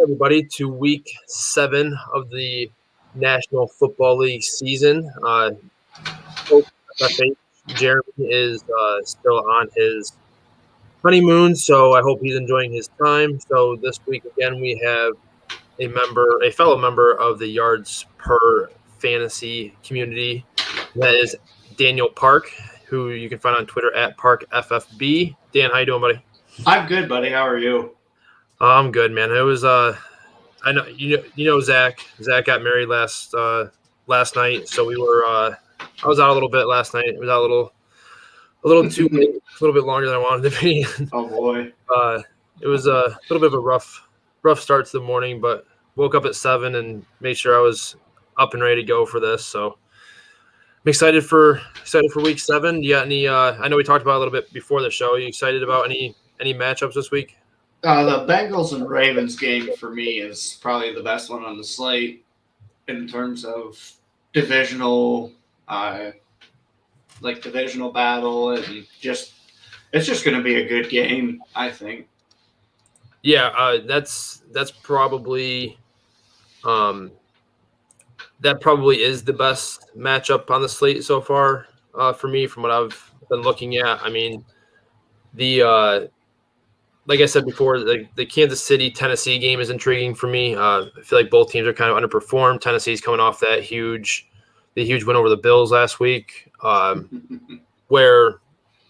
everybody, to Week 7 of the National Football League season. Coach FFH Jeremy is still on his honeymoon, so I hope he's enjoying his time. So this week again, we have a fellow member of the Yards Per Fantasy community. That is Daniel Park, who you can find on Twitter at ParkFFB. Dan, how you doing, buddy? I'm good, buddy. How are you? I'm good, man. It was I know you know Zach. Zach got married last night, so we were. I was out a little bit last night. It was out a little too late, a little bit longer than I wanted to be. Oh boy. It was a little bit of a rough start to the morning, but woke up at 7 and made sure I was up and ready to go for this. So I'm excited for Week 7. You got any? I know we talked about it a little bit before the show. Are you excited about any matchups this week? The Bengals and Ravens game for me is probably the best one on the slate in terms of divisional battle, and it's just going to be a good game, I think. Yeah, that's probably that probably is the best matchup on the slate so far for me, from what I've been looking at. I mean, like I said before, the Kansas City-Tennessee game is intriguing for me. I feel like both teams are kind of underperformed. Tennessee's coming off the huge win over the Bills last week, where,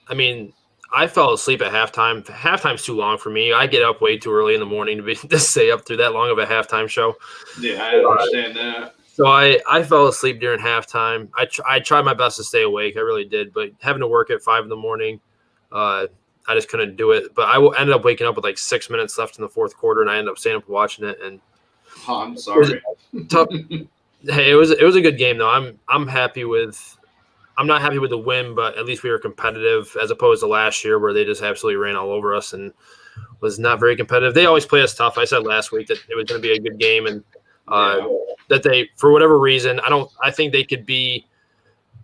I mean, I fell asleep at halftime. Halftime's too long for me. I get up way too early in the morning to stay up through that long of a halftime show. Yeah, I understand that. So I fell asleep during halftime. I tried my best to stay awake. I really did, but having to work at 5 in the morning, I just couldn't do it. But I ended up waking up with like 6 minutes left in the fourth quarter, and I ended up staying up watching it. And I'm sorry. Tough. Hey, it was a good game though. I'm not happy with the win, but at least we were competitive as opposed to last year where they just absolutely ran all over us and was not very competitive. They always play us tough. I said last week that it was going to be a good game, and that they, for whatever reason, I think they could be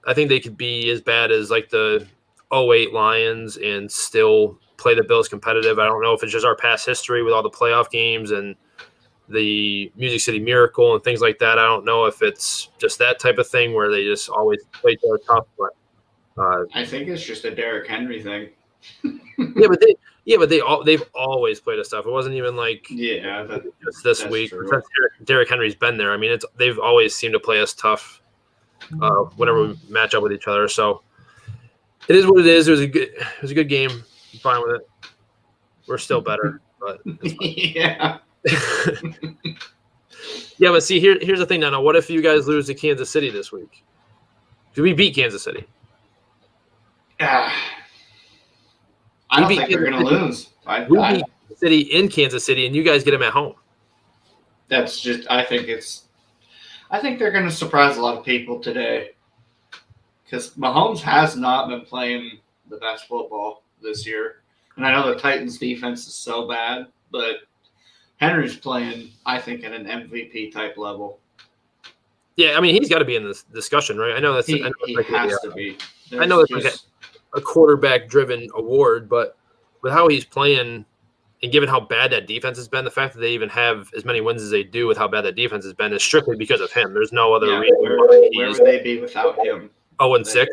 as bad as like the 08 Lions and still play the Bills competitive. I don't know if it's just our past history with all the playoff games and the Music City Miracle and things like that. I don't know if it's just that type of thing where they just always play each other tough. But I think it's just a Derrick Henry thing. They've always played us tough. It wasn't even like just this week. Derrick Henry's been there. I mean, they've always seemed to play us tough whenever we match up with each other. So it is what it is. It was a good game. I'm fine with it. We're still better, but yeah. Yeah, but see, here's the thing now. What if you guys lose to Kansas City this week? Do we beat Kansas City? I don't think we're going to lose. We beat Kansas City in Kansas City, and you guys get them at home. That's just – I think they're going to surprise a lot of people today because Mahomes has not been playing the best football this year. And I know the Titans' defense is so bad, but Henry's playing, I think, at an MVP-type level. Yeah, I mean, he's got to be in this discussion, right? I know that's – he has to be. I know it's like a quarterback-driven award, but with how he's playing and given how bad that defense has been, the fact that they even have as many wins as they do with how bad that defense has been is strictly because of him. There's no other reason. Where would they be without him? 0-6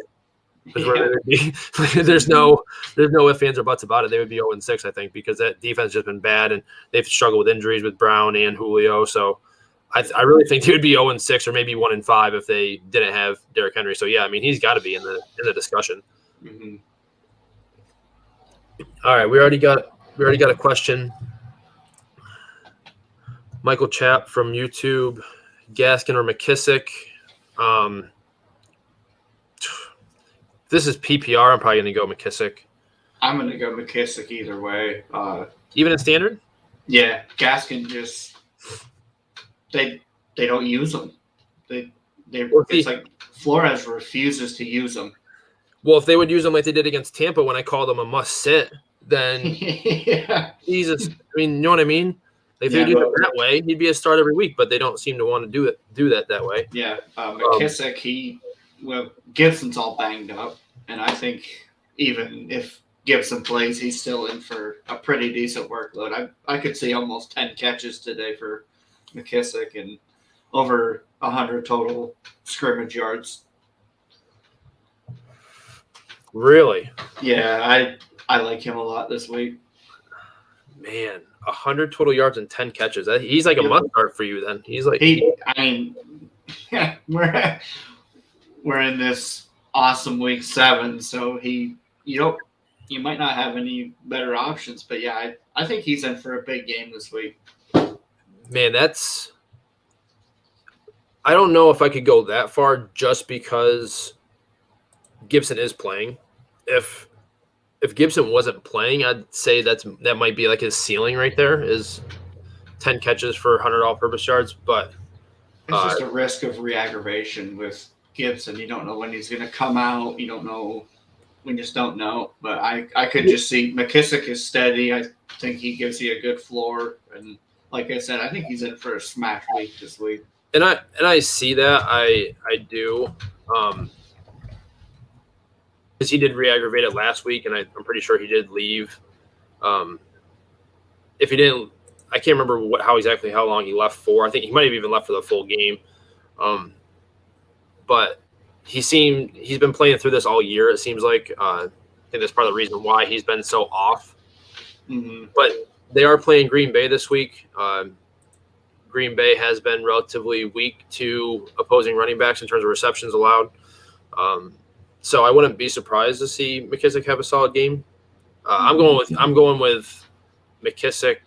is where they would be. There's no ifs, ands, or buts about it. They would be 0-6, I think, because that defense has just been bad, and they've struggled with injuries with Brown and Julio. So I really think they would be 0-6 or maybe 1-5 if they didn't have Derrick Henry. So yeah, I mean, he's got to be in the discussion. Mm-hmm. All right, we already got a question. Michael Chapp from YouTube, Gaskin or McKissick. This is PPR. I'm probably going to go McKissick. I'm going to go McKissick either way. Even in standard? Yeah, Gaskin just they don't use him. It's like Flores refuses to use them. Well, if they would use him like they did against Tampa when I called him a must sit, then Jesus, I mean, you know what I mean? Like if they do it that way, he'd be a start every week, but they don't seem to want to do that way. Yeah, McKissick, Gibson's all banged up, and I think even if Gibson plays, he's still in for a pretty decent workload. I could see almost 10 catches today for McKissick and over 100 total scrimmage yards. Really? Yeah, I like him a lot this week. Man, 100 total yards and 10 catches. He's like a must start for you then. He's like yeah, we're in this awesome week 7, so you might not have any better options, but yeah, I think he's in for a big game this week. Man, I don't know if I could go that far just because Gibson is playing. If Gibson wasn't playing, I'd say that might be like his ceiling right there is 10 catches for 100 all-purpose yards. But it's just a risk of re-aggravation with Gibson. You don't know when he's going to come out. You don't know. We just don't know. But I could just see McKissick is steady. I think he gives you a good floor. And like I said, I think he's in for a smash week this week. And I see that. I do. Because he did re-aggravate it last week, and I'm pretty sure he did leave. If he didn't, I can't remember how long he left for. I think he might have even left for the full game. But he's been playing through this all year. It seems like I think that's part of the reason why he's been so off. Mm-hmm. But they are playing Green Bay this week. Green Bay has been relatively weak to opposing running backs in terms of receptions allowed. So I wouldn't be surprised to see McKissick have a solid game. I'm going with McKissick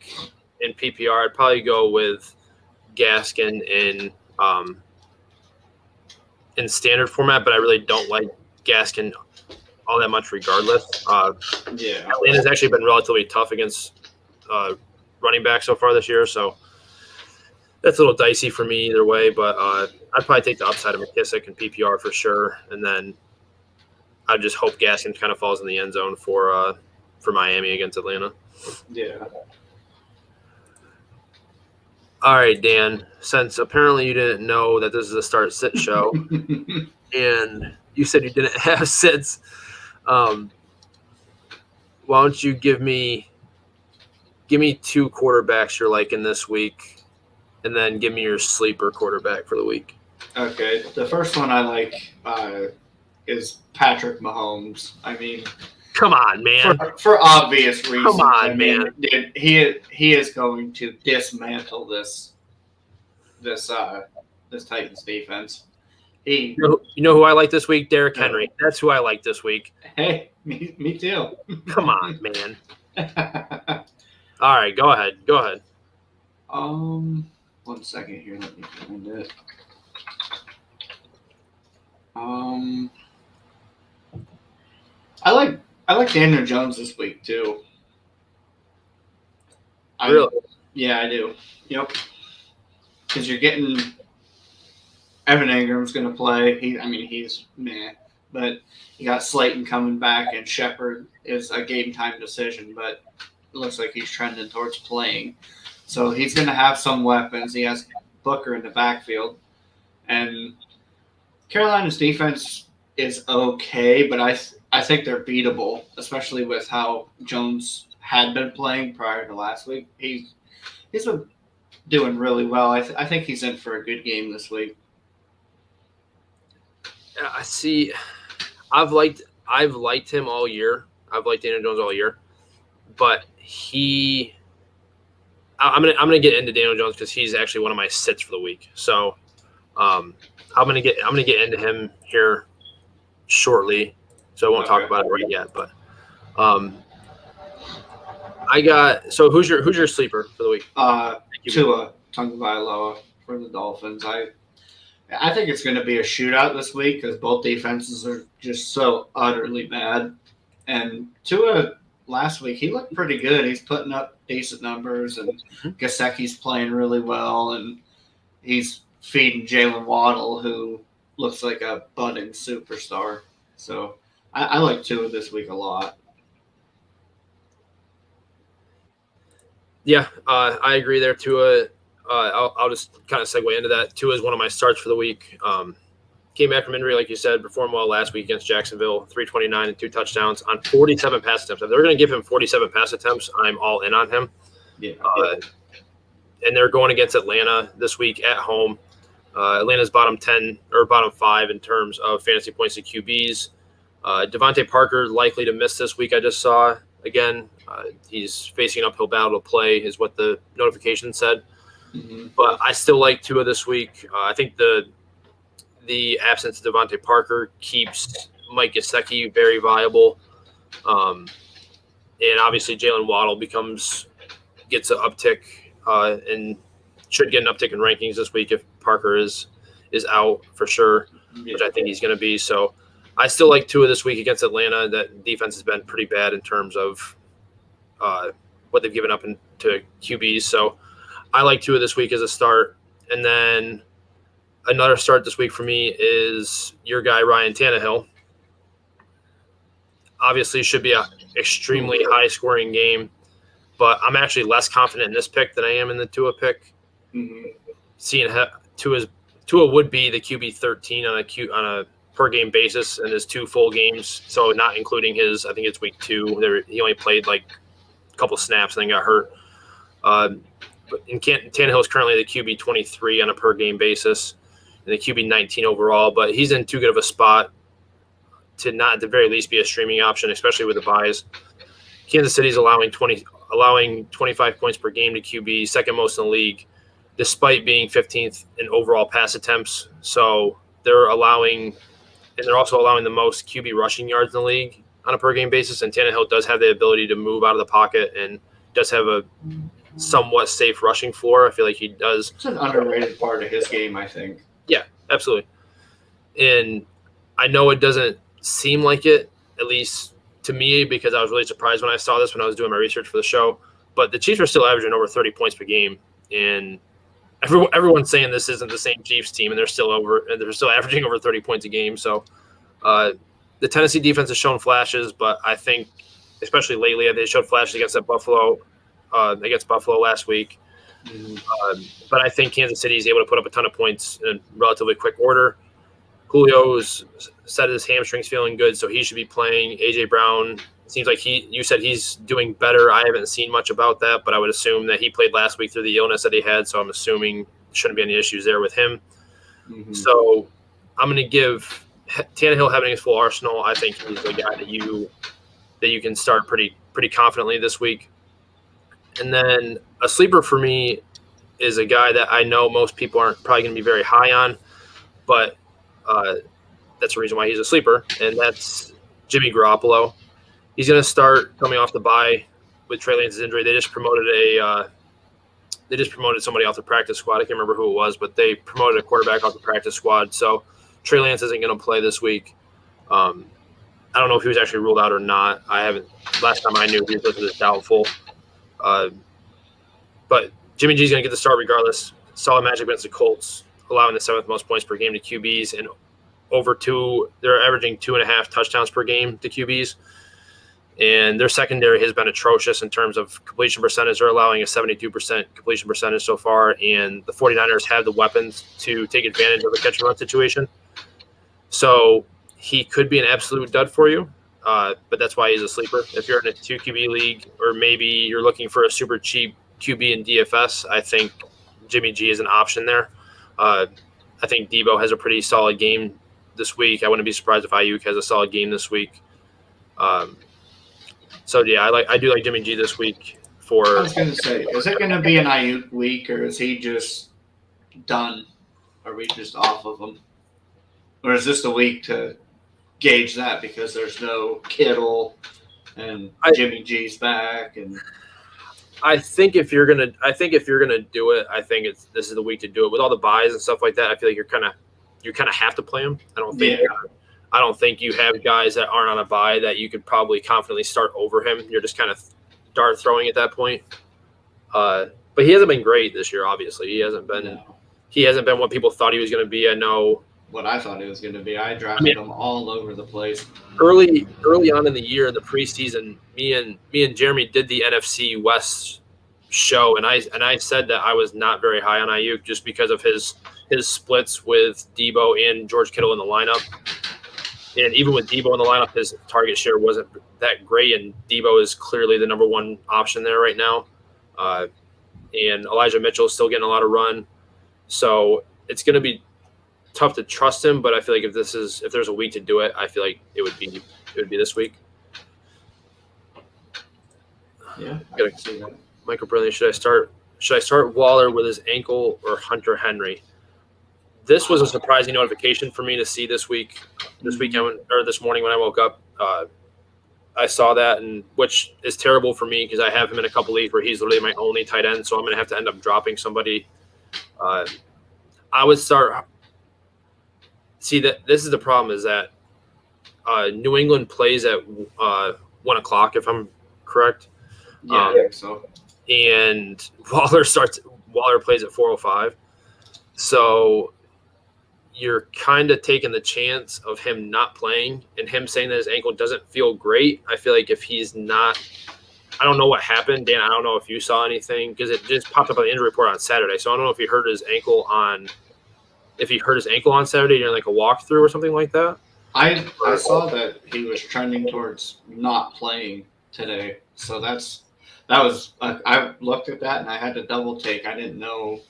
in PPR. I'd probably go with Gaskin in standard format, but I really don't like Gaskin all that much regardless. Atlanta's actually been relatively tough against running back so far this year, so that's a little dicey for me either way, but I'd probably take the upside of McKissick and PPR for sure, and then I just hope Gaskin kind of falls in the end zone for Miami against Atlanta. Yeah. All right, Dan, since apparently you didn't know that this is a start-sit show and you said you didn't have sits, why don't you give me 2 quarterbacks you're liking this week, and then give me your sleeper quarterback for the week. Okay. The first one I like is Patrick Mahomes. I mean, come on, man. For obvious reasons. Come on, man. Dude, he is going to dismantle this Titans defense. You know who I like this week? Derrick Henry. That's who I like this week. Hey, me too. Come on, man. All right, go ahead. 1 second here. Let me find it. I like Daniel Jones this week too. Really? Yeah, I do. Yep. Because you're getting Evan Ingram's going to play. He's meh, but you got Slayton coming back, and Shepard is a game time decision, but it looks like he's trending towards playing. So he's going to have some weapons. He has Booker in the backfield, and Carolina's defense is okay, but I think they're beatable, especially with how Jones had been playing prior to last week. He's been doing really well. I think he's in for a good game this week. I see. I've liked him all year. I've liked Daniel Jones all year, but I'm gonna get into Daniel Jones because he's actually one of my sits for the week. So I'm gonna get into him here shortly. So I won't talk about it right yet, but so who's your sleeper for the week? Tua Tagovailoa for the Dolphins. I think it's going to be a shootout this week because both defenses are just so utterly bad. And Tua last week, he looked pretty good. He's putting up decent numbers, and Gesicki's playing really well, and he's feeding Jalen Waddle, who looks like a budding superstar. So I like Tua this week a lot. Yeah, I agree there. Tua, I'll just kind of segue into that. Tua is one of my starts for the week. came back from injury, like you said, performed well last week against Jacksonville, 329 and 2 touchdowns on 47 pass attempts. If they're going to give him 47 pass attempts, I'm all in on him. Yeah. And they're going against Atlanta this week at home. Atlanta's bottom 10 or bottom 5 in terms of fantasy points to QBs. Devontae Parker likely to miss this week. I just saw again. He's facing an uphill battle to play, is what the notification said. Mm-hmm. But I still like Tua this week. I think the absence of Devontae Parker keeps Mike Gesicki very viable. And obviously Jalen Waddle gets an uptick and should get an uptick in rankings this week if Parker is out for sure, which I think he's going to be. So I still like Tua this week against Atlanta. That defense has been pretty bad in terms of what they've given up to QBs. So I like Tua this week as a start. And then another start this week for me is your guy, Ryan Tannehill. Obviously, should be an extremely high-scoring game, but I'm actually less confident in this pick than I am in the Tua pick. Mm-hmm. Seeing Tua would be the QB 13 on a per-game basis in his 2 full games, so not including his, I think it's week 2. He only played like a couple snaps and then got hurt. Tannehill is currently the QB 23 on a per-game basis and the QB 19 overall, but he's in too good of a spot to not at the very least be a streaming option, especially with the buys. Kansas City's allowing 25 points per game to QB, second most in the league, despite being 15th in overall pass attempts. So they're also allowing the most QB rushing yards in the league on a per game basis. And Tannehill does have the ability to move out of the pocket and does have a somewhat safe rushing floor. I feel like he does. It's an underrated part of his game, I think. Yeah, absolutely. And I know it doesn't seem like it, at least to me, because I was really surprised when I saw this when I was doing my research for the show. But the Chiefs are still averaging over 30 points per game, and everyone's saying this isn't the same Chiefs team, and they're still averaging over 30 points a game. So the Tennessee defense has shown flashes, but I think, especially lately, they showed flashes against Buffalo last week. But I think Kansas City is able to put up a ton of points in relatively quick order. Julio's said his hamstring's feeling good, so he should be playing. A.J. Brown, seems like you said he's doing better. I haven't seen much about that, but I would assume that he played last week through the illness that he had, so I'm assuming shouldn't be any issues there with him. Mm-hmm. So I'm going to give Tannehill having his full arsenal. I think he's the guy that you can start pretty confidently this week. And then a sleeper for me is a guy that I know most people aren't probably going to be very high on, but that's the reason why he's a sleeper, and that's Jimmy Garoppolo. He's going to start coming off the bye with Trey Lance's injury. They just promoted somebody off the practice squad. I can't remember who it was, but they promoted a quarterback off the practice squad. So Trey Lance isn't going to play this week. I don't know if he was actually ruled out or not. Last time I knew, he was listed as doubtful. But Jimmy G's going to get the start regardless. Solid matchup against the Colts, allowing the 7th most points per game to QBs, and they're averaging 2.5 touchdowns per game to QBs. And their secondary has been atrocious in terms of completion percentage. They're allowing a 72% completion percentage so far, and the 49ers have the weapons to take advantage of a catch-and-run situation. So he could be an absolute dud for you, but that's why he's a sleeper. If you're in a 2 QB league, or maybe you're looking for a super cheap QB in DFS, I think Jimmy G is an option there. I think Debo has a pretty solid game this week. I wouldn't be surprised if Ayuk has a solid game this week. So yeah, I do like Jimmy G this week. I was going to say, is it going to be an Ayuk week, or is he just done? Are we just off of him, or is this the week to gauge that because there's no Kittle and Jimmy G's back? And I think if you're gonna do it, I think this is the week to do it with all the buys and stuff like that. I feel like you kind of have to play him. I don't think you have guys that aren't on a bye that you could probably confidently start over him. You're just kind of dart throwing at that point. But he hasn't been great this year. Obviously, he hasn't been. No. He hasn't been what people thought he was going to be. I know what I thought he was going to be. I drafted him all over the place. Early on in the year, the preseason, me and Jeremy did the NFC West show, and I said that I was not very high on Ayuk just because of his his splits with Debo and George Kittle in the lineup. And even with Debo in the lineup, his target share wasn't that great, and Debo is clearly the number one option there right now. And Elijah Mitchell is still getting a lot of run. So it's going to be tough to trust him, but I feel like if there's a week to do it, I feel like it would be this week. Yeah, I can see that. Michael Brilliant, should I start Waller with his ankle or Hunter Henry? This was a surprising notification for me to see this weekend or this morning when I woke up. I saw that, and which is terrible for me because I have him in a couple leagues where he's literally my only tight end, so I'm going to have to end up dropping somebody. I would start. See that this is the problem is that New England plays at 1 o'clock, if I'm correct. Yeah, I think so. And Waller plays at 4:05, so you're kind of taking the chance of him not playing and him saying that his ankle doesn't feel great. I feel like if he's not, I don't know what happened, Dan. I don't know if you saw anything because it just popped up on the injury report on Saturday. So I don't know if he hurt his ankle on Saturday during like a walkthrough or something like that. I saw that he was trending towards not playing today. So I looked at that and I had to double take. I didn't know.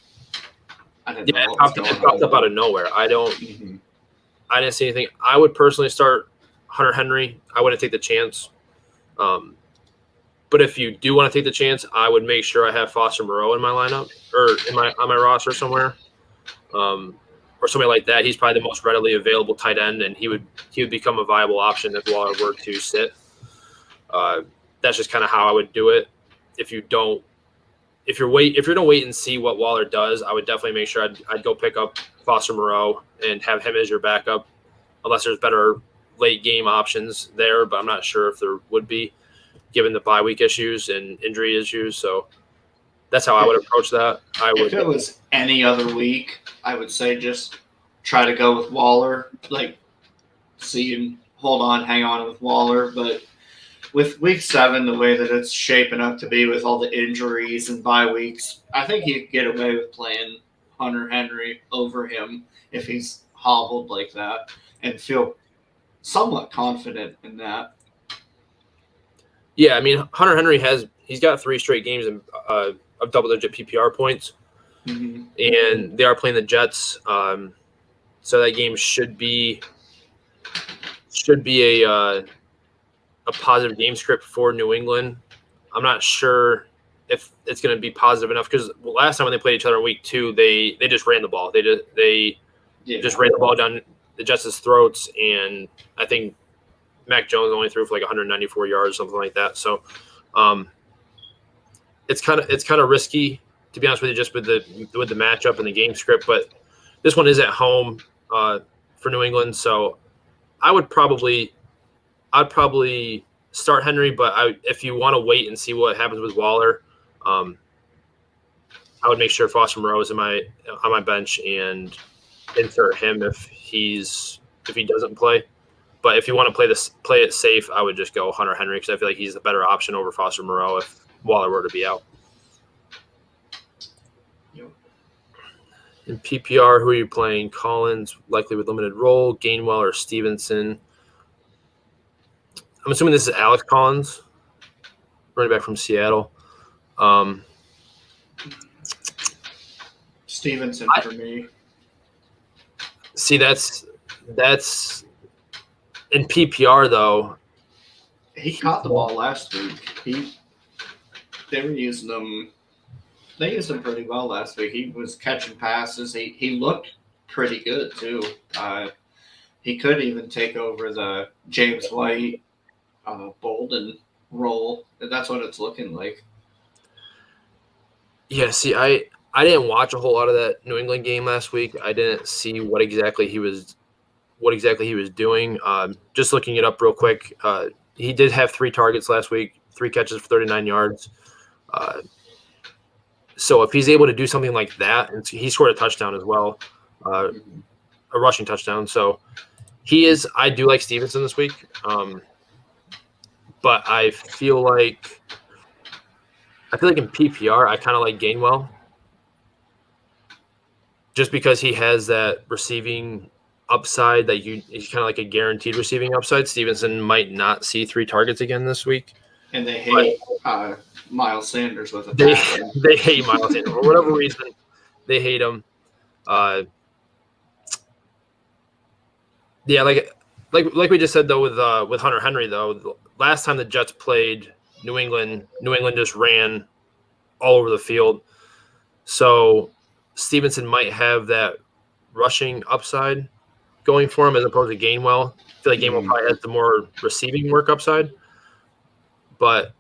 It popped up out of nowhere. I didn't see anything. I would personally start Hunter Henry. I wouldn't take the chance. But if you do want to take the chance, I would make sure I have Foster Moreau in my lineup or on my roster somewhere, or somebody like that. He's probably the most readily available tight end, and he would become a viable option if Waller were to sit. That's just kind of how I would do it. If you're gonna wait and see what Waller does, I would definitely make sure I'd go pick up Foster Moreau and have him as your backup, unless there's better late game options there. But I'm not sure if there would be, given the bye week issues and injury issues. So that's how I would approach that. If it was any other week, I would say just try to go with Waller, like hang on with Waller, but. With week 7, the way that it's shaping up to be with all the injuries and bye weeks, I think you could get away with playing Hunter Henry over him if he's hobbled like that and feel somewhat confident in that. Yeah, I mean, Hunter Henry he's got 3 straight games of double-digit PPR points, and they are playing the Jets, so that game should be a positive game script for New England. I'm not sure if it's going to be positive enough because last time when they played each other in week 2, they just ran the ball. They just ran the ball down the Jets' throats, and I think Mac Jones only threw for like 194 yards, something like that. So it's kind of risky, to be honest with you, just with the matchup and the game script. But this one is at home for New England, so I'd probably start Henry, but if you want to wait and see what happens with Waller, I would make sure Foster Moreau is on my bench and insert him if he doesn't play. But if you want to play it safe, I would just go Hunter Henry because I feel like he's the better option over Foster Moreau if Waller were to be out. Yep. In PPR, who are you playing? Collins, likely with limited role. Gainwell or Stevenson? I'm assuming this is Alex Collins, running back from Seattle. Stevenson for me. See, that's in PPR though. He caught the ball last week. They used him pretty well last week. He was catching passes. He looked pretty good too. He could even take over the James White Bolden role. That's what it's looking like. Yeah, see, I didn't watch a whole lot of that New England game last week. I didn't see what exactly he was doing. Just looking it up real quick, he did have 3 targets last week, 3 catches for 39 yards. So if he's able to do something like that, and he scored a touchdown as well, a rushing touchdown. So I do like Stevenson this week. But I feel like in PPR, I kind of like Gainwell. just because he has that receiving upside he's kind of like a guaranteed receiving upside, Stevenson might not see 3 targets again this week. And they hate Miles Sanders with a passion. They hate Miles Sanders for whatever reason. They hate him. Yeah, like we just said though with Hunter Henry though, last time the Jets played New England just ran all over the field. So Stevenson might have that rushing upside going for him as opposed to Gainwell. I feel like Gainwell probably has the more receiving work upside. But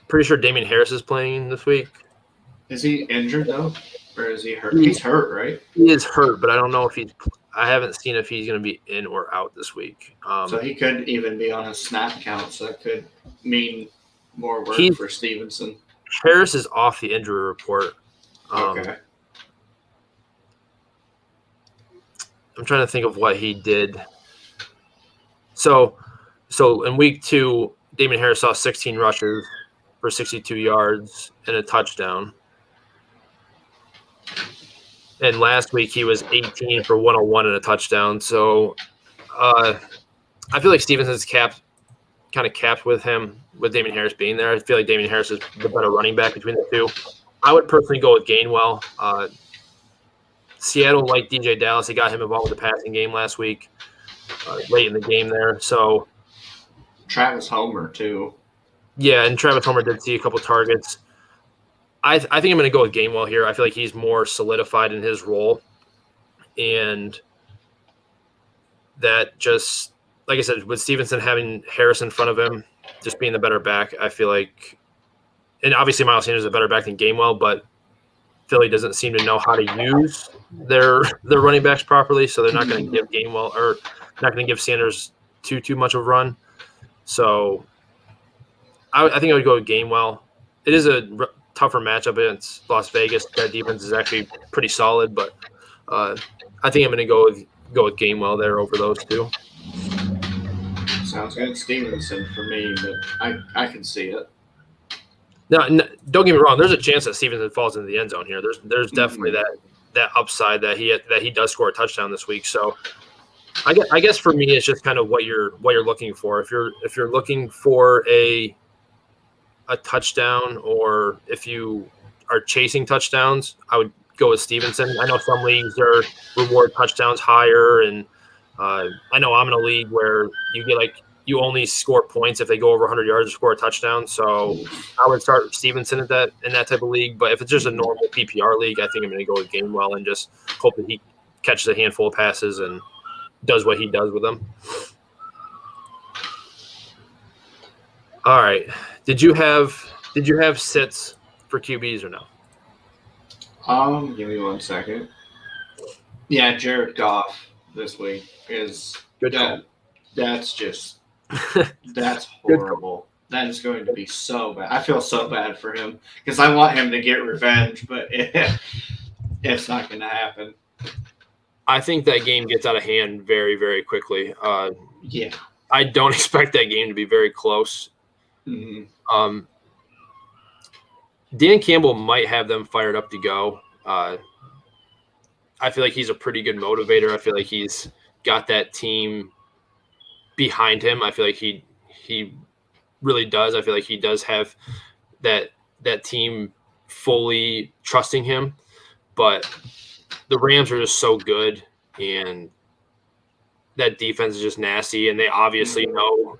pretty sure Damian Harris is playing this week. Is he injured though? Or is he hurt? He's hurt, right? He is hurt, but I don't know if I haven't seen if he's going to be in or out this week. So he could even be on a snap count, so that could mean more work for Stevenson. Harris is off the injury report. Okay. I'm trying to think of what he did. So in week 2, Damian Harris saw 16 rushes for 62 yards and a touchdown. And last week he was 18 for 101 and a touchdown. So I feel like Stevenson's kind of capped with him, with Damian Harris being there. I feel like Damian Harris is the better running back between the two. I would personally go with Gainwell. Seattle liked DJ Dallas. They got him involved with the passing game last week, late in the game there. So Travis Homer too. Yeah, and Travis Homer did see a couple targets. I think I'm going to go with Gainwell here. I feel like he's more solidified in his role. And that just, like I said, with Stevenson having Harris in front of him, just being the better back, I feel like – and obviously Miles Sanders is a better back than Gainwell, but Philly doesn't seem to know how to use their running backs properly, so they're not going to give Gainwell – or not going to give Sanders too much of a run. So I think I would go with Gainwell. It is a tougher matchup against Las Vegas. That defense is actually pretty solid, but I think I'm going to go with Gainwell there over those two. Sounds good. Stevenson for me, but I can see it. No, don't get me wrong. There's a chance that Stevenson falls into the end zone here. There's definitely that upside that he does score a touchdown this week. So I guess for me, it's just kind of what you're looking for. If you're looking for a touchdown, or if you are chasing touchdowns, I would go with Stevenson. I know some leagues reward touchdowns higher, and I know I'm in a league where you only score points if they go over 100 yards or score a touchdown. So I would start Stevenson in that type of league. But if it's just a normal PPR league, I think I'm going to go with Gainwell and just hope that he catches a handful of passes and does what he does with them. All right. Did you have sits for QBs or no? Give me 1 second. Yeah, Jared Goff this week is good call. That's just that's horrible. That is going to be so bad. I feel so bad for him because I want him to get revenge, but it's not going to happen. I think that game gets out of hand very, very quickly. Yeah. I don't expect that game to be very close. Mm-hmm. Dan Campbell might have them fired up to go. I feel like he's a pretty good motivator. I feel like he's got that team behind him. I feel like he really does. I feel like he does have that team fully trusting him. But the Rams are just so good, and that defense is just nasty, and they obviously know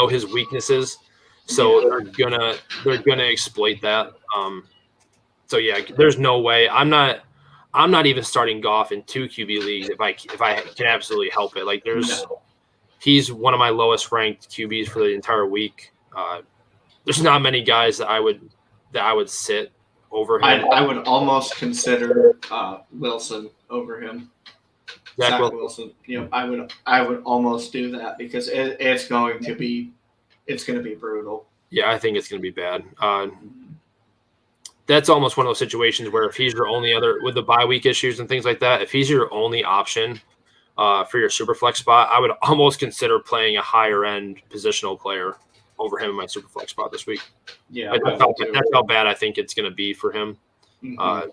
his weaknesses. So they're gonna exploit that. So yeah, there's no way. I'm not even starting Goff in 2 QB leagues if I can absolutely help it. Like he's one of my lowest ranked QBs for the entire week. There's not many guys that I would sit over him. I would almost consider Wilson over him. Zach Wilson. I would almost do that because it's going to be brutal. Yeah, I think it's going to be bad. That's almost one of those situations where if he's your only other, with the bye week issues and things like that, if he's your only option for your super flex spot, I would almost consider playing a higher end positional player over him in my super flex spot this week. Yeah, that's how bad I think it's going to be for him. Mm-hmm.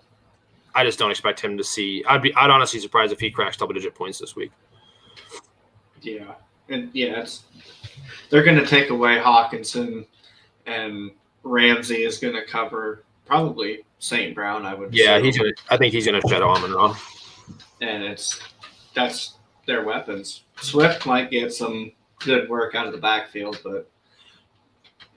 I just don't expect him to see. I'd honestly surprised if he cracks double-digit points this week. Yeah, and they're going to take away Hawkinson, and Ramsey is going to cover probably St. Brown. I would. Yeah, assume. I think he's going to shadow Amon-Ra. And that's their weapons. Swift might get some good work out of the backfield, but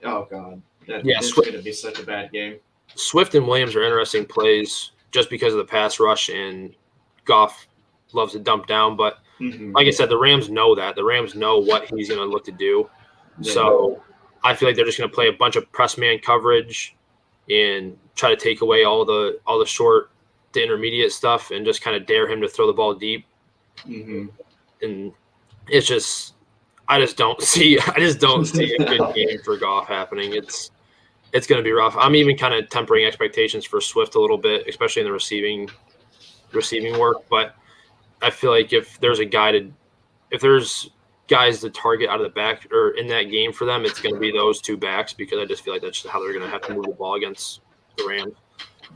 oh god, it's going to be such a bad game. Swift and Williams are interesting plays just because of the pass rush, and Goff loves to dump down. But like I said, the Rams know that. The Rams know what he's going to look to do. Yeah. So I feel like they're just going to play a bunch of press man coverage and try to take away all the short to intermediate stuff and just kind of dare him to throw the ball deep. And it's just I just don't see a good game for Goff happening. It's going to be rough. I'm even kind of tempering expectations for Swift a little bit, especially in the receiving work. But I feel like if there's guys to target out of the back or in that game for them, it's going to be those two backs because I just feel like that's how they're going to have to move the ball against the Rams.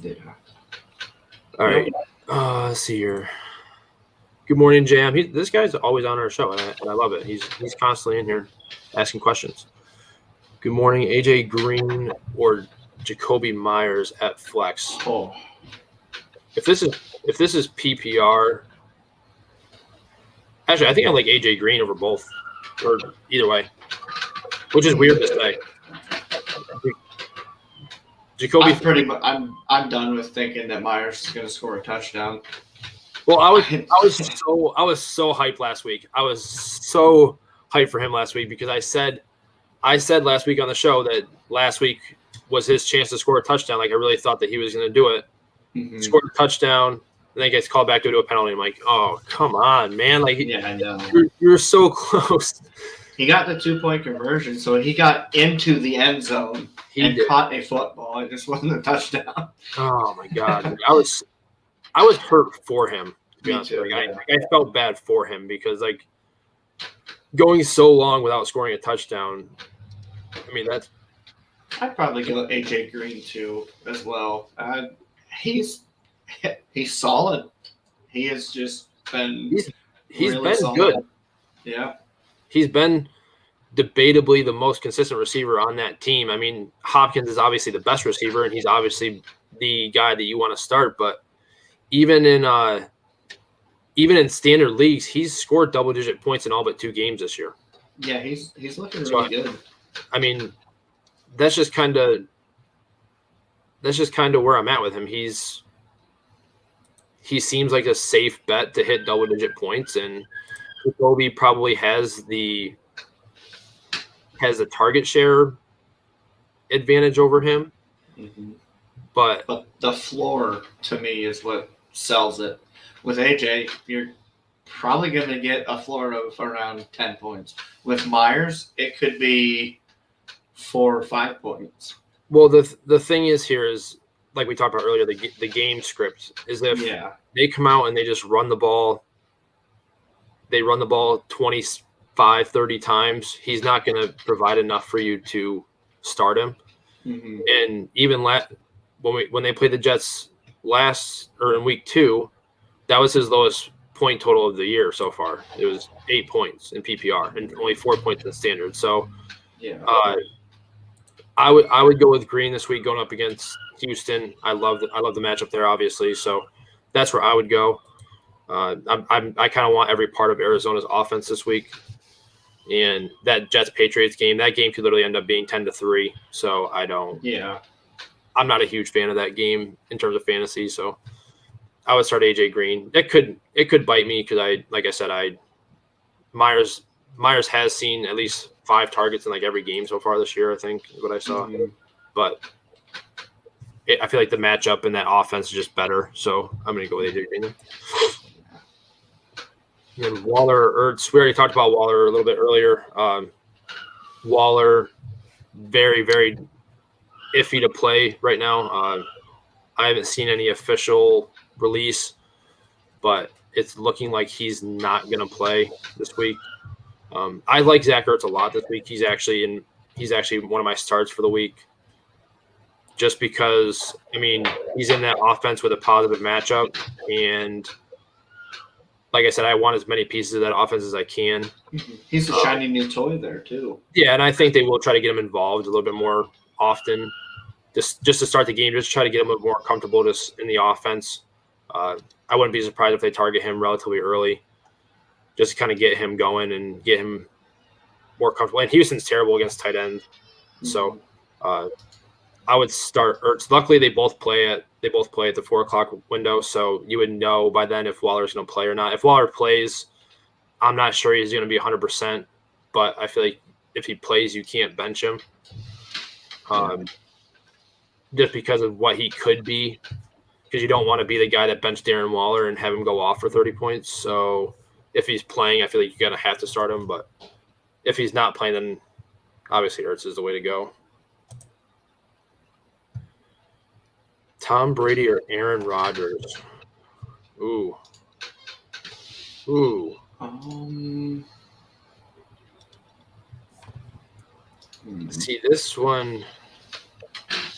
Yeah. All right. Let's see here. Good morning, Jam. This guy's always on our show, and I love it. He's constantly in here asking questions. Good morning, AJ Green or Jacoby Myers at flex. Oh. If this is PPR, actually, I think I like AJ Green over both, or either way, which is weird to say. Jacoby, I'm done with thinking that Myers is going to score a touchdown. Well, I was so hyped last week. I was so hyped for him last week because I said last week on the show that last week was his chance to score a touchdown. Like I really thought that he was going to do it. Scored a touchdown, and then gets called back to do a penalty. I'm like, oh, come on, man! Like, yeah, I know. You're so close. He got the 2-point conversion, so he got into the end zone and caught a football. It just wasn't a touchdown. Oh my god! I was hurt for him. To be honest with you. I felt bad for him because like going so long without scoring a touchdown. I mean that's. I'd probably go AJ Green too as well. He's solid. He has just been. He's really been solid. good. Yeah. He's been debatably the most consistent receiver on that team. I mean, Hopkins is obviously the best receiver, and he's obviously the guy that you want to start. But even in standard leagues, he's scored double-digit points in all but 2 games this year. Yeah, he's looking really good. I mean, that's just kind of where I'm at with him. He seems like a safe bet to hit double-digit points, and Jacoby probably has the target share advantage over him. But the floor to me is what sells it. With AJ, you're probably going to get a floor of around 10 points. With Myers, it could be 4 or 5 points. Well, the thing is here is, like we talked about earlier, the game script is that if they come out and they just run the ball, they run the ball 25, 30 times, he's not going to provide enough for you to start him. And even when they played the Jets in week 2, that was his lowest point total of the year so far. It was 8 points in PPR and only 4 points in standard. So I would go with Green this week going up against Houston. I love the matchup there, obviously. So that's where I would go. I kind of want every part of Arizona's offense this week, and that Jets-Patriots game. That game could literally end up being 10-3. So I don't. Yeah, I'm not a huge fan of that game in terms of fantasy. So I would start AJ Green. It could bite me because Myers has seen at least 5 targets in like every game so far this year. I think is what I saw, but. I feel like the matchup in that offense is just better, so I'm going to go with AJ Green. And Waller, Ertz, we already talked about Waller a little bit earlier. Waller, very, very iffy to play right now. I haven't seen any official release, but it's looking like he's not going to play this week. I like Zach Ertz a lot this week. He's actually one of my starts for the week. just because, I mean, he's in that offense with a positive matchup. And like I said, I want as many pieces of that offense as I can. He's a shiny new toy there, too. Yeah, and I think they will try to get him involved a little bit more often, just to start the game, just try to get him a little more comfortable just in the offense. I wouldn't be surprised if they target him relatively early, just to kind of get him going and get him more comfortable. And Houston's terrible against tight end, so I would start Ertz. Luckily, they both play at the 4:00 window, so you would know by then if Waller's going to play or not. If Waller plays, I'm not sure he's going to be 100%, but I feel like if he plays, you can't bench him, just because of what he could be. Because you don't want to be the guy that benched Darren Waller and have him go off for 30 points. So if he's playing, I feel like you're going to have to start him. But if he's not playing, then obviously Ertz is the way to go. Tom Brady or Aaron Rodgers? Ooh. See, this one.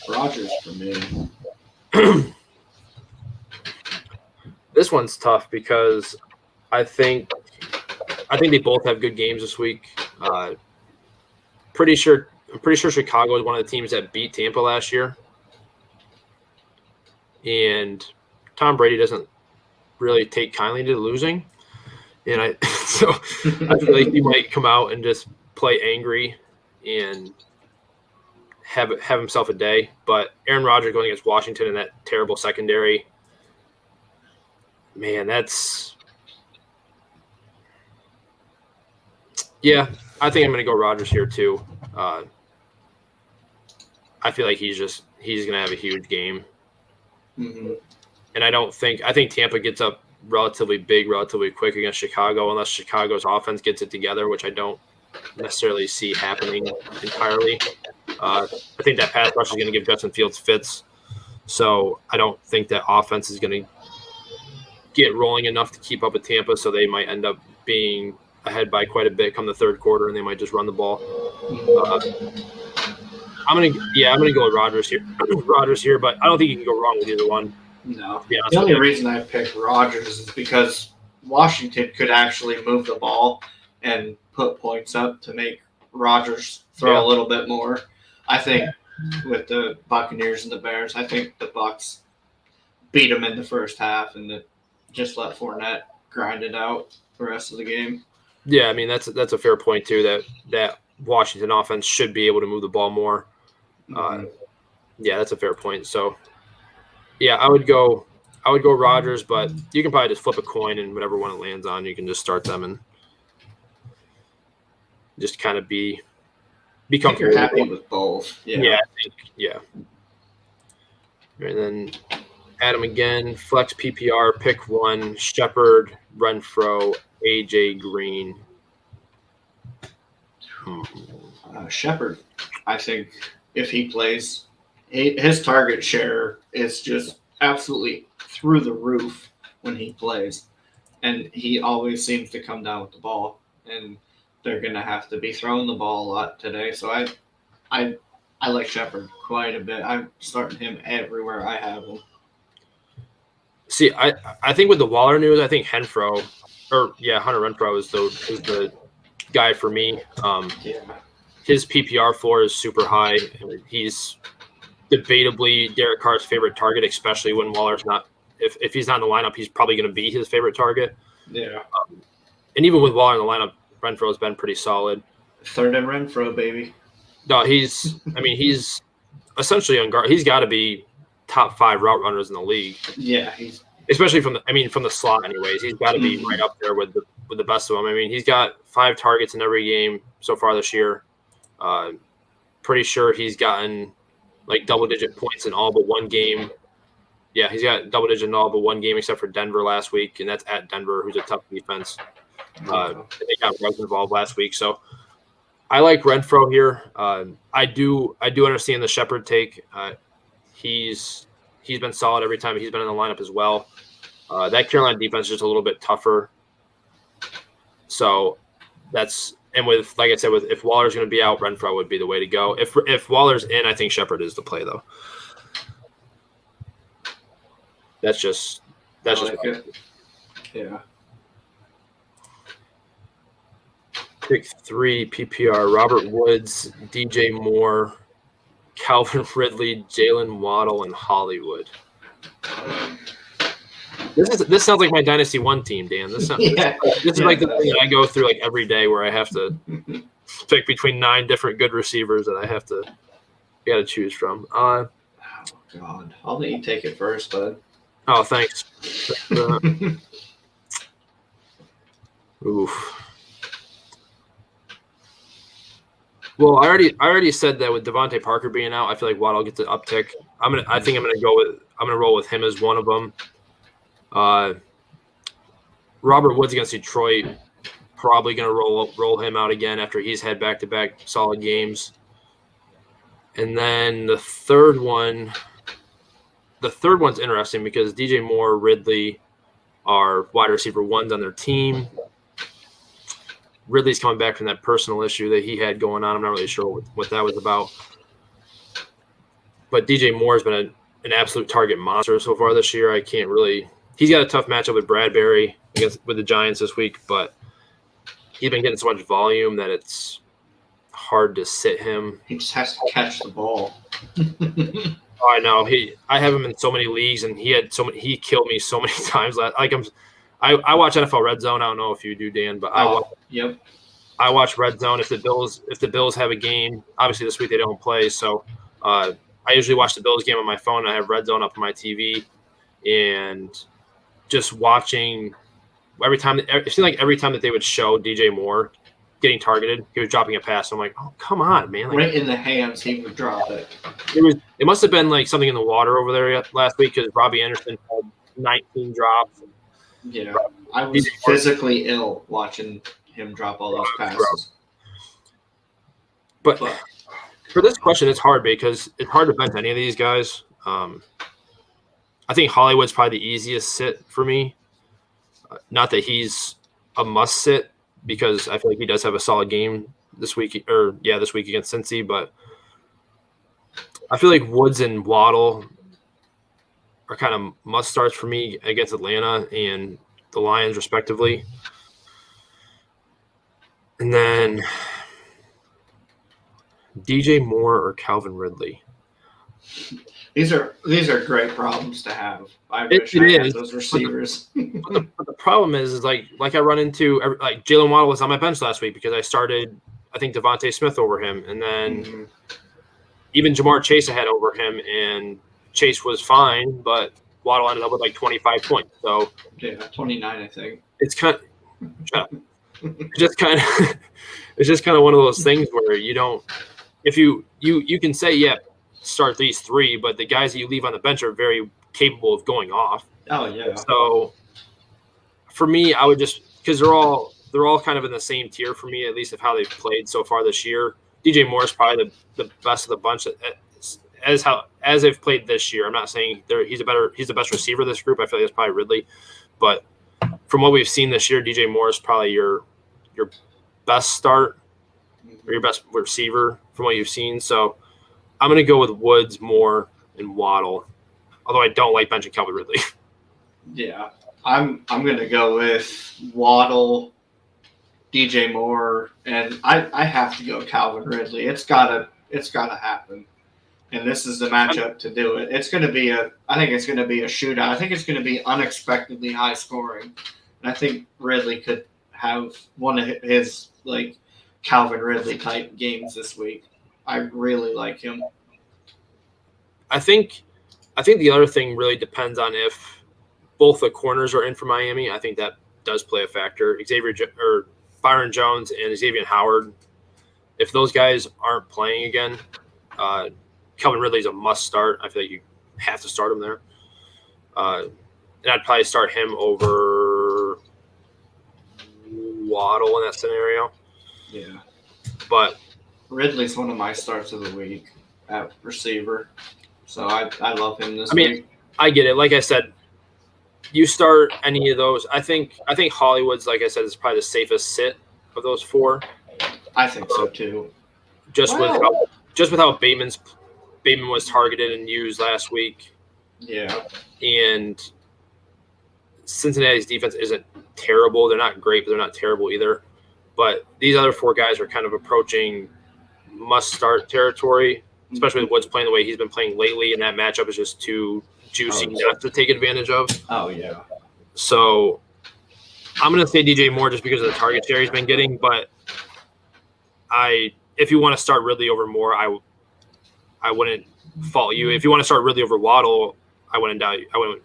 Rodgers for me. This one's tough because I think they both have good games this week. I'm pretty sure Chicago is one of the teams that beat Tampa last year. And Tom Brady doesn't really take kindly to losing. And I feel like he might come out and just play angry and have himself a day. But Aaron Rodgers going against Washington in that terrible secondary, man, that's – yeah, I think I'm going to go Rodgers here too. I feel like he's going to have a huge game. Mm-hmm. And I think Tampa gets up relatively big, relatively quick against Chicago, unless Chicago's offense gets it together, which I don't necessarily see happening entirely. I think that pass rush is going to give Justin Fields fits. So I don't think that offense is going to get rolling enough to keep up with Tampa, so they might end up being ahead by quite a bit come the third quarter, and they might just run the ball. I'm gonna go with Rodgers here, but I don't think you can go wrong with either one. No, the only reason I picked Rodgers is because Washington could actually move the ball and put points up to make Rodgers throw a little bit more. I think with the Buccaneers and the Bears, I think the Bucs beat them in the first half and just let Fournette grind it out the rest of the game. Yeah, I mean that's a fair point too. That Washington offense should be able to move the ball more. Yeah, that's a fair point. So, yeah, I would go Rodgers, but you can probably just flip a coin and whatever one it lands on, you can just start them and just kind of be comfortable. You're happy with both. Yeah, I think, yeah. And then Adam again, flex PPR, pick one, Shepard, Renfro, AJ Green. Shepard, I think if he plays, his target share is just absolutely through the roof when he plays. And he always seems to come down with the ball. And they're going to have to be throwing the ball a lot today. So I like Shepard quite a bit. I'm starting him everywhere I have him. See, I think with the Waller news, I think Hunter Renfro is the guy for me. His PPR floor is super high. He's debatably Derek Carr's favorite target, especially when Waller's not. If he's not in the lineup, he's probably going to be his favorite target. Yeah. And even with Waller in the lineup, Renfro has been pretty solid. Third and Renfro, baby. No, he's essentially unguardable. He's got to be top 5 route runners in the league. Yeah, especially from the slot anyways. He's got to be right up there with the best of them. I mean, he's got 5 targets in every game so far this year. Pretty sure he's gotten like double-digit points in all but one game. Yeah, he's got double-digit in all but one game except for Denver last week, and that's at Denver, who's a tough defense. They got Ruggs involved last week, so I like Renfro here. I do understand the Shepard take. He's been solid every time he's been in the lineup as well. That Carolina defense is just a little bit tougher. So with like I said, if Waller's going to be out, Renfro would be the way to go. If Waller's in, I think Shepard is the play though. That's just it. Yeah. Pick 3 PPR: Robert Woods, DJ Moore, Calvin Ridley, Jalen Waddle, and Hollywood. This sounds like my Dynasty 1 team, Dan. This is like the thing that I go through like every day where I have to pick between 9 different good receivers that I got to choose from. Oh God, I'll let you take it first, bud. Oh, thanks. Oof. Well, I already said that with Devontae Parker being out, I feel like Waddle gets an uptick. I think I'm gonna roll with him as one of them. Robert Woods against Detroit, probably gonna roll him out again after he's had back-to-back solid games. And then the third one's interesting because DJ Moore, Ridley are wide receiver 1s on their team. Ridley's coming back from that personal issue that he had going on. I'm not really sure what that was about. But DJ Moore's been an absolute target monster so far this year. He's got a tough matchup with Bradbury with the Giants this week, but he's been getting so much volume that it's hard to sit him. He just has to catch the ball. Oh, I know. I have him in so many leagues, and he killed me so many times. I watch NFL Red Zone. I don't know if you do, Dan, but I watch Red Zone. If the Bills have a game, obviously this week they don't play, so I usually watch the Bills game on my phone. And I have Red Zone up on my TV, and just watching it seemed like every time that they would show DJ Moore getting targeted, he was dropping a pass. So I'm like, oh, come on, man! Right in the hands, he would drop it. It must have been like something in the water over there last week because Robbie Anderson had 19 drops. Yeah, I was physically ill watching him drop all those passes. But for this question, it's hard because it's hard to bench any of these guys. I think Hollywood's probably the easiest sit for me. Not that he's a must sit because I feel like he does have a solid game this week against Cincy, but I feel like Woods and Waddle are kind of must starts for me against Atlanta and the Lions respectively. And then DJ Moore or Calvin Ridley. These are great problems to have. I wish I had those receivers. But the problem is like I run into like Jalen Waddle was on my bench last week because I started I think Devontae Smith over him, and then even Jamar Chase I had over him, and Chase was fine, but Waddle ended up with like 25 points. So 29, I think. It's just kind of one of those things where you don't. If you can say start these 3, but the guys that you leave on the bench are very capable of going off. Oh yeah. So for me, I would just because they're all kind of in the same tier for me, at least of how they've played so far this year. DJ Moore is probably the best of the bunch as they've played this year. I'm not saying he's the best receiver of this group. I feel like that's probably Ridley, but from what we've seen this year, DJ Moore is probably your best start or your best receiver from what you've seen. So I'm going to go with Woods, Moore, and Waddle, although I don't like benching Calvin Ridley. Yeah, I'm going to go with Waddle, DJ Moore, and I have to go Calvin Ridley. It's gotta happen, and this is the matchup to do it. I think it's going to be a shootout. I think it's going to be unexpectedly high scoring, and I think Ridley could have one of his like Calvin Ridley type games this week. I really like him. I think the other thing really depends on if both the corners are in for Miami. I think that does play a factor. Byron Jones and Xavier Howard, if those guys aren't playing again, Calvin Ridley's a must start. I feel like you have to start him there. And I'd probably start him over Waddle in that scenario. Yeah. But Ridley's one of my starts of the week at receiver. So I love him this week. I get it. Like I said, you start any of those. I think Hollywood's, like I said, is probably the safest sit of those 4. I think so too. With how Bateman was targeted and used last week. Yeah. And Cincinnati's defense isn't terrible. They're not great, but they're not terrible either. But these other 4 guys are kind of approaching must-start territory, especially with Woods playing the way he's been playing lately, and that matchup is just too juicy not to take advantage of. Oh, yeah. So I'm going to say DJ Moore just because of the target share he's been getting, but if you want to start Ridley over Moore, I wouldn't fault you. If you want to start Ridley over Waddle, I wouldn't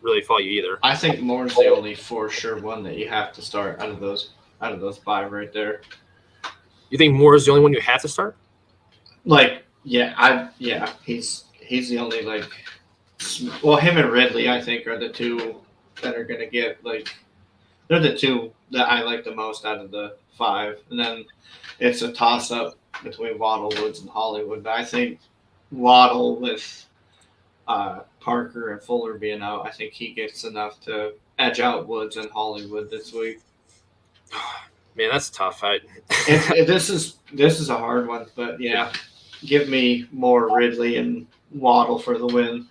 really fault you either. I think Moore's the only for sure one that you have to start out of those 5 right there. You think Moore is the only one you have to start? Like, he's the only him and Ridley I think are the 2 that are gonna get they're the 2 that I like the most out of the 5, and then it's a toss up between Waddle, Woods, and Hollywood. But I think Waddle with Parker and Fuller being out, I think he gets enough to edge out Woods and Hollywood this week. Man, that's tough. This is a hard one, but yeah, give me more Ridley and Waddle for the win.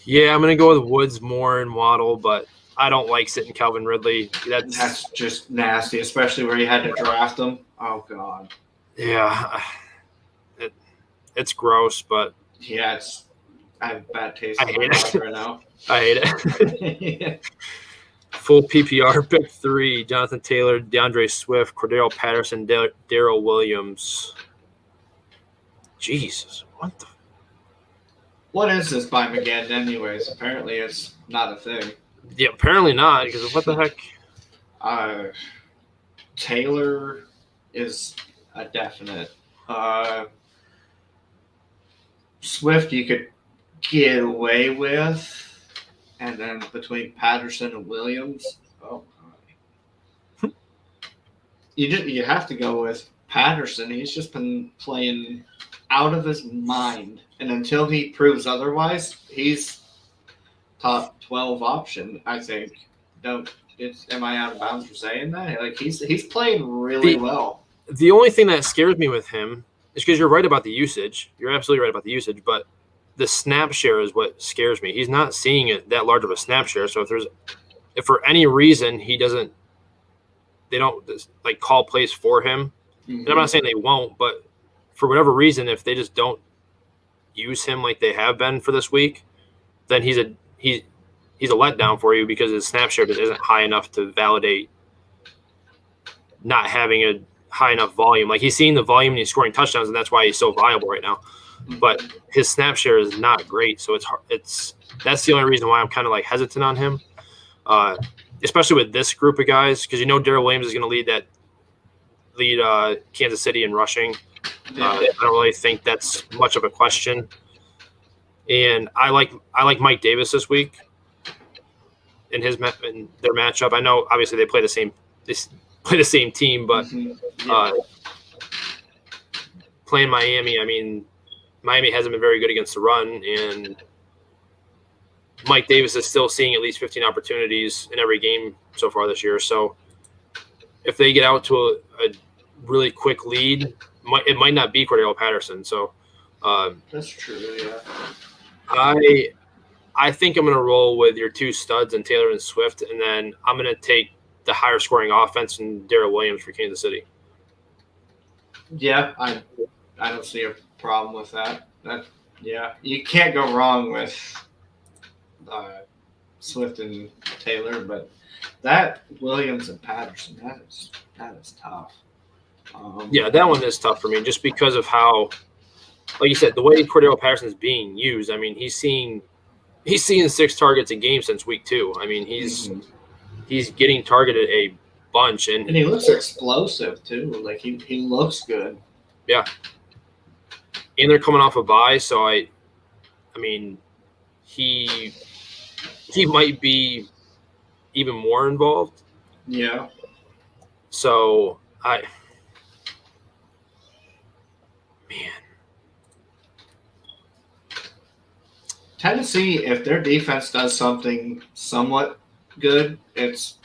Yeah, I'm gonna go with Woods, Moore, and Waddle, but I don't like sitting Calvin Ridley. That's just nasty, especially where you had to draft him. Oh God. Yeah, it's gross, but yeah, I have bad taste. I hate it right now. I hate it. Full PPR pick 3: Jonathan Taylor, DeAndre Swift, Cordero Patterson, Daryl Williams. Jesus, what the? What is this by McGinn, anyways? Apparently, it's not a thing. Yeah, apparently not. Because what the heck? Taylor is a definite. Swift, you could get away with. And then between Patterson and Williams, you have to go with Patterson. He's just been playing out of his mind, and until he proves otherwise, he's top 12 option. I think. Am I out of bounds for saying that? He's playing really well. The only thing that scares me with him is because you're right about the usage. You're absolutely right about the usage, but the snap share is what scares me. He's not seeing it that large of a snap share. So if for any reason they don't call plays for him, and I'm not saying they won't, but for whatever reason, if they just don't use him like they have been for this week, then he's a letdown for you because his snap share just isn't high enough to validate not having a high enough volume. Like he's seeing the volume and he's scoring touchdowns, and that's why he's so viable right now. But his snap share is not great, so that's the only reason why I'm kind of hesitant on him, especially with this group of guys, because Daryl Williams is going to lead Kansas City in rushing. I don't really think that's much of a question, and I like Mike Davis this week in their matchup. I know obviously they play the same team, but playing Miami, I mean. Miami hasn't been very good against the run, and Mike Davis is still seeing at least 15 opportunities in every game so far this year. So if they get out to a really quick lead, it might not be Cordero Patterson. So that's true, yeah. I think I'm going to roll with your 2 studs and Taylor and Swift, and then I'm going to take the higher scoring offense and Daryl Williams for Kansas City. Yeah, I don't see a problem with that. You can't go wrong with Swift and Taylor, but that Williams and Patterson, that is tough. That one is tough for me just because of how, like you said, the way Cordero Patterson is being used. I mean, he's seeing 6 targets a game since week 2. I mean, he's getting targeted a bunch, and he looks explosive too. Like he looks good. Yeah. And they're coming off a bye, so I mean, he might be even more involved. Yeah. So Tennessee, if their defense does something somewhat good, it's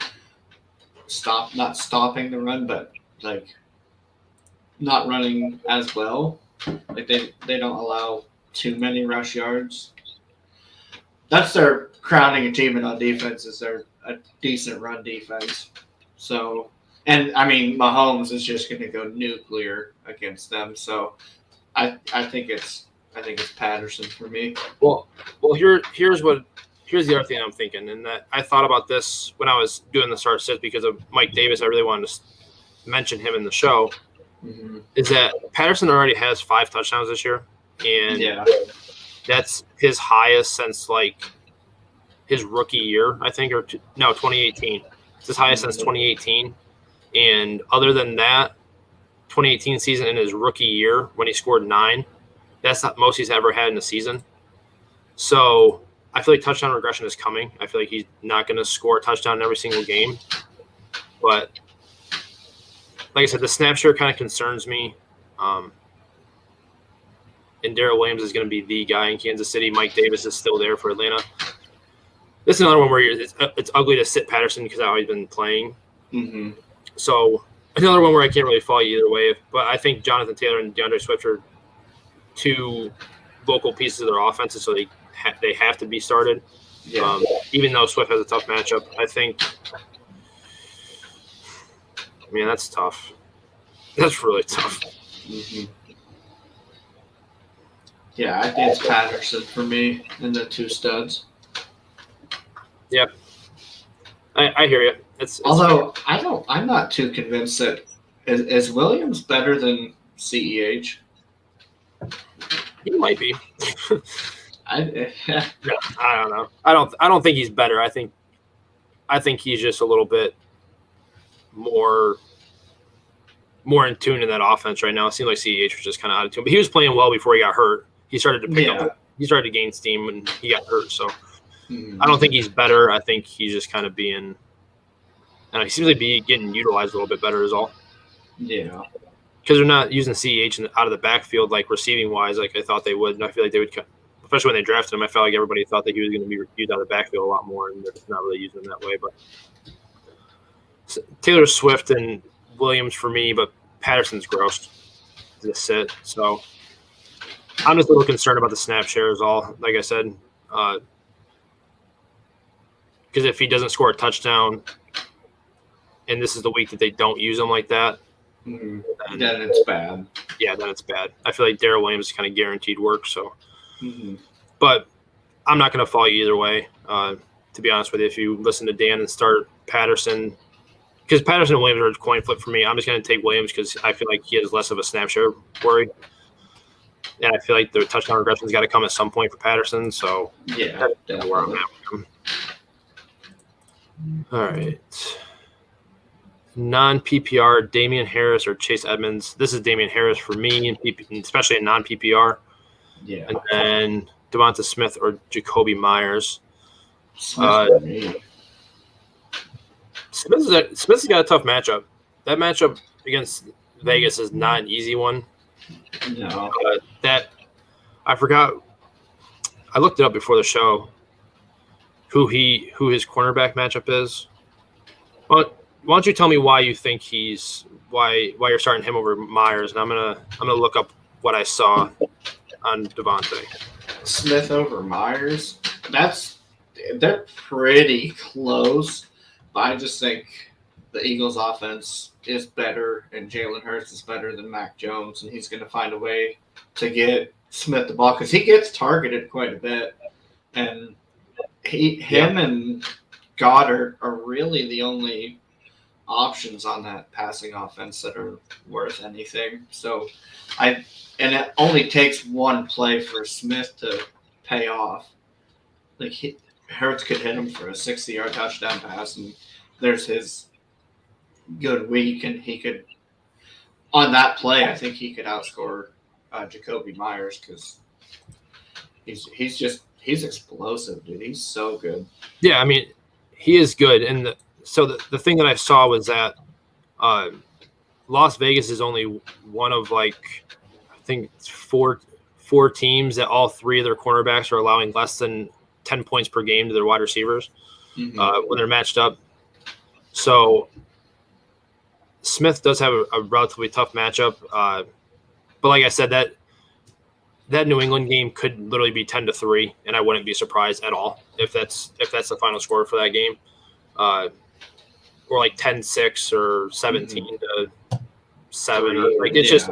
not stopping the run, but not running as well. They don't allow too many rush yards. that's their crowning achievement on defense is they're a decent run defense. So, and I mean, Mahomes is just going to go nuclear against them. So, I think it's Patterson for me. Well, here's the other thing I'm thinking, and that I thought about this when I was doing the start sit because of Mike Davis. I really wanted to mention him in the show. Mm-hmm. Is that Patterson already has 5 touchdowns this year, and that's his highest since like his rookie year, I think, 2018. It's his highest since 2018, and other than that, 2018 season in his rookie year when he scored 9, that's not most he's ever had in a season. So I feel like touchdown regression is coming. I feel like he's not going to score a touchdown in every single game, but like I said, the snap share kind of concerns me. And Daryl Williams is going to be the guy in Kansas City. Mike Davis is still there for Atlanta. This is another one where it's ugly to sit Patterson because I've always been playing. Mm-hmm. So another one where I can't really follow you either way. But I think Jonathan Taylor and DeAndre Swift are 2 vocal pieces of their offenses, so they have to be started. Yeah. Even though Swift has a tough matchup, I think – man, that's tough. That's really tough. Mm-hmm. Yeah, I think it's Patterson for me and the 2 studs. Yeah, I hear you. Although I'm not too convinced that is Williams better than CEH. He might be. I don't know. I don't think he's better. I think he's just a little bit more in tune in that offense right now. It seemed like CEH was just kind of out of tune, but he was playing well before he got hurt. He started to pick up. He started to gain steam when he got hurt. So I don't think he's better. I think he's just kind of being. And he seems to be getting utilized a little bit better, is all. Yeah. Because they're not using CEH out of the backfield like receiving wise, like I thought they would, and I feel like they would. Especially when they drafted him, I felt like everybody thought that he was going to be used out of the backfield a lot more, and they're just not really using him that way. But Taylor Swift and Williams for me, but Patterson's gross to sit. So I'm just a little concerned about the snap share is all. Like I said, because if he doesn't score a touchdown, and this is the week that they don't use him like that, then it's bad. Yeah, then it's bad. I feel like Daryl Williams is kind of guaranteed work. So, but I'm not going to follow you either way. To be honest with you, if you listen to Dan and start Patterson. Because Patterson and Williams are a coin flip for me. I'm just going to take Williams because I feel like he has less of a snap share worry. And I feel like the touchdown regression's got to come at some point for Patterson. So yeah, that's where I'm at with him. All right. Non-PPR, Damian Harris or Chase Edmonds. This is Damian Harris for me, especially in non-PPR. Yeah. And then Devonta Smith or Jacoby Myers. Smith's got a tough matchup. That matchup against Vegas is not an easy one. No. I forgot. I looked it up before the show. Who his cornerback matchup is? Well, why don't you tell me why you think why you're starting him over Myers, and I'm gonna look up what I saw on Devontae. Smith over Myers. They're pretty close. I just think the Eagles' offense is better, and Jalen Hurts is better than Mac Jones, and he's going to find a way to get Smith the ball because he gets targeted quite a bit, and him and Goddard are really the only options on that passing offense that are worth anything. So, and it only takes one play for Smith to pay off. Like Hurts could hit him for a 60-yard touchdown pass, and there's his good week, and he could, on that play, I think he could outscore Jacoby Myers because he's explosive, dude. He's so good. Yeah, I mean, he is good, and so the thing that I saw was that Las Vegas is only one of I think it's four teams that all 3 of their cornerbacks are allowing less than 10 points per game to their wide receivers when they're matched up. So Smith does have a relatively tough matchup. But like I said, that that New England game could literally be 10-3, and I wouldn't be surprised at all if that's the final score for that game, or like 10-6 or 17-7. Like it's just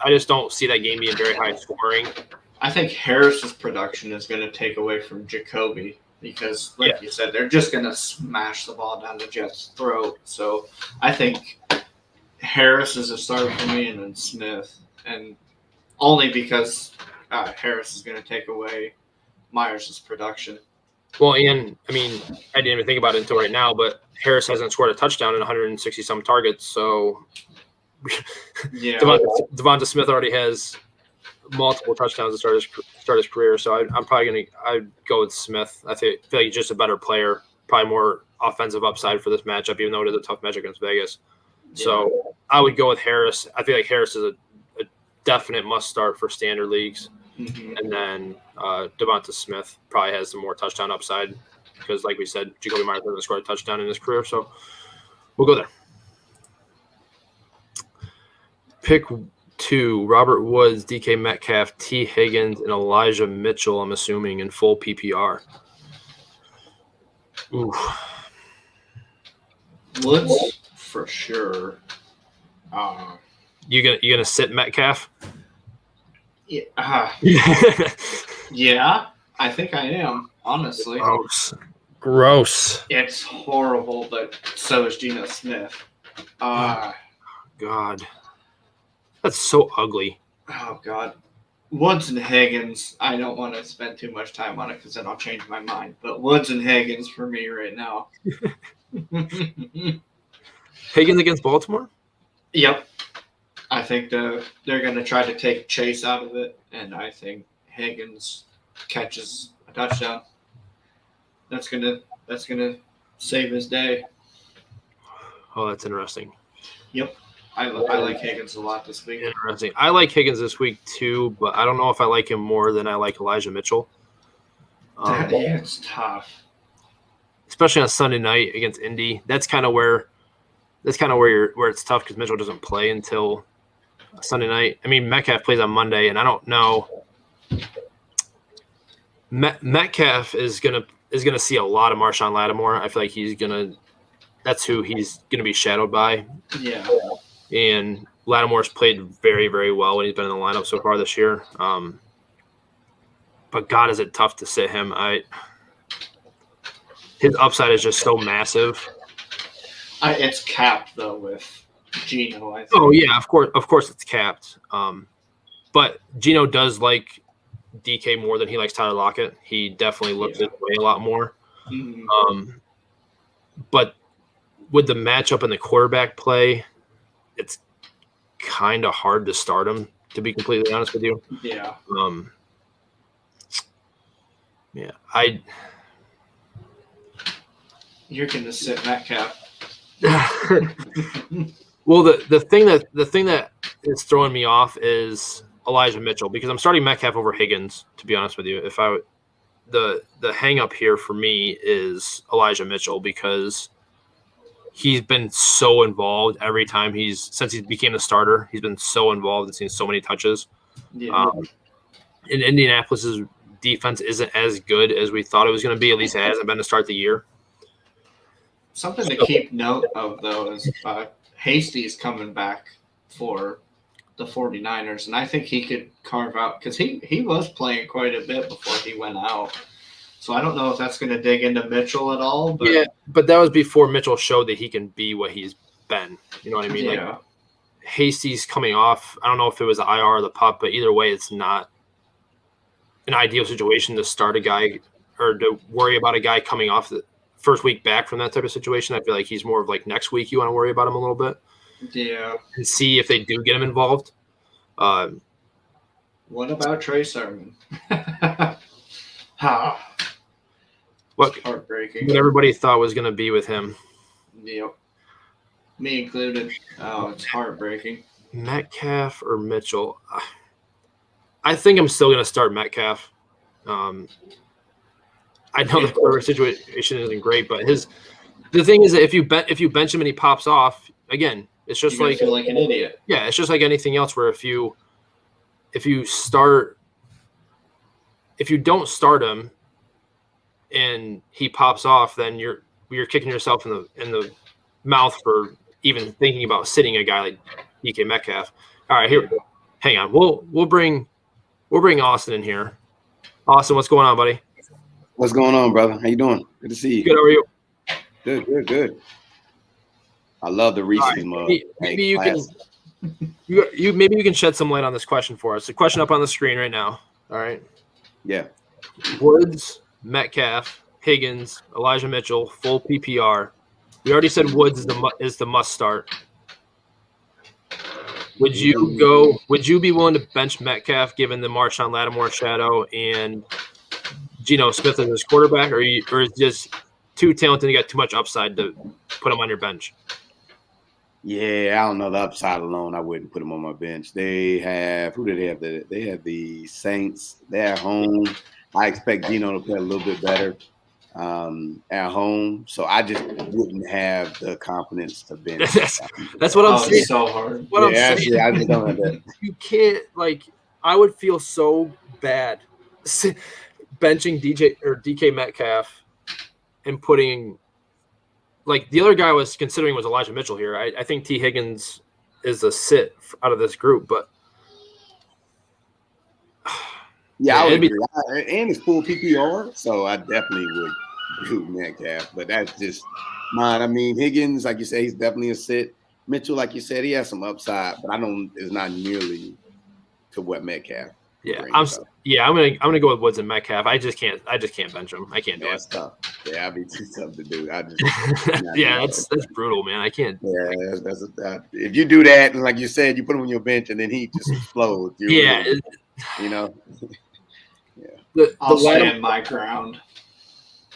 I just don't see that game being very high scoring. I think Harris's production is going to take away from Jacoby because, like you said, they're just going to smash the ball down the Jets' throat. So I think Harris is a starter for me, and then Smith, and only because Harris is going to take away Myers' production. Well, and I mean, I didn't even think about it until right now, but Harris hasn't scored a touchdown in 160 some targets, so yeah, Devonta Smith already has multiple touchdowns to start his career, so I'm probably I'd go with Smith. I feel like he's just a better player, probably more offensive upside for this matchup, even though it is a tough matchup against Vegas. Yeah. So I would go with Harris. I feel like Harris is a definite must start for standard leagues, and then Devonta Smith probably has some more touchdown upside because, like we said, Jacoby Myers hasn't scored a touchdown in his career, so we'll go there. Pick 2, Robert Woods, DK Metcalf, T. Higgins, and Elijah Mitchell, I'm assuming, in full PPR. Ooh. Woods for sure. You gonna sit Metcalf? Yeah. Yeah, I think I am, honestly. Gross. It's horrible, but so is Geno Smith. God. That's so ugly. Oh, God. Woods and Higgins, I don't want to spend too much time on it because then I'll change my mind. But Woods and Higgins for me right now. Higgins against Baltimore? Yep. I think they're going to try to take Chase out of it, and I think Higgins catches a touchdown. That's gonna save his day. Oh, that's interesting. Yep. I like Higgins a lot this week. Interesting. I like Higgins this week too, but I don't know if I like him more than I like Elijah Mitchell. It's tough, especially on Sunday night against Indy. That's kind of where it's tough because Mitchell doesn't play until Sunday night. I mean, Metcalf plays on Monday, and I don't know. Metcalf is gonna see a lot of Marshawn Lattimore. I feel like that's who he's gonna be shadowed by. Yeah. And Lattimore's played very, very well when he's been in the lineup so far this year. But God, is it tough to sit him? His upside is just so massive. It's capped though with Geno. I think. Oh yeah, of course it's capped. But Geno does like DK more than he likes Tyler Lockett. He definitely looks his way a lot more. Mm-hmm. But with the matchup and the quarterback play, it's kind of hard to start him, to be completely honest with you. Yeah. You're going to sit Metcalf. Well, the thing that is throwing me off is Elijah Mitchell because I'm starting Metcalf over Higgins, to be honest with you. The hang up here for me is Elijah Mitchell because he's been so involved every time since he became the starter. He's been so involved and seen so many touches. Yeah. And Indianapolis's defense isn't as good as we thought it was going to be. At least it hasn't been to start the year. Something to keep note of, though, is Hasty's coming back for the 49ers, and I think he could carve out because he was playing quite a bit before he went out. So I don't know if that's going to dig into Mitchell at all. But yeah, but that was before Mitchell showed that he can be what he's been. You know what I mean? Yeah. Like Hasty's coming off. I don't know if it was the IR or the pup, but either way, it's not an ideal situation to start a guy or to worry about a guy coming off the first week back from that type of situation. I feel like he's more of like next week you want to worry about him a little bit. Yeah. And see if they do get him involved. What about Trey Sermon? What heartbreaking. What everybody thought was going to be with him. Yep. Me included. Oh, it's heartbreaking. Metcalf or Mitchell? I think I'm still going to start Metcalf. I know the quarterback situation isn't great, but the thing is that if you bench him and he pops off, again, it's just feel like an idiot. Yeah, it's just like anything else where if you start if you don't start him and he pops off, then you're kicking yourself in the mouth for even thinking about sitting a guy like DK Metcalf. All right, here, hang on. We'll bring Austin in here. Austin, what's going on, buddy? What's going on, brother? How you doing? Good to see you. Good. How are you? Good. I love the Reese's mug. Maybe you can maybe you can shed some light on this question for us. The question up on the screen right now. All right. Yeah. Woods, Metcalf, Higgins, Elijah Mitchell, full PPR. We already said Woods is the must start. Would you be willing to bench Metcalf given the Marshawn Lattimore shadow and Geno Smith as his quarterback, or is just too talented and got too much upside to put him on your bench? Yeah, I don't know. The upside alone, I wouldn't put him on my bench. They have who did they have? They have the Saints. They're at home. I expect Geno to play a little bit better at home, so I just wouldn't have the confidence to bench. That's what I'm saying. It's so hard. I'm saying. Yeah, I just don't have that. You can't I would feel so bad benching DK Metcalf and putting the other guy I was considering was Elijah Mitchell here. I think T. Higgins is a sit out of this group, but yeah, I would agree. And it's full PPR, so I definitely would do Metcalf. But that's just mine. I mean, Higgins, like you say, he's definitely a sit. Mitchell, like you said, he has some upside, but it's not nearly to what Metcalf. Yeah, I'm gonna go with Woods and Metcalf. I just can't bench him. I can't do it. That's tough. Yeah, I'd be too tough to do. That's brutal, man. I can't. Yeah, that's if you do that, and like you said, you put him on your bench, and then he just explodes. Yeah, yeah. I'll stand my ground.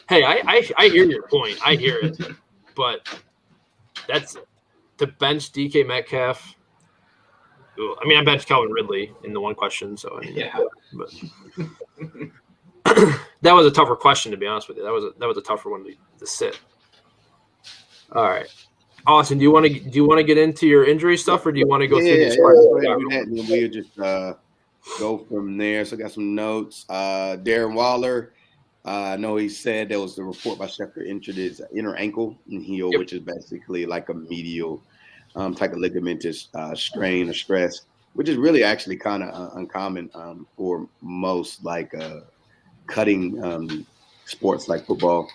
Hey, I hear your point. I hear it, but that's to bench DK Metcalf. I mean, I benched Calvin Ridley in the one question, so yeah. But that was a tougher question, to be honest with you. That was a tougher one to sit. All right, Austin, do you want to get into your injury stuff, or do you want to go through these questions? We'll just go from there. So I got some notes. Darren Waller. I know he said there was a report by Schefter injured his inner ankle and heel, which is basically like a medial type of ligamentous strain or stress, which is really actually kind of uncommon for most cutting sports like football.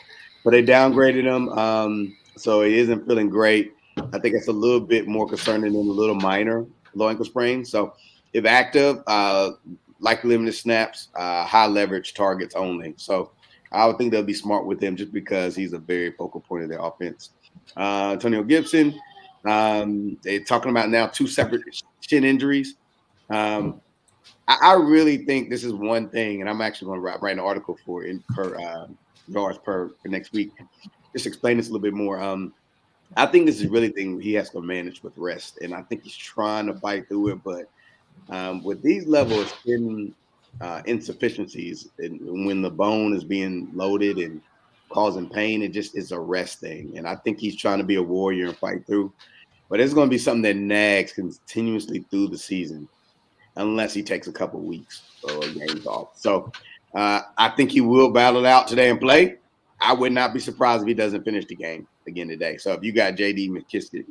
But they downgraded him, so he isn't feeling great. I think it's a little bit more concerning than a little minor low ankle sprain. So if active, likely limited snaps, high leverage targets only. So I would think they'll be smart with him just because he's a very focal point of their offense. Antonio Gibson. They're talking about now 2 separate shin injuries. I really think this is one thing, and I'm actually going to write an article for yards for next week. Just explain this a little bit more. I think this is really the thing he has to manage with rest, and I think he's trying to fight through it. But with these levels of shin insufficiencies, and when the bone is being loaded and causing pain, it just is a rest thing. And I think he's trying to be a warrior and fight through. But it's going to be something that nags continuously through the season unless he takes a couple weeks or games off. So I think he will battle it out today and play. I would not be surprised if he doesn't finish the game again today. So if you got J.D. McKissick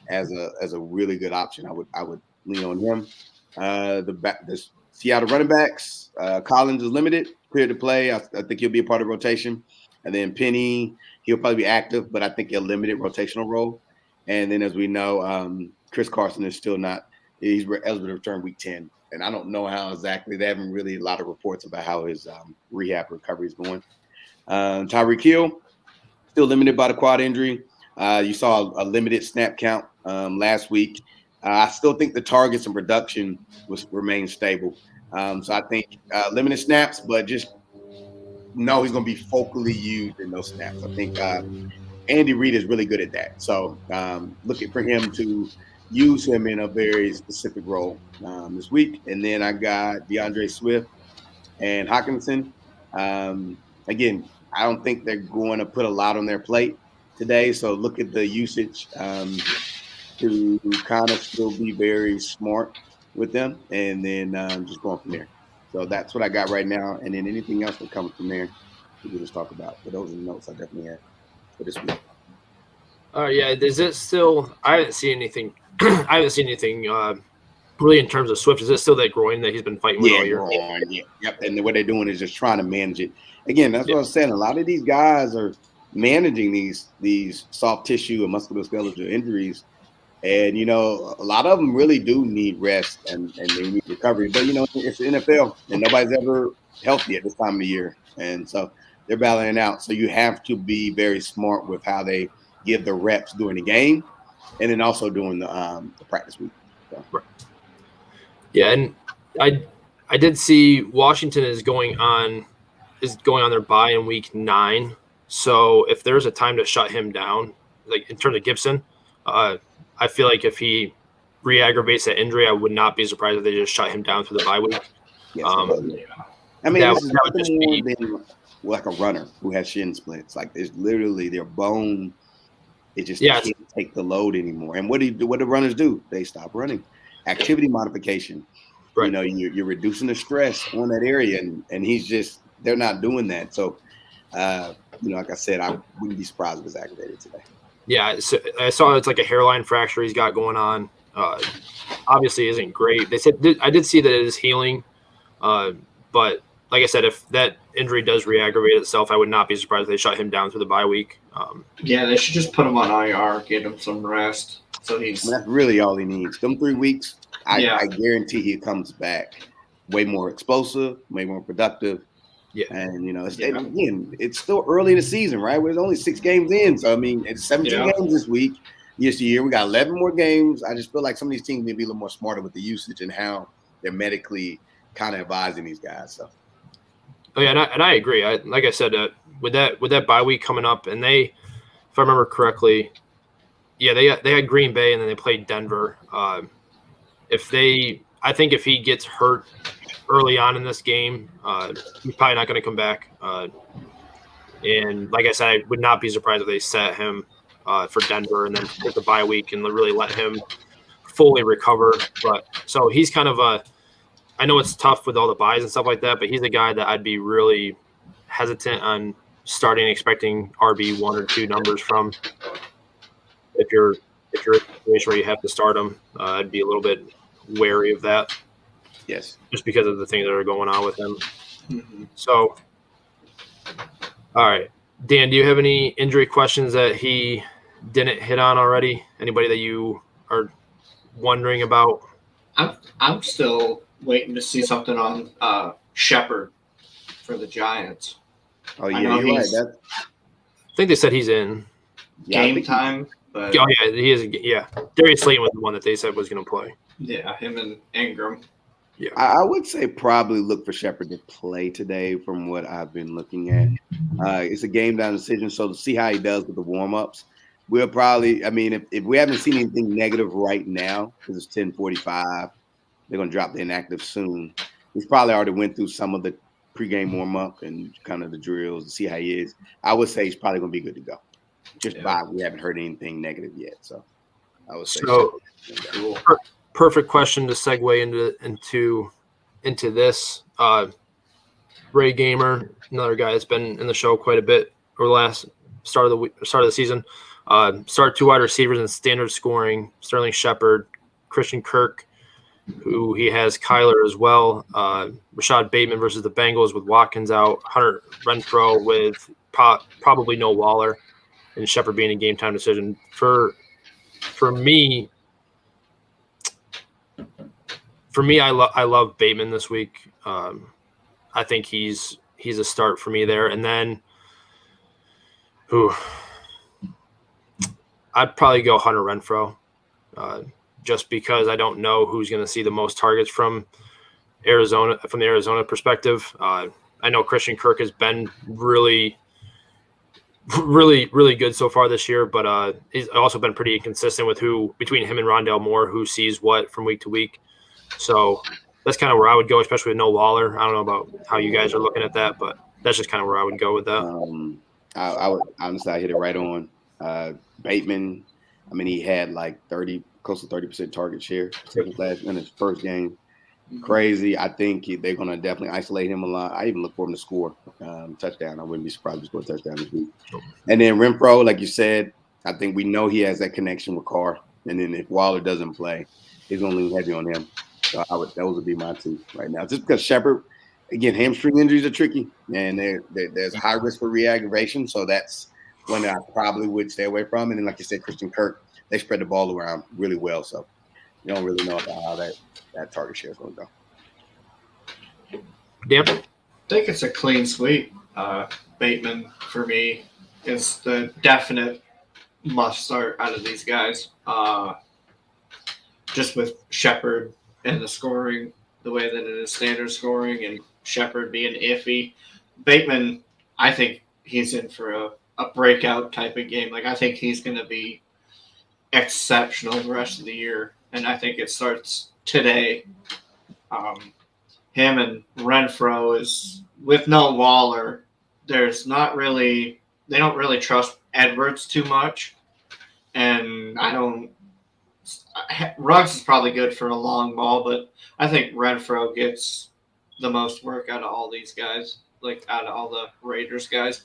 as a really good option, I would lean on him. The Seattle running backs, Collins is limited, cleared to play. I think he'll be a part of rotation. And then Penny, he'll probably be active, but I think a limited rotational role. And then, as we know, Chris Carson is still not – he's eligible to return week 10. And I don't know how exactly – they haven't really a lot of reports about how his rehab recovery is going. Tyreek Hill, still limited by the quad injury. You saw a limited snap count last week. I still think the targets and production remain stable. So I think limited snaps, but just – no, he's going to be focally used in those snaps. I think Andy Reid is really good at that. So looking for him to use him in a very specific role this week. And then I got DeAndre Swift and Hockenson. Again, I don't think they're going to put a lot on their plate today. So look at the usage to kind of still be very smart with them. And then just going from there. So that's what I got right now. And then anything else that comes from there, we can just talk about. But those are the notes I definitely have for this week. Yeah. Is it still? I haven't seen anything. I haven't seen anything really in terms of Swift. Is it still that groin that he's been fighting with all year? Yeah. Yep. And what they're doing is just trying to manage it. Again, that's what I was saying. A lot of these guys are managing these soft tissue and musculoskeletal injuries. And, a lot of them really do need rest and they need recovery. But, it's the NFL and nobody's ever healthy at this time of the year. And so they're battling out. So you have to be very smart with how they give the reps during the game and then also during the practice week. So. Right. Yeah, and I did see Washington is going on their bye in week 9. So if there's a time to shut him down, like in terms of Gibson, I feel like if he re-aggravates that injury, I would not be surprised if they just shut him down through the bye week. Yes, I mean, this is nothing more than like a runner who has shin splints. Like it's literally their bone. It just can't take the load anymore. And what do runners do? They stop running. Activity modification. Right. You're reducing the stress on that area, and they're not doing that. So, like I said, I wouldn't be surprised if it's aggravated today. Yeah, so I saw it's like a hairline fracture he's got going on. Obviously, isn't great. They said I did see that it is healing, but like I said, if that injury does re-aggravate itself, I would not be surprised if they shut him down through the bye week. They should just put him on IR, get him some rest. So that's really all he needs. Them 3 weeks, I guarantee he comes back way more explosive, way more productive. Yeah, and again, it's still early in the season, right? There's only 6 games in, so I mean, it's 17 games this week. This year, we got 11 more games. I just feel like some of these teams may be a little more smarter with the usage and how they're medically kind of advising these guys. So, and I agree. Like I said, with that bye week coming up, and they, if I remember correctly, they had Green Bay and then they played Denver. I think if he gets hurt early on in this game, he's probably not going to come back. And like I said, I would not be surprised if they set him for Denver and then take the bye week and really let him fully recover. But so he's kind of I know it's tough with all the buys and stuff like that, but he's a guy that I'd be really hesitant on starting, expecting RB 1 or 2 numbers from. If you're in a situation where you have to start him, I'd be a little bit wary of that. Yes. Just because of the things that are going on with him. Mm-hmm. So, all right. Dan, do you have any injury questions that he didn't hit on already? Anybody that you are wondering about? I'm still waiting to see something on Shepard for the Giants. Oh, yeah, you're right. I think they said he's in. Game time. But, oh, yeah, he is. Yeah. Darius Slayton was the one that they said was going to play. Yeah, him and Ingram. Yeah, I would say probably look for Shepard to play today from what I've been looking at. It's a game down decision, so to see how he does with the warm-ups, we'll probably – I mean, if we haven't seen anything negative right now, because it's 10:45, they're going to drop the inactive soon. He's probably already went through some of the pregame warm-up and kind of the drills to see how he is. I would say he's probably going to be good to go. We haven't heard anything negative yet, so I would say so. Perfect question to segue into this. Ray Gamer, another guy that's been in the show quite a bit over the last start of the season. Start 2 wide receivers in standard scoring: Sterling Shepard, Christian Kirk, who he has Kyler as well. Rashad Bateman versus the Bengals with Watkins out. Hunter Renfrow with probably no Waller, and Shepard being a game time decision. For me, I love Bateman this week. I think he's a start for me there. And then, I'd probably go Hunter Renfrow, just because I don't know who's going to see the most targets from the Arizona perspective. I know Christian Kirk has been really, really, really good so far this year, but he's also been pretty inconsistent with between him and Rondale Moore, who sees what from week to week. So that's kind of where I would go, especially with no Waller. I don't know about how you guys are looking at that, but that's just kind of where I would go with that. I would honestly, I hit it right on. Bateman, I mean, he had like close to 30% target share in his first game. crazy. I think they're going to definitely isolate him a lot. I even look for him to score touchdown. I wouldn't be surprised if he scored a touchdown this week. And then Renfro, like you said, I think we know he has that connection with Carr. And then if Waller doesn't play, he's going to lean heavy on him. So those would be my two right now. Just because Shepard, again, hamstring injuries are tricky, and there's high risk for reaggravation. So that's one that I probably would stay away from. And then, like you said, Christian Kirk, they spread the ball around really well. So you don't really know about how that target share is going to go. Damn. I think it's a clean sweep. Bateman, for me, is the definite must start out of these guys. Just with Shepard and the scoring, the way that it is standard scoring, and Shepard being iffy. Bateman, I think he's in for a breakout type of game. Like, I think he's going to be exceptional the rest of the year, and I think it starts today. Him and Renfro is, with no Waller, there's not really, they don't really trust Edwards too much, and Ruggs is probably good for a long ball, but I think Renfro gets the most work out of all these guys, like out of all the Raiders guys.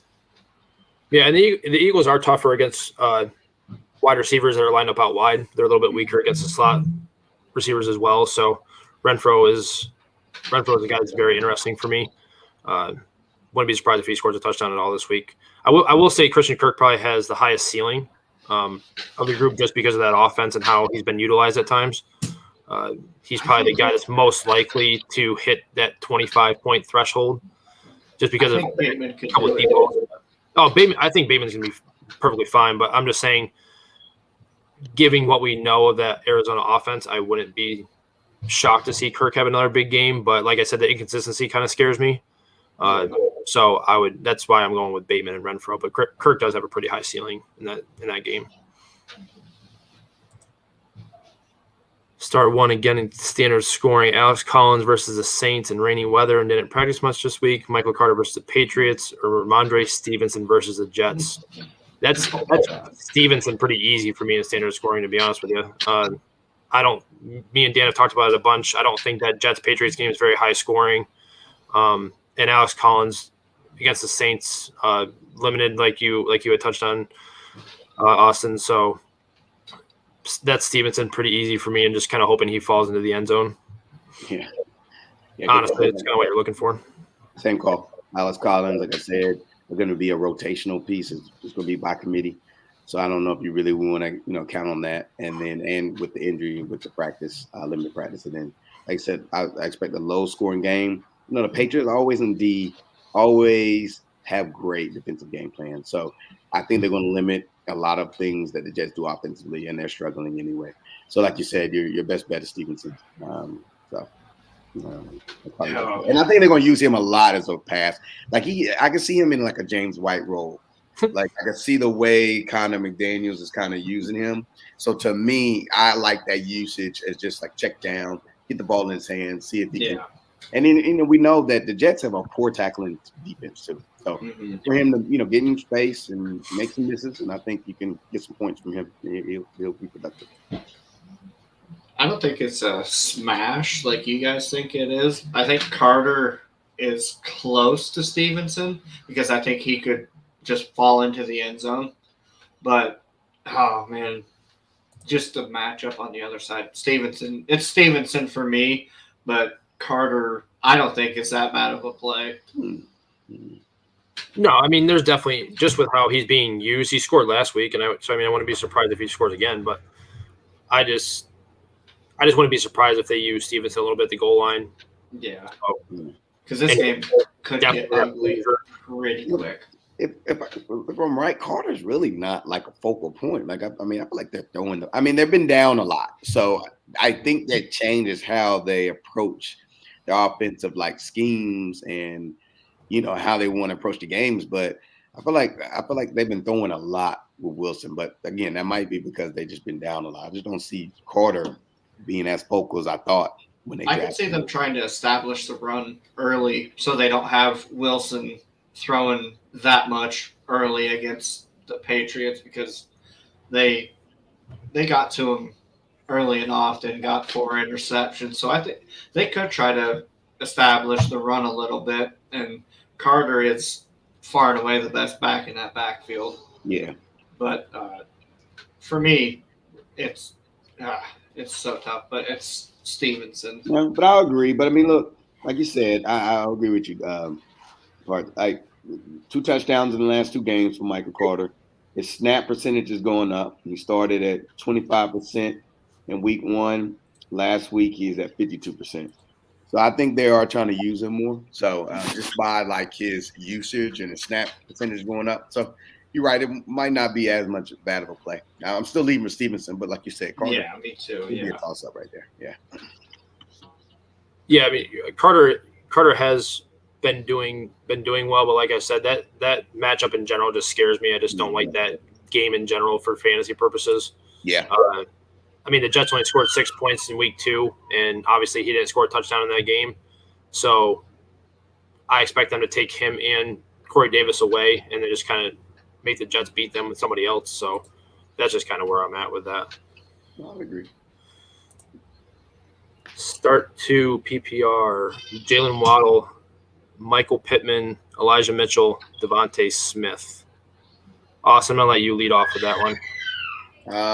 Yeah, and the Eagles are tougher against wide receivers that are lined up out wide. They're a little bit weaker against the slot receivers as well. So Renfro is a guy that's very interesting for me. Wouldn't be surprised if he scores a touchdown at all this week. I will say Christian Kirk probably has the highest ceiling of the group just because of that offense and how he's been utilized at times. He's probably the guy that's most likely to hit that 25-point threshold just because of Bateman could a couple of deep balls. Oh, Bateman! I think Bateman's going to be perfectly fine, but I'm just saying, given what we know of that Arizona offense, I wouldn't be shocked to see Kirk have another big game. But like I said, the inconsistency kind of scares me. So that's why I'm going with Bateman and Renfro. But Kirk does have a pretty high ceiling in that game. Start one again in standard scoring. Alex Collins versus the Saints in rainy weather and didn't practice much this week. Michael Carter versus the Patriots, or Ramondre Stevenson versus the Jets. That's Stevenson pretty easy for me in standard scoring, to be honest with you. Me and Dan have talked about it a bunch. I don't think that Jets-Patriots game is very high scoring. And Alex Collins against the Saints, limited like you had touched on, Austin. So that's Stevenson pretty easy for me, and just kind of hoping he falls into the end zone. Yeah, honestly, it's kind of what you're looking for. Same call. Alex Collins, like I said, are going to be a rotational piece. It's going to be by committee. So I don't know if you really want to, count on that. And with the injury, with the practice, limited practice, and then, like I said, I expect a low-scoring game. The Patriots always have great defensive game plans. So I think they're going to limit a lot of things that the Jets do offensively, and they're struggling anyway. So, like you said, your best bet is Stevenson. And I think they're going to use him a lot as a pass. Like I can see him in like a James White role. Like I can see the way Connor McDaniels is kind of using him. So to me, I like that usage as just like check down, get the ball in his hands, see if he can. And then we know that the Jets have a poor tackling defense too. So for him to get in space and make some misses, and I think you can get some points from him. He'll be productive. I don't think it's a smash like you guys think it is. I think Carter is close to Stevenson because I think he could just fall into the end zone. But, oh, man, just the matchup on the other side. It's Stevenson for me, but Carter, I don't think is that bad of a play. No, I mean, there's definitely, just with how he's being used, he scored last week, and I wouldn't be surprised if he scores again, but I just wouldn't be surprised if they use Stevenson a little bit at the goal line. Yeah. Because this game could get ugly pretty quick. If I'm right, Carter's really not like a focal point. Like I feel like they're throwing they've been down a lot. So I think that changes how they approach their offensive schemes and how they want to approach the games. But I feel like they've been throwing a lot with Wilson. But again, that might be because they've just been down a lot. I just don't see Carter being as focal as I thought when they I can see them trying to establish the run early so they don't have Wilson throwing that much early against the Patriots because they got to him early and often, got 4 interceptions. So I think they could try to establish the run a little bit. And Carter is far and away the best back in that backfield. Yeah. But for me, it's so tough. But it's Stevenson. Yeah, but I agree. But I mean, look, like you said, I agree with you. Like 2 touchdowns in the last 2 games for Michael Carter. His snap percentage is going up. He started at 25% in week 1. Last week, he's at 52%. So I think they are trying to use him more. So just by like his usage and his snap percentage going up. So you're right. It might not be as much bad of a play. Now, I'm still leaving with Stevenson, but like you said, Carter. Yeah, me too. Be a toss up right there. Yeah. Yeah, I mean, Carter has been doing well, but like I said, that matchup in general just scares me. I just don't like that game in general for fantasy purposes. Yeah. I mean, the Jets only scored 6 points in week 2, and obviously he didn't score a touchdown in that game. So I expect them to take him and Corey Davis away and then just kind of make the Jets beat them with somebody else. So that's just kind of where I'm at with that. I would agree. Start to PPR, Jalen Waddle, Michael Pittman, Elijah Mitchell, Devontae Smith. Austin, I'm going to let you lead off with that one.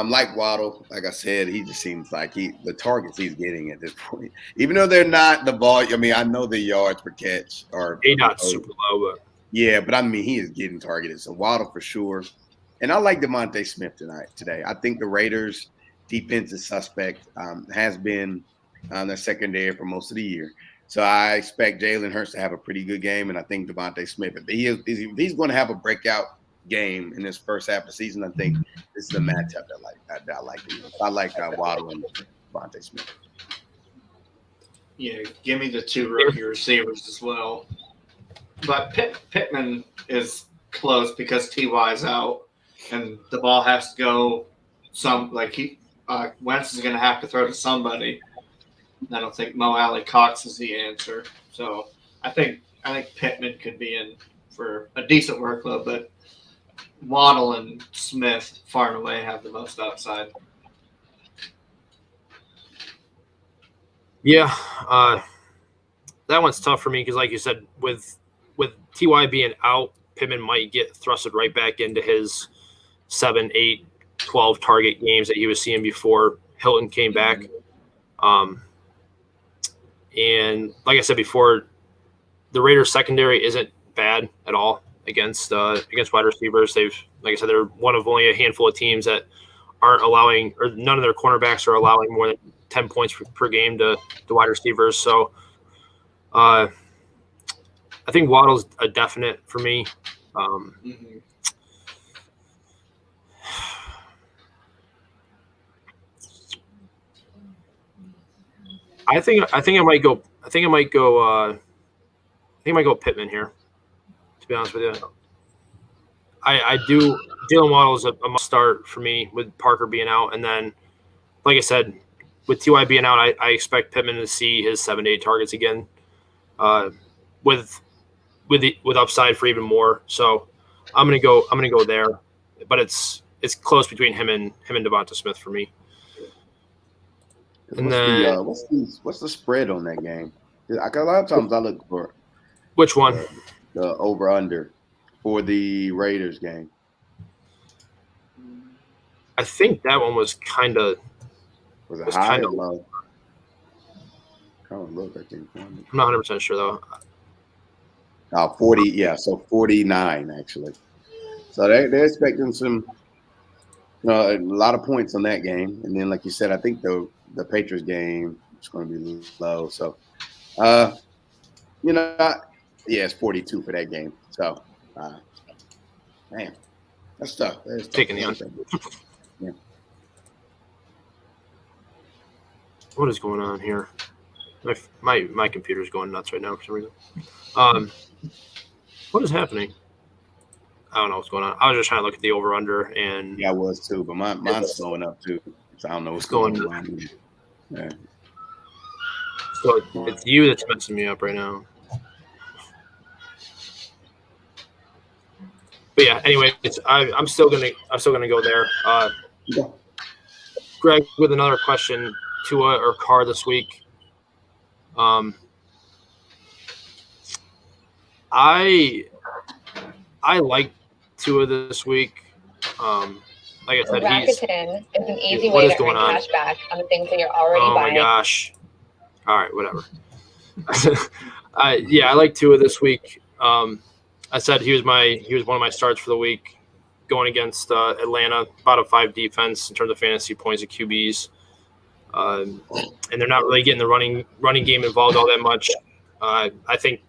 Like Waddle, like I said, he just seems like the targets he's getting at this point, even though they're not the volume. I mean, I know the yards per catch are not super low, but yeah, but I mean, he is getting targeted. So Waddle for sure. And I like Devontae Smith today. I think the Raiders' defense is suspect, has been on their secondary for most of the year. So I expect Jalen Hurts to have a pretty good game, and I think Devontae Smith, if he's going to have a breakout game in this first half of the season, I think this is a matchup that I like. I like Waddle and Devontae Smith. Yeah, give me the 2 rookie receivers as well. But Pittman is close because T.Y.'s out, and the ball has to go Wentz is going to have to throw to somebody. I don't think Mo Alley Cox is the answer. So I think Pittman could be in for a decent workload, but Waddle and Smith far and away have the most upside. Yeah, that one's tough for me because, like you said, with T.Y. being out, Pittman might get thrusted right back into his 7, 8, 12 target games that he was seeing before Hilton came back. And like I said before, the Raiders secondary isn't bad at all against wide receivers. Like I said, they're one of only a handful of teams that aren't allowing, or none of their cornerbacks are allowing more than 10 points per game to wide receivers. So I think Waddle's a definite for me. I think I might go Pittman here, to be honest with you. I do. Jalen Waddle is a must start for me with Parker being out, and then, like I said, with T.Y. being out, I expect Pittman to see his 7 to 8 targets again, with upside for even more. So I'm gonna go there, but it's close between him and Devonta Smith for me. And then what's the spread on that game? A lot of times I look for which one? The over under for the Raiders game. I think that one was kind of high or low. I don't look. I think I'm not 100% sure though. 40. Yeah, so 49 actually. So they're expecting some, a lot of points on that game, and then like you said, I think the Patriots game is going to be low. So, it's 42 for that game. So, man, that's tough. Taking the under. Yeah. What is going on here? My computer's going nuts right now for some reason. What is happening? I don't know what's going on. I was just trying to look at the over/under, and yeah, I was too, but mine's slowing up too. So I don't know what's going on. Yeah. So it's you that's messing me up right now. But yeah, anyway, I'm still gonna go there. Greg with another question. Tua or Carr this week? I like Tua this week. Like I said, Rakuten is an easy what way is to going earn on? cash back on the things that you're already buying. Oh my gosh! All right, whatever. I like Tua this week. I said he was one of my starts for the week, going against Atlanta, bottom 5 defense in terms of fantasy points and QBs, and they're not really getting the running game involved all that much. I think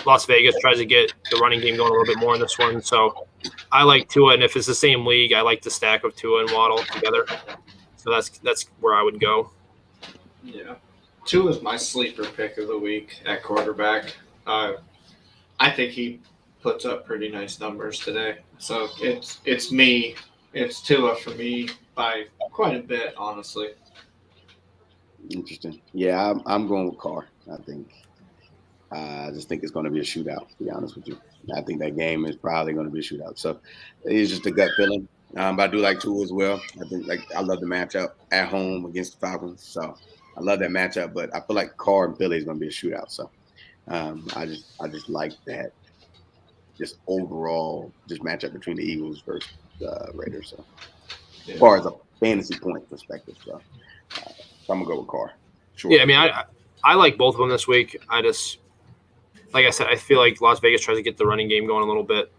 Las Vegas tries to get the running game going a little bit more in this one, so I like Tua, and if it's the same league, I like the stack of Tua and Waddle together. So that's where I would go. Yeah. Tua is my sleeper pick of the week at quarterback. I think he puts up pretty nice numbers today. So it's me. It's Tua for me by quite a bit, honestly. Interesting. Yeah, I'm going with Carr. I just think it's going to be a shootout, to be honest with you. I think that game is probably going to be a shootout. So it's just a gut feeling. But I do like Tua as well. I love the matchup at home against the Falcons. So I love that matchup. But I feel like Carr and Philly is going to be a shootout. So I just like that. Just overall, just matchup between the Eagles versus the Raiders. So as far as a fantasy point perspective, so I'm gonna go with Carr. Sure. Yeah, I mean, I like both of them this week. I just, like I said, I feel like Las Vegas tries to get the running game going a little bit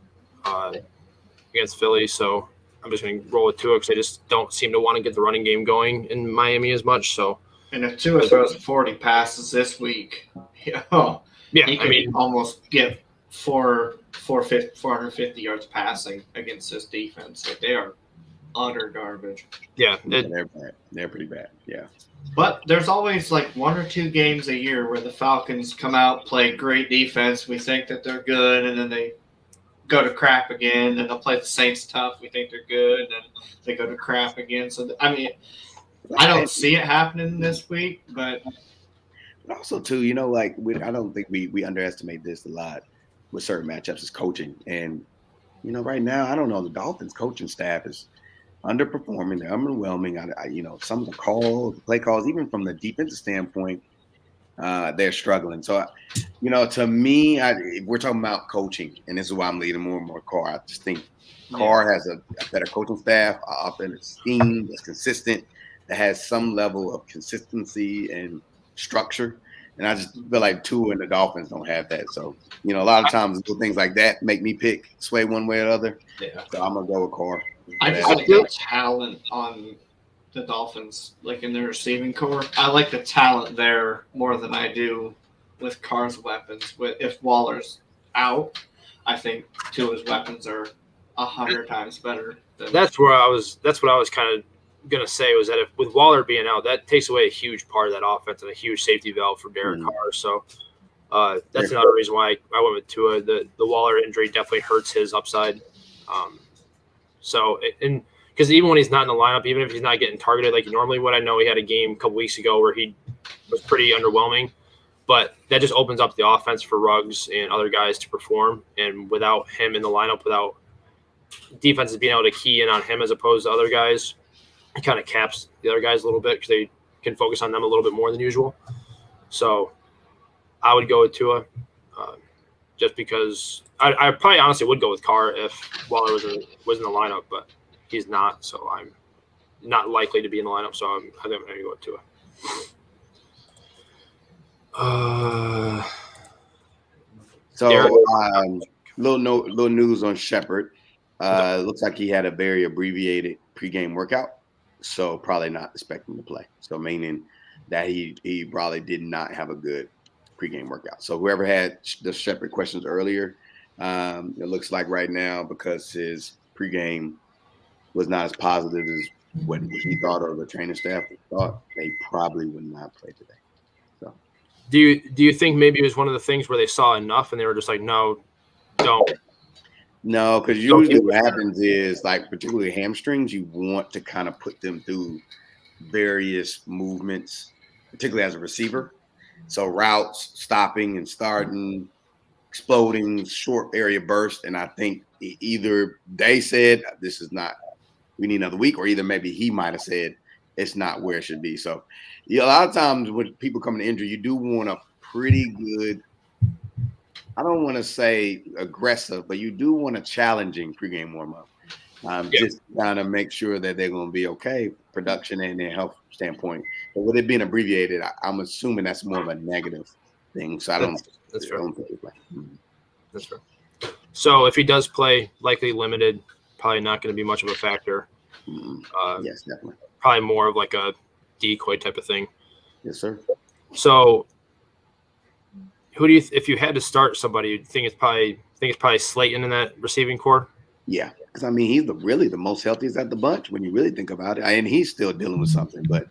against Philly, so I'm just going to roll with Tua because they just don't seem to want to get the running game going in Miami as much. So, and if Tua throws 40 passes this week, he can almost get 450 yards passing against this defense. Like, they are utter garbage. Yeah, they're bad. They're pretty bad. Yeah. But there's always like 1 or 2 games a year where the Falcons come out, play great defense. We think that they're good, and then they go to crap again. And they'll play the Saints tough. We think they're good, and then they go to crap again. So, I mean, I don't see it happening this week, but also too, I don't think we underestimate this a lot with certain matchups is coaching. And, right now, I don't know, the Dolphins coaching staff is underperforming. They're underwhelming. Some of the play calls, even from the defensive standpoint, they're struggling. So, to me, if we're talking about coaching, and this is why I'm leading more and more Carr. I just think Carr has a better coaching staff, an offensive scheme that's consistent, that has some level of consistency and structure. And I just feel like Tua and the Dolphins don't have that. So, a lot of times little things like that make me sway one way or the other. Yeah. So I'm going to go with Carr. I just like the talent on the Dolphins, like in their receiving core. I like the talent there more than I do with Carr's weapons. If Waller's out, I think Tua's weapons are 100 times better. That's what I was kind of gonna say, was that if with Waller being out, that takes away a huge part of that offense and a huge safety valve for Derek Carr. So that's another reason why I went with Tua. The Waller injury definitely hurts his upside. Because even when he's not in the lineup, even if he's not getting targeted like he normally would, I know he had a game a couple weeks ago where he was pretty underwhelming, but that just opens up the offense for Ruggs and other guys to perform. And without him in the lineup, without defenses being able to key in on him as opposed to other guys, it kind of caps the other guys a little bit because they can focus on them a little bit more than usual. So I would go with Tua just because I probably honestly would go with Carr if Waller was in the lineup, but he's not, so I'm not likely to be in the lineup, so I think I'm going to go with Tua. Little news on Shepard. Looks like he had a very abbreviated pregame workout, so probably not expecting to play. So meaning that he probably did not have a good pregame workout. So whoever had the Shepard questions earlier, it looks like right now, because his pregame was not as positive as what he thought or the training staff thought, they probably would not play today. So, do you think maybe it was one of the things where they saw enough and they were just like, no, don't? No, because usually what happens is, like, particularly hamstrings, you want to kind of put them through various movements, particularly as a receiver. So routes, stopping and starting, exploding, short area burst. And I think either they said this is not we need another week, or either maybe he might have said it's not where it should be. So, yeah, a lot of times when people come to injury, you do want a pretty good, I don't want to say aggressive, but you do want a challenging pregame warm-up. Just kind of make sure that they're going to be okay, production and their health standpoint. But with it being abbreviated, I'm assuming that's more of a negative thing. So that's fair. don't think it's like, That's fair. So if he does play, likely limited, probably not going to be much of a factor. yes, definitely. Probably more of like a decoy type of thing. Yes, sir. So who do you, if you had to start somebody, you think it's probably Slayton in that receiving core? Yeah, because I mean he's really the most healthiest at the bunch when you really think about it, and he's still dealing with something. But as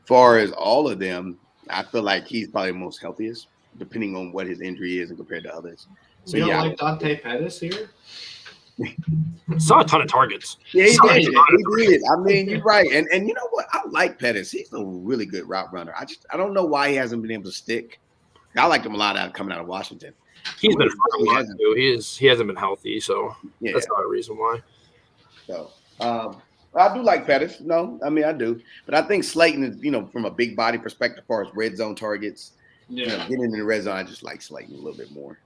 far as all of them, I feel like he's probably the most healthiest, depending on what his injury is and compared to others. So you don't like Dante Pettis here? Saw a ton of targets. Yeah, he did. He did. I mean, you're right. And you know what? I like Pettis. He's a really good route runner. I don't know why he hasn't been able to stick. I liked him a lot coming out of Washington. He's been hurt a lot too. He hasn't been healthy, so that's not a reason why. So I do like Pettis. No, I mean I do. But I think Slayton is, from a big body perspective as far as red zone targets. Yeah. Getting in the red zone, I just like Slayton a little bit more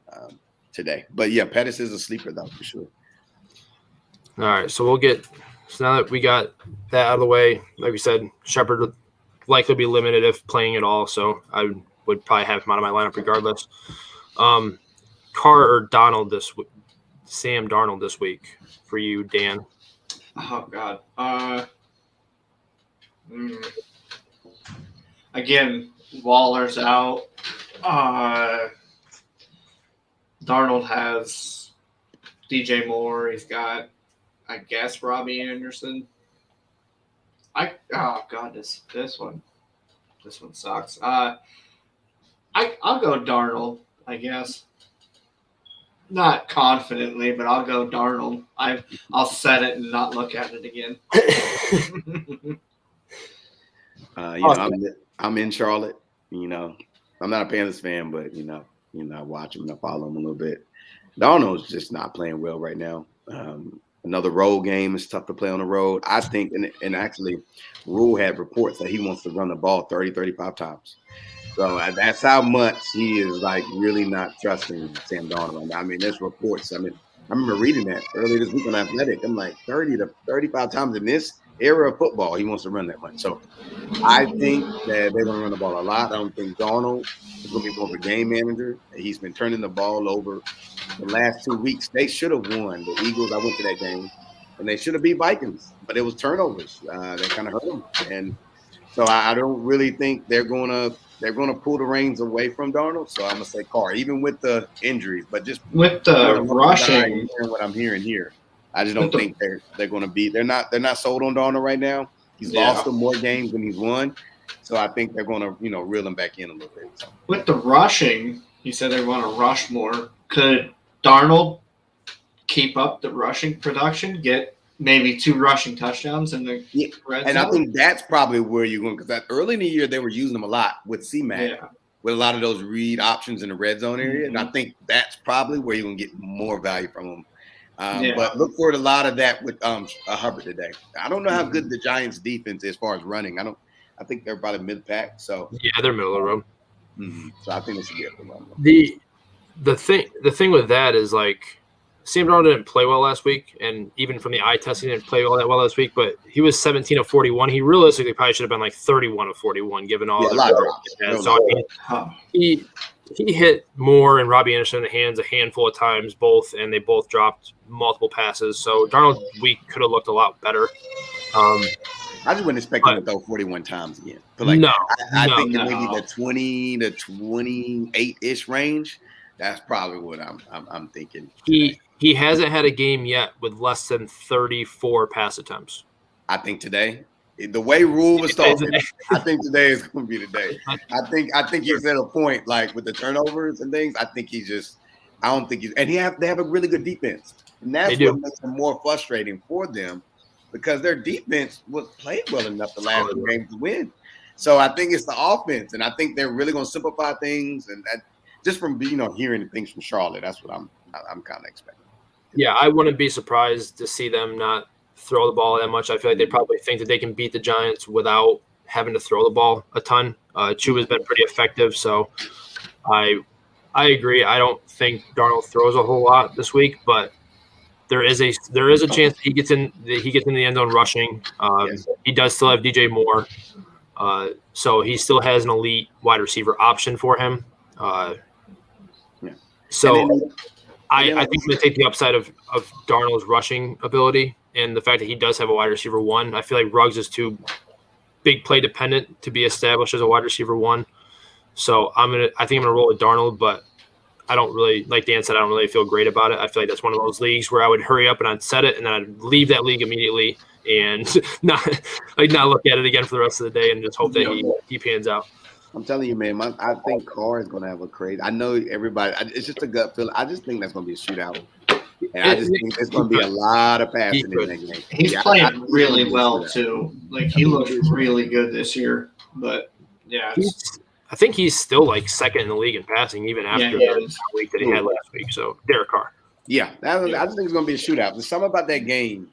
today. But yeah, Pettis is a sleeper though, for sure. All right, so now that we got that out of the way, like we said, Shepard would likely be limited if playing at all, so I would probably have him out of my lineup regardless. Carr or Sam Darnold this week for you, Dan? Oh, God. Again, Waller's out. Darnold has DJ Moore. He's got, I guess, Robbie Anderson. This one sucks. I'll go Darnold, I guess. Not confidently, but I'll go Darnold. I'll set it and not look at it again. I'm in Charlotte. I'm not a Panthers fan, but I watch him and I follow him a little bit. Darnold's just not playing well right now. Another road game is tough to play on the road. I think, and actually, Rule had reports that he wants to run the ball 30, 35 times. So that's how much he is really not trusting Sam Darnold right now. I mean, there's reports. I remember reading that earlier this week on Athletic. I'm like 30 to 35 times in this era of football, he wants to run that much. So I think that they're going to run the ball a lot. I don't think Darnold is going to be more of a game manager. He's been turning the ball over the last 2 weeks. They should have won. The Eagles, I went to that game, and they should have beat Vikings, but it was turnovers. They kind of hurt them. And so I don't really think they're going to pull the reins away from Darnold. So I'm going to say Carr, even with the injuries, but just with the rushing. What I'm hearing here, I just don't think they're going to be. They're not sold on Darnold right now. He's lost them more games than he's won. So I think they're going to reel him back in a little bit. So. With the rushing, you said they want to rush more. Could Darnold keep up the rushing production? Get maybe 2 rushing touchdowns in the red zone? And I think that's probably where you're going, because early in the year they were using him a lot with C-Mac, with a lot of those read options in the red zone area. Mm-hmm. And I think that's probably where you're going to get more value from him. But look for a lot of that with Hubbard today. I don't know how good the Giants' defense is as far as running. I think they're probably mid-pack. So they're middle of the road. Mm-hmm. So I think they should be able to run. The thing with that is Sam Darnold didn't play well last week, and even from the eye test, he didn't play all that well last week. But he was 17 of 41. He realistically probably should have been 31 of 41, given all the drops. So he hit Moore and Robbie Anderson in the hands a handful of times, and they both dropped multiple passes. So Darnold week could have looked a lot better. I just wouldn't expect him to throw 41 times again. But I think maybe the 20 to 28-ish range. That's probably what I'm thinking. He hasn't had a game yet with less than 34 pass attempts. I think today, the way Rule was talking, I think today is going to be the day. I think he's at a point with the turnovers and things. I think I don't think they have a really good defense, and that's what makes it more frustrating for them, because their defense was playing well enough the last 2 games to win. So I think it's the offense, and I think they're really going to simplify things, and just from hearing things from Charlotte, that's what I'm kind of expecting. Yeah, I wouldn't be surprised to see them not throw the ball that much. I feel like they probably think that they can beat the Giants without having to throw the ball a ton. Chuba's been pretty effective, so I agree. I don't think Darnold throws a whole lot this week, but there is a chance that he gets in the end zone rushing. Yes. He does still have DJ Moore, so he still has an elite wide receiver option for him. So I think I'm going to take the upside of Darnold's rushing ability and the fact that he does have a wide receiver one. I feel like Ruggs is too big play dependent to be established as a wide receiver one. So I think I'm going to roll with Darnold, but I don't really, like Dan said, I don't really feel great about it. I feel like that's one of those leagues where I would hurry up and I'd set it and then I'd leave that league immediately and not look at it again for the rest of the day and just hope that he pans out. I'm telling you, man, I think Carr is going to have a crazy. I know everybody. It's just a gut feeling. I just think that's going to be a shootout, and I just think there's going to be a lot of passing in that game. He's playing really well too. Like he looks really good this year. But yeah, I think he's still like second in the league in passing, even after the week that he had last week. So Derek Carr. Yeah, I just think it's going to be a shootout. There's something about that game.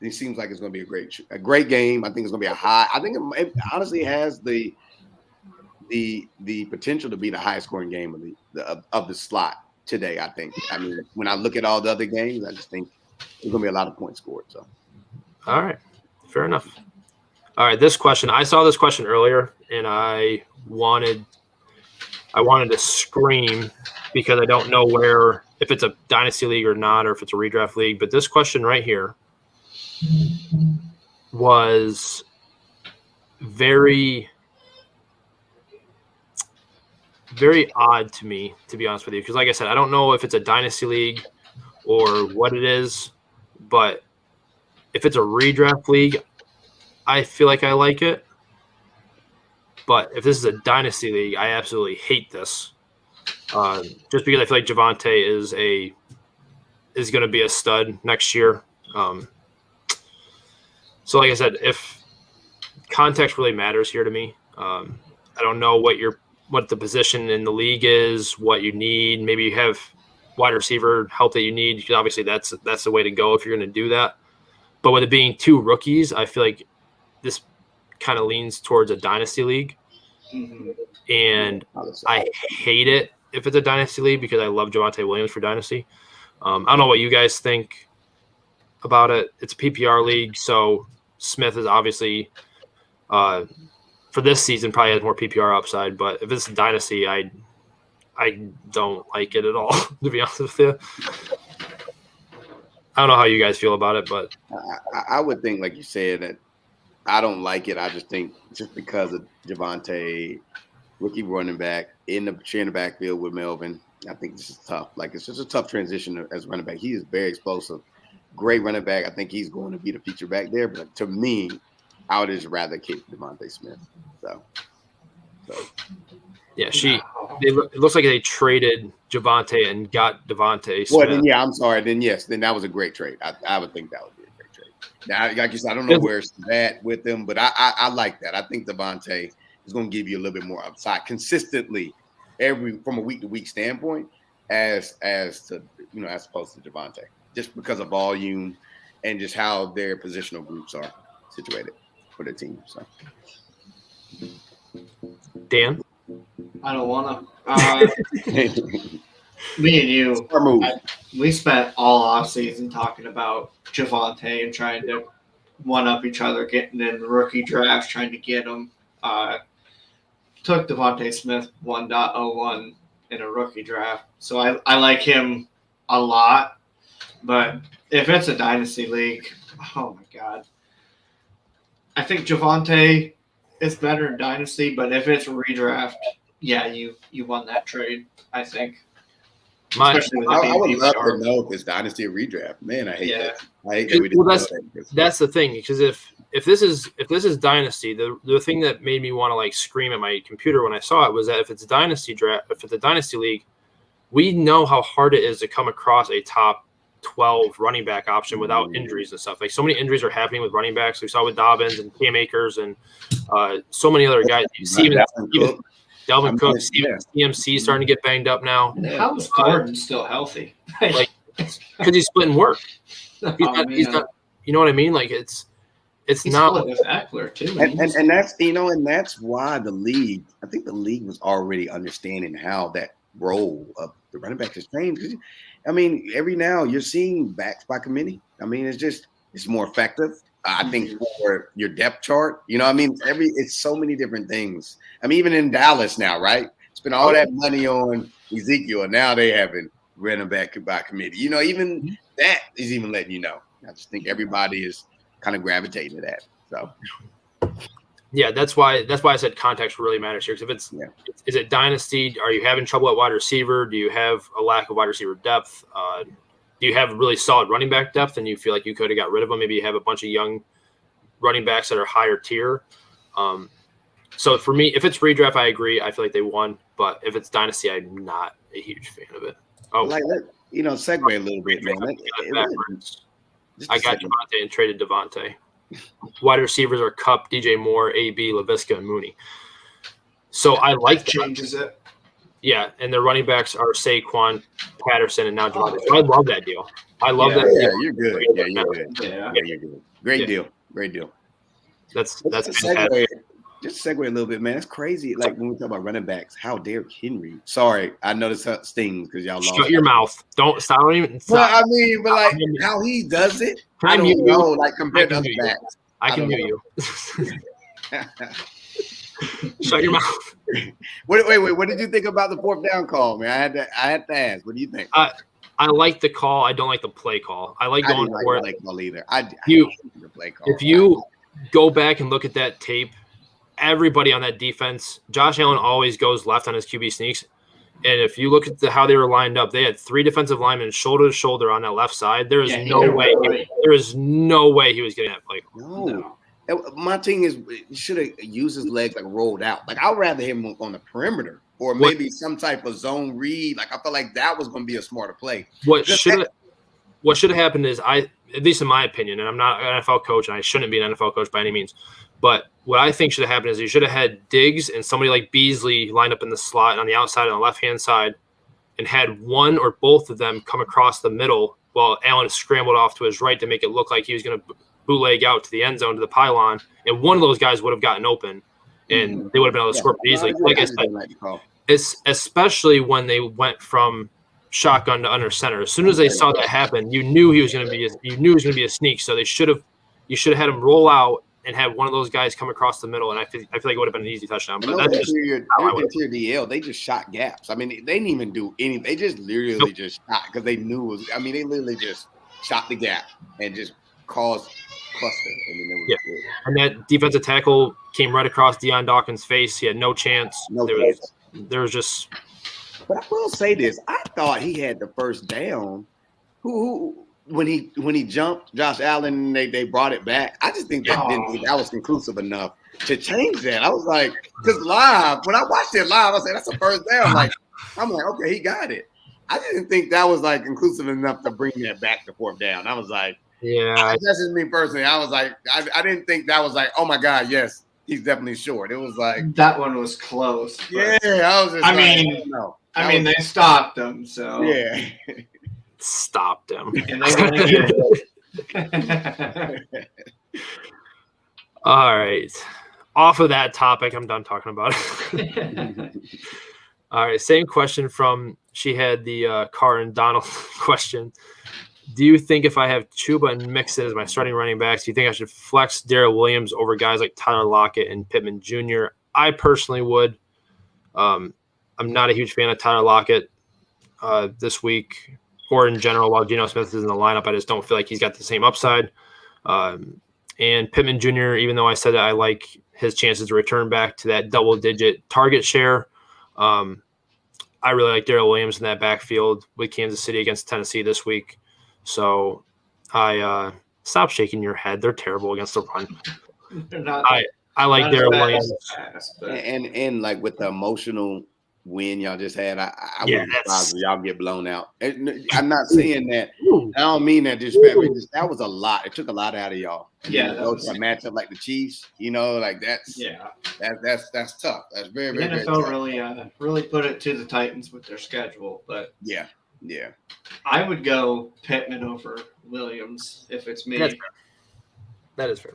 It seems like it's going to be a great game. I think it's going to be a high. I think it honestly has the potential to be the highest scoring game of the slot today. I think. I mean, when I look at all the other games, I just think there's going to be a lot of points scored. So, all right, fair enough. All right, this question. I saw this question earlier, and I wanted to scream because I don't know if it's a dynasty league or not, or if it's a redraft league. But this question right here was very, very odd to me, to be honest with you, because like I said, I don't know if it's a dynasty league or what it is, but if it's a redraft league, I feel like I like it. But if this is a dynasty league, I absolutely hate this. Just because I feel like Javonte is going to be a stud next year. So like I said, if context really matters here to me, I don't know what the position in the league is, what you need. Maybe you have wide receiver help that you need, because obviously that's the way to go if you're going to do that. But with it being two rookies, I feel like this kind of leans towards a dynasty league. Mm-hmm. And I hate it if it's a dynasty league because I love Javonte Williams for dynasty. I don't know what you guys think about it. It's a PPR league, so Smith is obviously for this season probably has more PPR upside, but if it's a dynasty, I don't like it at all, to be honest with you. I don't know how you guys feel about it, but I would think, like you said, that I don't like it. I just think just because of Javonte, rookie running back, sharing the backfield with Melvin, I think this is tough. Like, it's just a tough transition as running back. He is very explosive. Great running back. I think he's going to be the feature back there. But to me, I would just rather keep Devontae Smith. So. Yeah, it looks like they traded Javonte and got Devontae Smith. Well, then, I'm sorry. Then, yes, then that was a great trade. I would think that would be a great trade. Now, like you said, I don't know where it's at with them, but I like that. I think Devontae is going to give you a little bit more upside consistently from a week-to-week standpoint as opposed to Javonte, just because of volume and just how their positional groups are situated for their team. So, Dan? I don't want to. Me and you, we spent all offseason talking about Javonte and trying to one-up each other, getting in rookie drafts, trying to get him. Took Devontae Smith 1.01 in a rookie draft. So I like him a lot. But if it's a dynasty league, oh, my God. I think Javonte is better in dynasty, but if it's a redraft, yeah, you won that trade, I think. I would love to know if it's dynasty or redraft. Man, I hate that. I hate that we didn't know that. That's the thing, because if this is dynasty, the thing that made me want to like scream at my computer when I saw it was that if it's a dynasty league, we know how hard it is to come across a top 12 running back option without injuries and stuff. Like, so many injuries are happening with running backs. We saw with Dobbins and Cam Akers and so many other guys. Even Dalvin Cook, CMC starting to get banged up now. How is Gordon still healthy? Like, because he's splitting work. You know what I mean? Like it's He's not split with Eckler too. And that's and that's why the league. I think the league was already understanding how that role of the running back has changed. I mean, every now you're seeing backs by committee. I mean, it's more effective. I think for your depth chart, I mean, it's so many different things. I mean, even in Dallas now, right? Spend all that money on Ezekiel, and now they haven't running back by committee. Even that is even letting you know. I just think everybody is kind of gravitating to that. So, yeah, that's why I said context really matters here. Because is it dynasty? Are you having trouble at wide receiver? Do you have a lack of wide receiver depth? Do you have really solid running back depth, and you feel like you could have got rid of them? Maybe you have a bunch of young running backs that are higher tier. So for me, if it's redraft, I agree. I feel like they won. But if it's dynasty, I'm not a huge fan of it. Oh, segue a little bit, man. I got Devontae and traded Devontae. Wide receivers are Kupp, DJ Moore, AB, LaVisca, and Mooney. So I like that. Changes it. Yeah, and their running backs are Saquon, Patterson, and now Devontae. So I love that deal. I love that deal. Yeah, you're good. Yeah, you're good. Yeah, you're good. Great deal. That's fantastic. Just segue a little bit, man. It's crazy. Like when we talk about running backs, how Derrick Henry. Sorry, I know this stings because y'all lost. Shut your mouth. Don't stop. Don't even stop. Well, I mean, but like how he does it, I don't know. Like compared to other backs, I can mute you. Shut your mouth. Wait. What did you think about the fourth down call, man? I had to ask. What do you think? I like the call. I don't like the play call. I like going for it. I didn't like the play call either. I the play call. If you go back and look at that tape, everybody on that defense, Josh Allen always goes left on his QB sneaks. And if you look at how they were lined up, they had 3 defensive linemen shoulder to shoulder on that left side. There is no way he was getting that play. No. My thing is, he should have used his legs like rolled out. Like I'd rather him on the perimeter or maybe some type of zone read. Like I felt like that was going to be a smarter play. What should have happened is at least in my opinion, and I'm not an NFL coach and I shouldn't be an NFL coach by any means, but what I think should have happened is you should have had Diggs and somebody like Beasley lined up in the slot on the outside on the left-hand side and had one or both of them come across the middle while Allen scrambled off to his right to make it look like he was going to bootleg out to the end zone to the pylon, and one of those guys would have gotten open and they would have been able to score easily. Like I said, it's especially when they went from shotgun to under center. As soon as they saw that happen, you knew he was going to be a sneak. So you should have had him roll out and have one of those guys come across the middle, and I feel like it would have been an easy touchdown. But that's just interior DL. They just shot gaps. I mean, they didn't even do anything. They just literally just shot because they knew it was. I mean, they literally just shot the gap and just caused cluster. I mean, and that defensive tackle came right across Deion Dawkins' face. He had no chance. There was just. But I will say this: I thought he had the first down. When he jumped Josh Allen, they brought it back. I just think that was conclusive enough to change that. I was like, because when I watched it live, I said that's a first down. I'm like, okay, he got it. I didn't think that was like conclusive enough to bring that back to fourth down. I was like, that's just me personally. I was like, I didn't think that was like, oh my God, yes, he's definitely short. It was like that one was close. Yeah, I was just. I mean, they stopped him, so yeah. Stopped him. And they All right. Off of that topic, I'm done talking about it. All right. Same question she had the Carr and Donald question. Do you think if I have Chuba and Mixon as my starting running backs, do you think I should flex Daryl Williams over guys like Tyler Lockett and Pittman Jr.? I personally would. I'm not a huge fan of Tyler Lockett this week. Or in general, while Geno Smith is in the lineup, I just don't feel like he's got the same upside. And Pittman Jr., even though I said that I like his chances to return back to that double-digit target share, I really like Daryl Williams in that backfield with Kansas City against Tennessee this week. So stop shaking your head. They're terrible against the run. I like Daryl Williams. And like with the emotional win y'all just had, I wouldn't be surprised if y'all get blown out. I'm not saying that. I don't mean that disrespect. That was a lot. It took a lot out of y'all. Yeah, go to a matchup like the Chiefs. Like that's that's tough. That's very, very, the NFL very tough. really put it to the Titans with their schedule. But yeah, I would go Pittman over Williams if it's me. That is fair.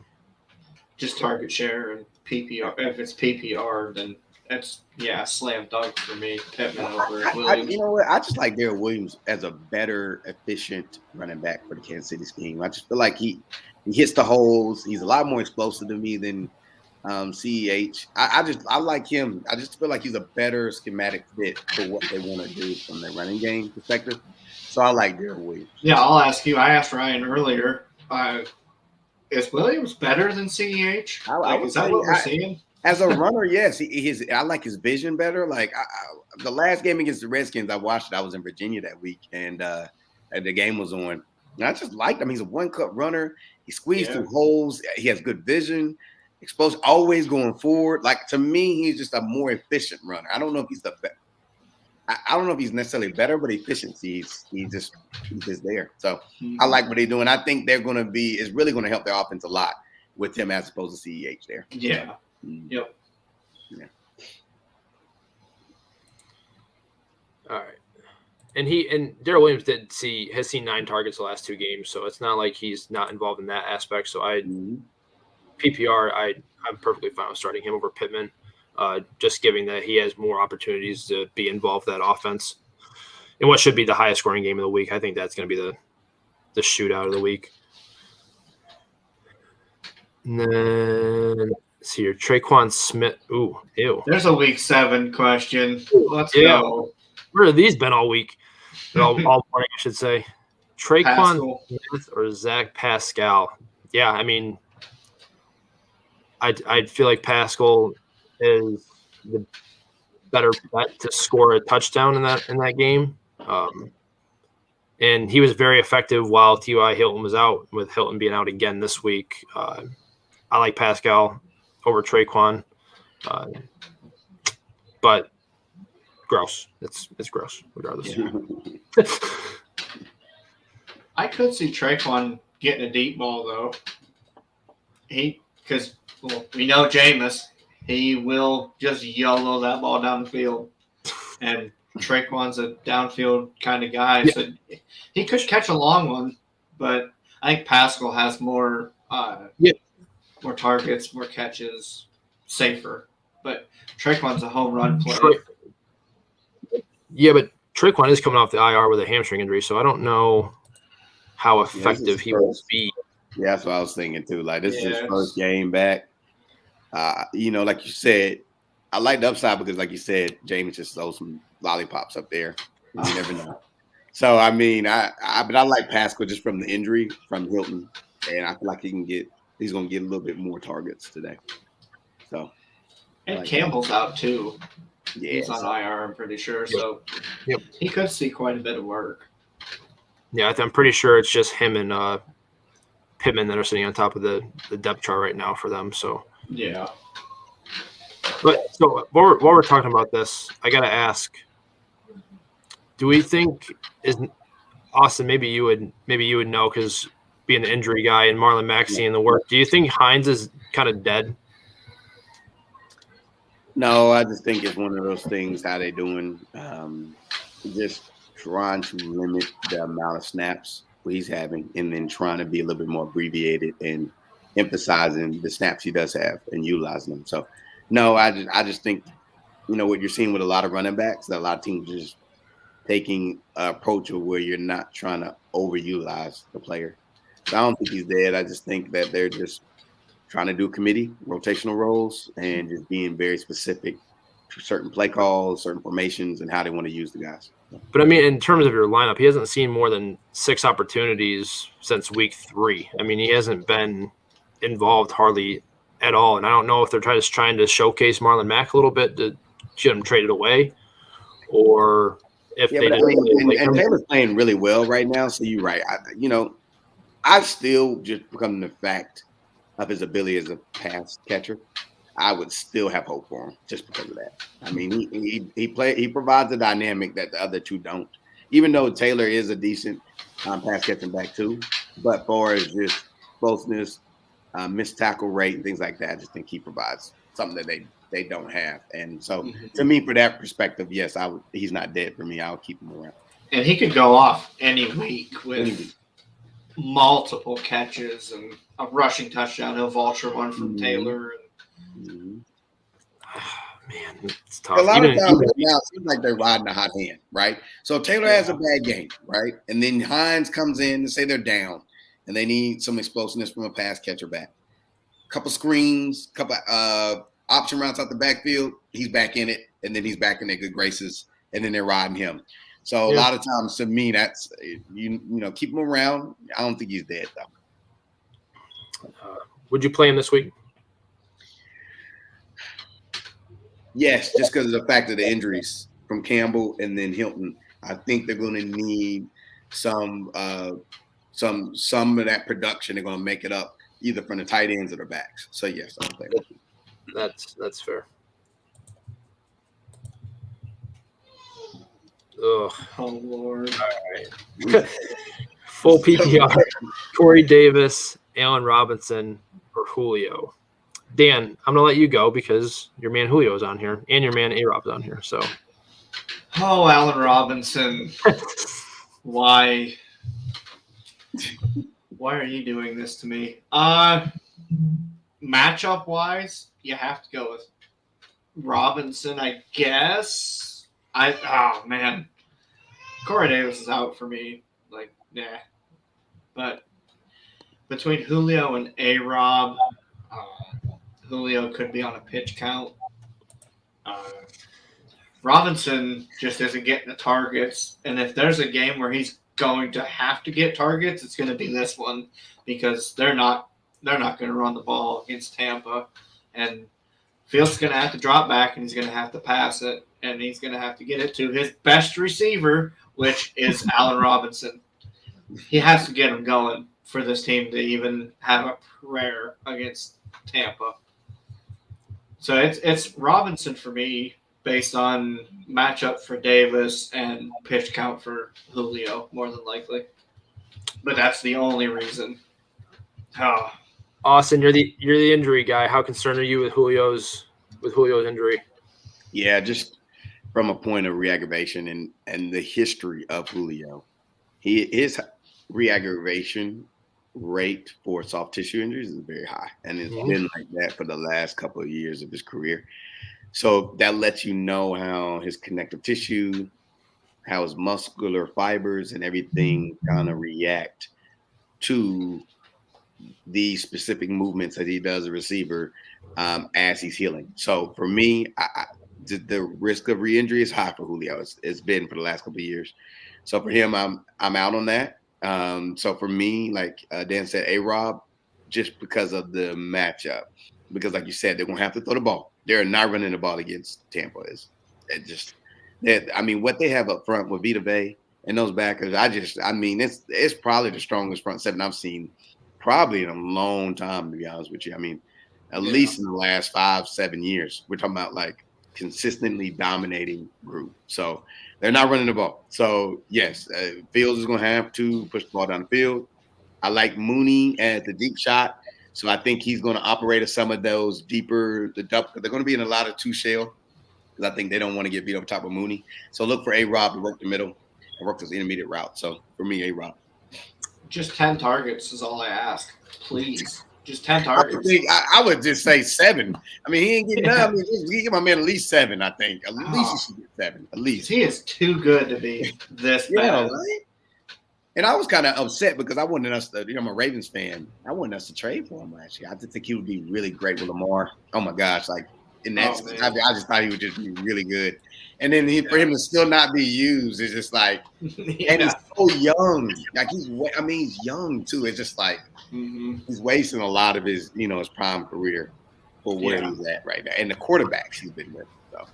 Just target share and PPR. If it's PPR, then that's slam dunk for me. Pittman over Williams. You know what? I just like Daryl Williams as a better, efficient running back for the Kansas City scheme. I just feel like he hits the holes. He's a lot more explosive to me than CEH. I like him. I just feel like he's a better schematic fit for what they want to do from their running game perspective. So I like Daryl Williams. Yeah, I'll ask you. I asked Ryan earlier. Is Williams better than CEH? Is that what we're seeing? As a runner, yes. I like his vision better. Like the last game against the Redskins, I watched it. I was in Virginia that week, and the game was on. And I just liked him. He's a one-cut runner. He squeezed through holes. He has good vision. Exposed, always going forward. Like to me, he's just a more efficient runner. I don't know if he's the best. I don't know if he's necessarily better, but efficiency, he's just there. So I like what they're doing. I think they're going to it's really going to help their offense a lot with him as opposed to CEH there. Yeah. Yep. Yeah. All right. And Daryl Williams has seen 9 targets the last 2 games, so it's not like he's not involved in that aspect. So PPR, I'm perfectly fine with starting him over Pittman. Just giving that he has more opportunities to be involved in that offense. In what should be the highest scoring game of the week, I think that's going to be the shootout of the week. And then, let's see here, Traquan Smith. Ooh, ew. There's a week 7 question. Let's go. Where have these been all week? All morning, I should say. Traquan Smith or Zach Pascal? Yeah, I mean, I'd feel like Pascal is the better bet to score a touchdown in that game. And he was very effective while T.Y. Hilton was out, with Hilton being out again this week. I like Pascal over Traquan. But gross. It's gross, regardless. Yeah. I could see Traquan getting a deep ball, though. Because we know Jameis. He will just YOLO that ball down the field. And Traquan's a downfield kind of guy. Yeah. So he could catch a long one, but I think Pascal has more more targets, more catches, safer. But Traquan's a home run player. Yeah, but Traquan is coming off the IR with a hamstring injury, so I don't know how effective he will be. Yeah, that's what I was thinking too. Like, this is his first game back. Like you said, I like the upside because, like you said, James just throws some lollipops up there. You never know. So, I mean, but I like Pascal just from the injury from Hilton, and I feel like he's going to get a little bit more targets today. So, and Campbell's out too. Yeah, he's on IR, I'm pretty sure. So, he could see quite a bit of work. Yeah, I'm pretty sure it's just him and Pittman that are sitting on top of the depth chart right now for them. So. Yeah. But so while we're talking about this, I gotta ask: do we think Austin? Maybe you would know, because being the injury guy and Marlon Mack seeing the work. Do you think Hines is kind of dead? No, I just think it's one of those things. How they doing? Just trying to limit the amount of snaps he's having, and then trying to be a little bit more abbreviated and emphasizing the snaps he does have and utilizing them. So, no, I just think, what you're seeing with a lot of running backs, that a lot of teams are just taking an approach of where you're not trying to overutilize the player. So I don't think he's dead. I just think that they're just trying to do committee rotational roles and just being very specific to certain play calls, certain formations, and how they want to use the guys. But I mean, in terms of your lineup, he hasn't seen more than 6 opportunities since week 3. I mean, he hasn't been involved hardly at all, and I don't know if they're trying to showcase Marlon Mack a little bit to get him traded away, or if they just. And Taylor's playing really well right now, so you're right. I still, just become the fact of his ability as a pass catcher, I would still have hope for him just because of that. I mean, he provides a dynamic that the other two don't. Even though Taylor is a decent pass catching back too, but far as just closeness, missed tackle rate, and things like that, I just think he provides something that they don't have. And so, to me, for that perspective, yes, he's not dead for me. I'll keep him around. And he could go off any week with multiple catches and a rushing touchdown. He'll vulture one from Taylor. Mhm. Man, it's tough. A lot of Even- times now it seems like they're riding a hot hand, right? So Taylor has a bad game, right? And then Hines comes in to say they're down and they need some explosiveness from a pass catcher back. Couple screens, couple option routes out the backfield. He's back in it, and then he's back in their good graces, and then they're riding him. So a lot of times, to me, that's you know keep him around. I don't think he's dead though. Would you play him this week? Yes, just because of the fact of the injuries from Campbell and then Hilton. I think they're going to need some of that production. They're going to make it up either from the tight ends or the backs. So yes, I'll play. That's fair. Ugh. Oh, Lord. All right. Full PPR. Corey Davis, Allen Robinson, or Julio. Dan, I'm gonna let you go because your man Julio's on here and your man A-Rob's on here. So, Oh, Allen Robinson. Why? Why are you doing this to me? Matchup wise, you have to go with Robinson, I guess. Oh man, Corey Davis is out for me. Like, nah. But between Julio and A-Rob, Julio could be on a pitch count. Robinson just isn't getting the targets, and if there's a game where he's going to have to get targets, it's going to be this one because they're not going to run the ball against Tampa, and Fields is going to have to drop back and he's going to have to pass it, and he's going to have to get it to his best receiver, which is Allen Robinson. He has to get him going for this team to even have a prayer against Tampa. So it's Robinson for me based on matchup for Davis and pitch count for Julio, more than likely. But that's the only reason. Oh. Austin, you're the injury guy. How concerned are you with Julio's injury? Yeah, just from a point of re-aggravation and the history of Julio, his re-aggravation rate for soft tissue injuries is very high, and it's been like that for the last couple of years of his career. So that lets you know how his connective tissue, how his muscular fibers and everything kind of react to the specific movements that he does as a receiver as he's healing. So for me, the risk of re-injury is high for Julio. It's been for the last couple of years. So for him, I'm out on that. So for me, like Dan said, A-Rob, just because of the matchup, because like you said, they're gonna have to throw the ball. They're not running the ball against Tampa. What they have up front with Vita Vea and those backers, it's probably the strongest front seven I've seen probably in a long time, to be honest with you. I mean, at least in the last 5-7 years, we're talking about like consistently dominating group. So they're not running the ball. So yes, Fields is going to have to push the ball down the field. I like Mooney as the deep shot. So I think he's going to operate at some of those deeper, they're going to be in a lot of two shell because I think they don't want to get beat over top of Mooney. So look for A-Rob to work the middle and work those intermediate routes. So for me, A-Rob. Just 10 targets is all I ask. Please. Just 10 targets. I would just say 7. I mean, he ain't getting none. I mean, he give my man at least 7, I think. At least he should get 7. At least. He is too good to be this bad. Right? And I was kind of upset because I wanted us to, I'm a Ravens fan. I wanted us to trade for him last year. I just think he would be really great with Lamar. Oh my gosh. Like in that, I just thought he would just be really good. And then for him to still not be used is just like, and he's so young. Like he's young too. It's just like he's wasting a lot of his, his prime career for where he's at right now. And the quarterbacks he's been with. So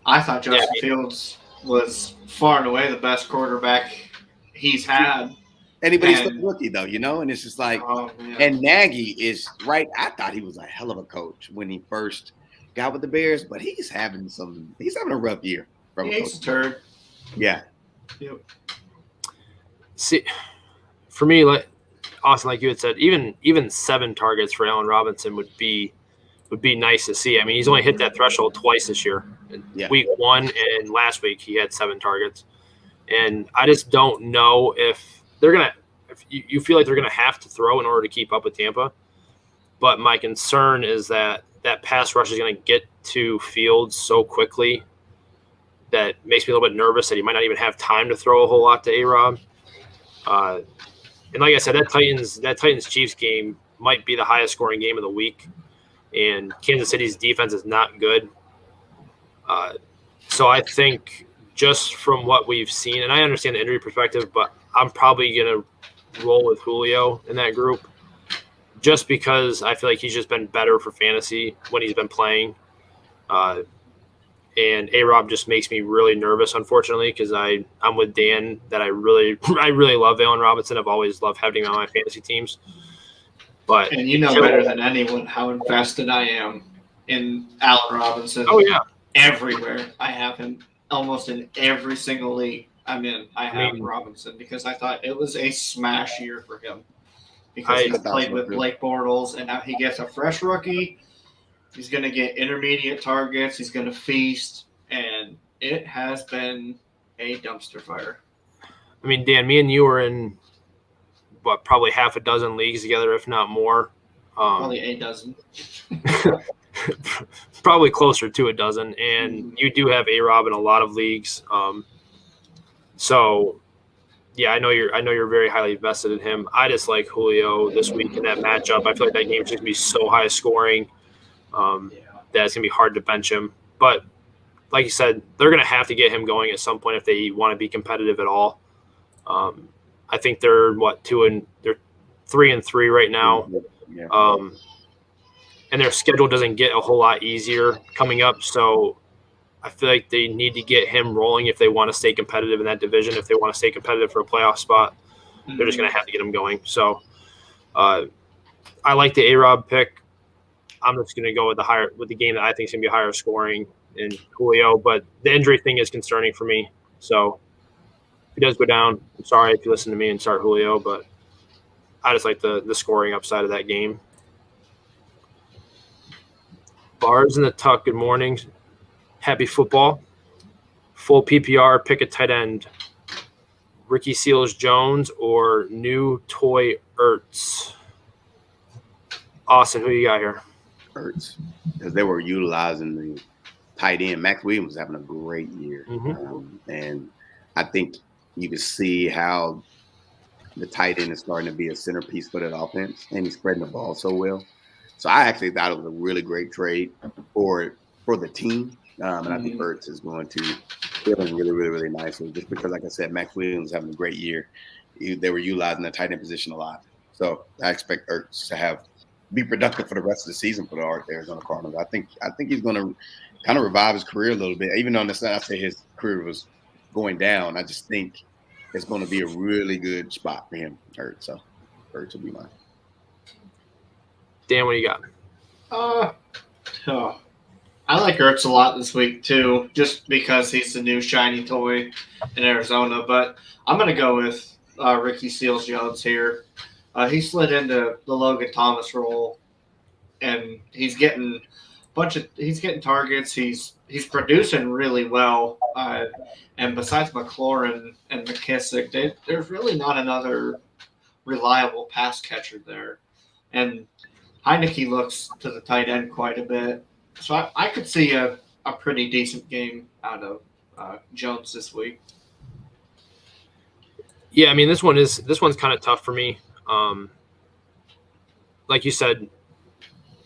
I thought Justin Fields was far and away the best quarterback he's had. But he's still a rookie though, and it's just like, and Nagy is right. I thought he was a hell of a coach when he first got with the Bears, but he's having a rough year. He's a turd. Yeah. Yep. See, for me, like Austin, like you had said, even 7 targets for Allen Robinson would be nice to see. I mean, he's only hit that threshold twice this year. Week 1 and last week he had 7 targets. And I just don't know if they're going to if you feel like they're going to have to throw in order to keep up with Tampa. But my concern is that pass rush is going to get to Fields so quickly that makes me a little bit nervous that he might not even have time to throw a whole lot to A-Rob. And like I said, that Titans-Chiefs game might be the highest scoring game of the week, and Kansas City's defense is not good. So I think just from what we've seen, and I understand the injury perspective, but I'm probably going to roll with Julio in that group just because I feel like he's just been better for fantasy when he's been playing. And A-Rob just makes me really nervous, unfortunately, because I'm with Dan that I really love Allen Robinson. I've always loved having him on my fantasy teams. But and you know better than anyone how invested I am in Allen Robinson. Oh, yeah. Everywhere. I have him almost in every single league I'm in. I have Robinson because I thought it was a smash year for him because he's played with Blake Bortles, and now he gets a fresh rookie. He's going to get intermediate targets. He's going to feast, and it has been a dumpster fire. I mean, Dan, me and you were in, probably half a dozen leagues together, if not more. Probably a dozen. Probably closer to a dozen, and you do have A-Rob in a lot of leagues. So, yeah, I know you're very highly invested in him. I just like Julio this week in that matchup. I feel like that game is going to be so high scoring. That it's going to be hard to bench him. But like you said, they're going to have to get him going at some point if they want to be competitive at all. I think they're 3-3 right now. And their schedule doesn't get a whole lot easier coming up. So I feel like they need to get him rolling if they want to stay competitive in that division. If they want to stay competitive for a playoff spot, they're just going to have to get him going. So I like the A-Rob pick. I'm just going to go with the game that I think is going to be higher scoring in Julio. But the injury thing is concerning for me. So if he does go down, I'm sorry if you listen to me and start Julio, but I just like the scoring upside of that game. Bars in the Tuck, good morning. Happy football. Full PPR, pick a tight end. Ricky Seals-Jones or new toy Ertz? Austin, who you got here? Ertz, because they were utilizing the tight end. Max Williams was having a great year. And I think you can see how the tight end is starting to be a centerpiece for that offense, and he's spreading the ball so well. So I actually thought it was a really great trade for the team. And I think Ertz is going to fit in really, really, really nicely just because, like I said, Max Williams is having a great year. They were utilizing the tight end position a lot. So I expect Ertz to be productive for the rest of the season for the Arizona Cardinals. I think he's going to kind of revive his career a little bit. Even though I say his career was going down, I just think it's going to be a really good spot for him, Ertz. So Ertz will be mine. Dan, what do you got? I like Ertz a lot this week too, just because he's the new shiny toy in Arizona. But I'm going to go with Ricky Seals-Jones here. He slid into the Logan Thomas role, and he's getting targets. He's producing really well. And besides McLaurin and McKissick, there's really not another reliable pass catcher there. And Heineke looks to the tight end quite a bit. So I could see a pretty decent game out of Jones this week. Yeah, I mean this one's kind of tough for me. Like you said,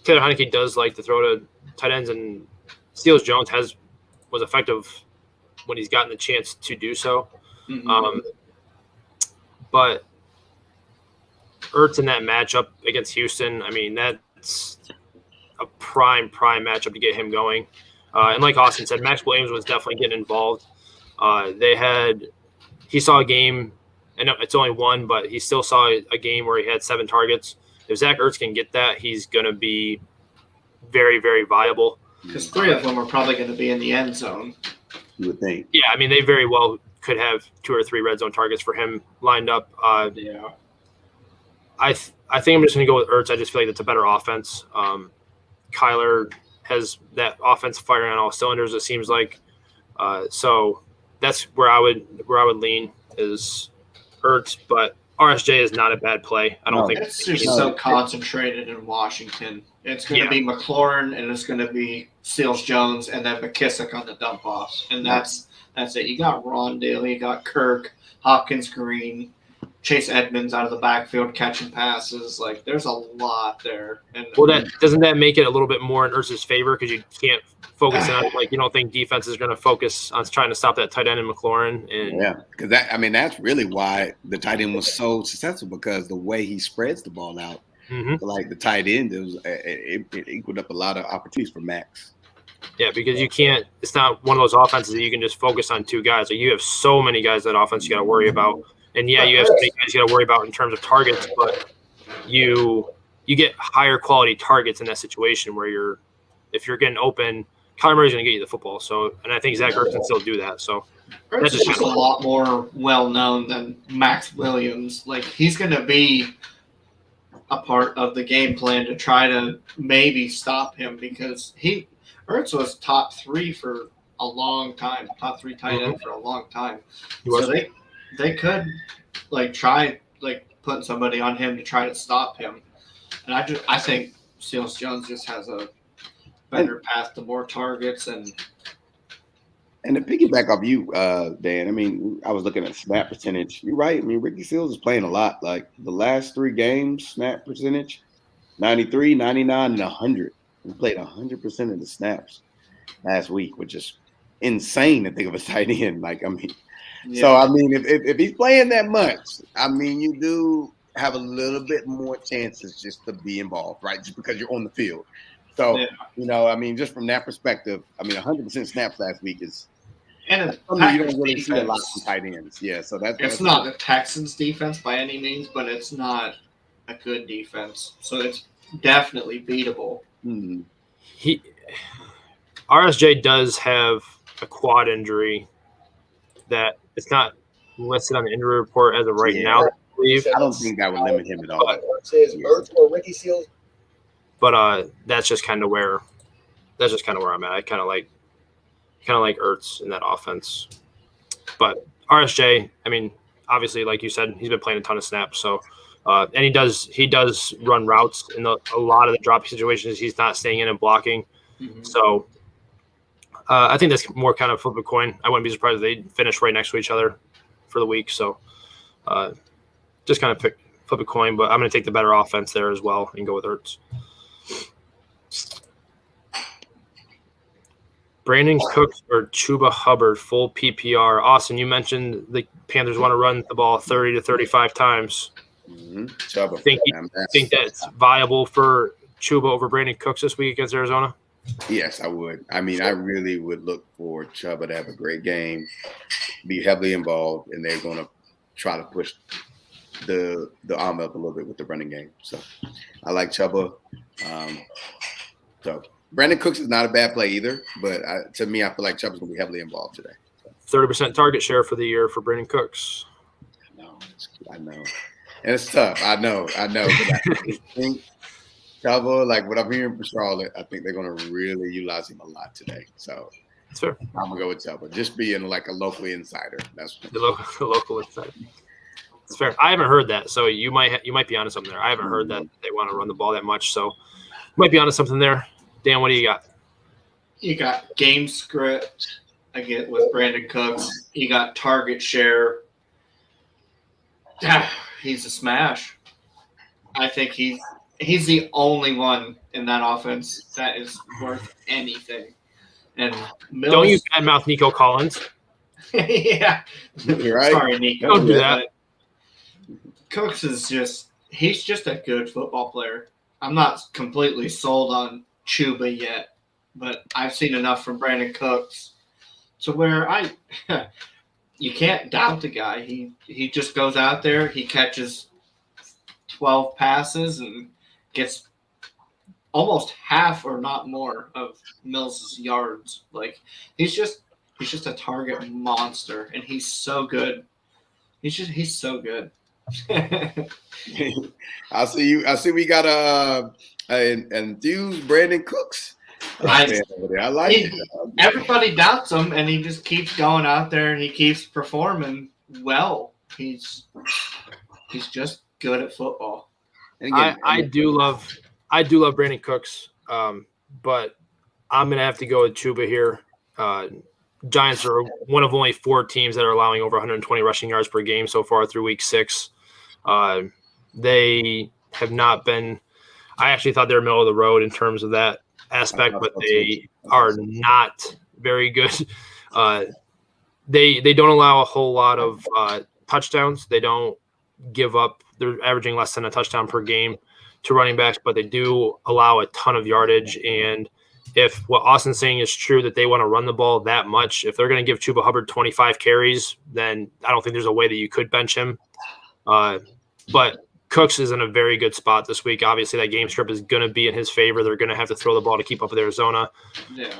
Taylor Heineke does like to throw to tight ends, and Seals-Jones was effective when he's gotten the chance to do so. But Ertz in that matchup against Houston, I mean, that's a prime matchup to get him going. And like Austin said, Max Williams was definitely getting involved. He saw a game, and it's only one, but he still saw a game where he had 7 targets. If Zach Ertz can get that, he's going to be very, very viable. Because 3 of them are probably going to be in the end zone. You would think. Yeah, I mean, they very well could have 2 or 3 red zone targets for him lined up. Yeah. I think I'm just going to go with Ertz. I just feel like it's a better offense. Kyler has that offense firing on all cylinders, it seems like. So that's where I would lean is Ertz. But RSJ is not a bad play. I don't No. think It's just so concentrated in Washington. It's going to be McLaurin, and it's going to be Seals Jones, and then McKissick on the dump offs, and that's it. You got Rondale, you got Kirk, Hopkins, Green, Chase Edmonds out of the backfield catching passes. Like, there's a lot there. And doesn't that make it a little bit more in Ertz's favor because you can't focus on like you don't think defense is going to focus on trying to stop that tight end in McLaurin and because that's really why the tight end was so successful because the way he spreads the ball out, like the tight end, it equaled up a lot of opportunities for Max. Yeah, because you can't. It's not one of those offenses that you can just focus on two guys. Like you have so many guys that offense you got to worry about. And you have so many guys you got to worry about in terms of targets, but you get higher quality targets in that situation where if you're getting open, Kyler Murray's going to get you the football. So, and I think Zach Ertz can still do that. So that's just a lot more well known than Max Williams. Like he's going to be a part of the game plan to try to maybe stop him because Ertz was top 3 for a long time, top 3 tight end for a long time. So they could try putting somebody on him to try to stop him. And I think Seals Jones just has a better path to more targets and to piggyback off you, Dan, I mean, I was looking at snap percentage. You're right. I mean, Ricky Seals is playing a lot. Like the last 3 games, snap percentage, 93, 99, and 100. He played 100% of the snaps last week, which is insane to think of a tight end. So, I mean, if he's playing that much, I mean, you do have a little bit more chances just to be involved, right? Just because you're on the field. So, I mean, just from that perspective, I mean, 100% snaps last week is and you don't really see a lot from tight ends. Yeah, so that's not the Texans' defense by any means, but it's not a good defense. So it's definitely beatable. Mm-hmm. RSJ does have a quad injury that it's not listed on the injury report as of right now. I don't think that would limit him at all. It says Ertz or Ricky Seals. But that's just kind of where I'm at. I kind of like Ertz in that offense. But RSJ, I mean, obviously, like you said, he's been playing a ton of snaps. So, and he does run routes in a lot of the drop situations. He's not staying in and blocking. Mm-hmm. So, I think that's more kind of flip a coin. I wouldn't be surprised if they finish right next to each other for the week. So, just kind of flip a coin. But I'm going to take the better offense there as well and go with Ertz. Brandon Cooks or Chuba Hubbard, full PPR. Austin, you mentioned the Panthers want to run the ball 30 to 35 times. Mm-hmm. Think that's viable for Chuba over Brandon Cooks this week against Arizona? Yes, I would. I mean, I really would look for Chuba to have a great game, be heavily involved, and they're going to try to push the envelope a little bit with the running game. So I like Chuba. So Brandon Cooks is not a bad play either, but to me, I feel like Chuba's going to be heavily involved today. 30% target share for the year for Brandon Cooks. I know. And it's tough. I know. But I think Chuba, like what I'm hearing from Charlotte, I think they're going to really utilize him a lot today. So that's fair. I'm going to go with Chuba. Just being like a local insider. That's the local insider. It's fair. I haven't heard that, so you might be onto something there. I haven't heard that they want to run the ball that much, so might be onto something there. Dan, what do you got? You got game script again with Brandon Cooks. You got target share. He's a smash. I think he's the only one in that offense that is worth anything. And Mills, don't use badmouth Nico Collins. Yeah, you're right. Sorry, Nico. Don't do that. Cooks is he's just a good football player. I'm not completely sold on Chuba yet, but I've seen enough from Brandon Cooks to where you can't doubt the guy. He just goes out there, he catches 12 passes and gets almost half or not more of Mills' yards. Like he's just a target monster, and he's so good. He's so good. I see we got an enthused Brandon Cooks. I like it. Everybody doubts him, and he just keeps going out there and he keeps performing well. He's just good at football. And again, I do love Brandon Cooks, but I'm gonna have to go with Chuba here. Giants are one of only 4 teams that are allowing over 120 rushing yards per game so far through week 6. They have not been – I actually thought they were middle of the road in terms of that aspect, but they are not very good. They don't allow a whole lot of touchdowns. They don't give up – they're averaging less than a touchdown per game to running backs, but they do allow a ton of yardage. And if what Austin's saying is true, that they want to run the ball that much, if they're going to give Chuba Hubbard 25 carries, then I don't think there's a way that you could bench him. But Cooks is in a very good spot this week. Obviously, that game script is going to be in his favor. They're going to have to throw the ball to keep up with Arizona. Yeah.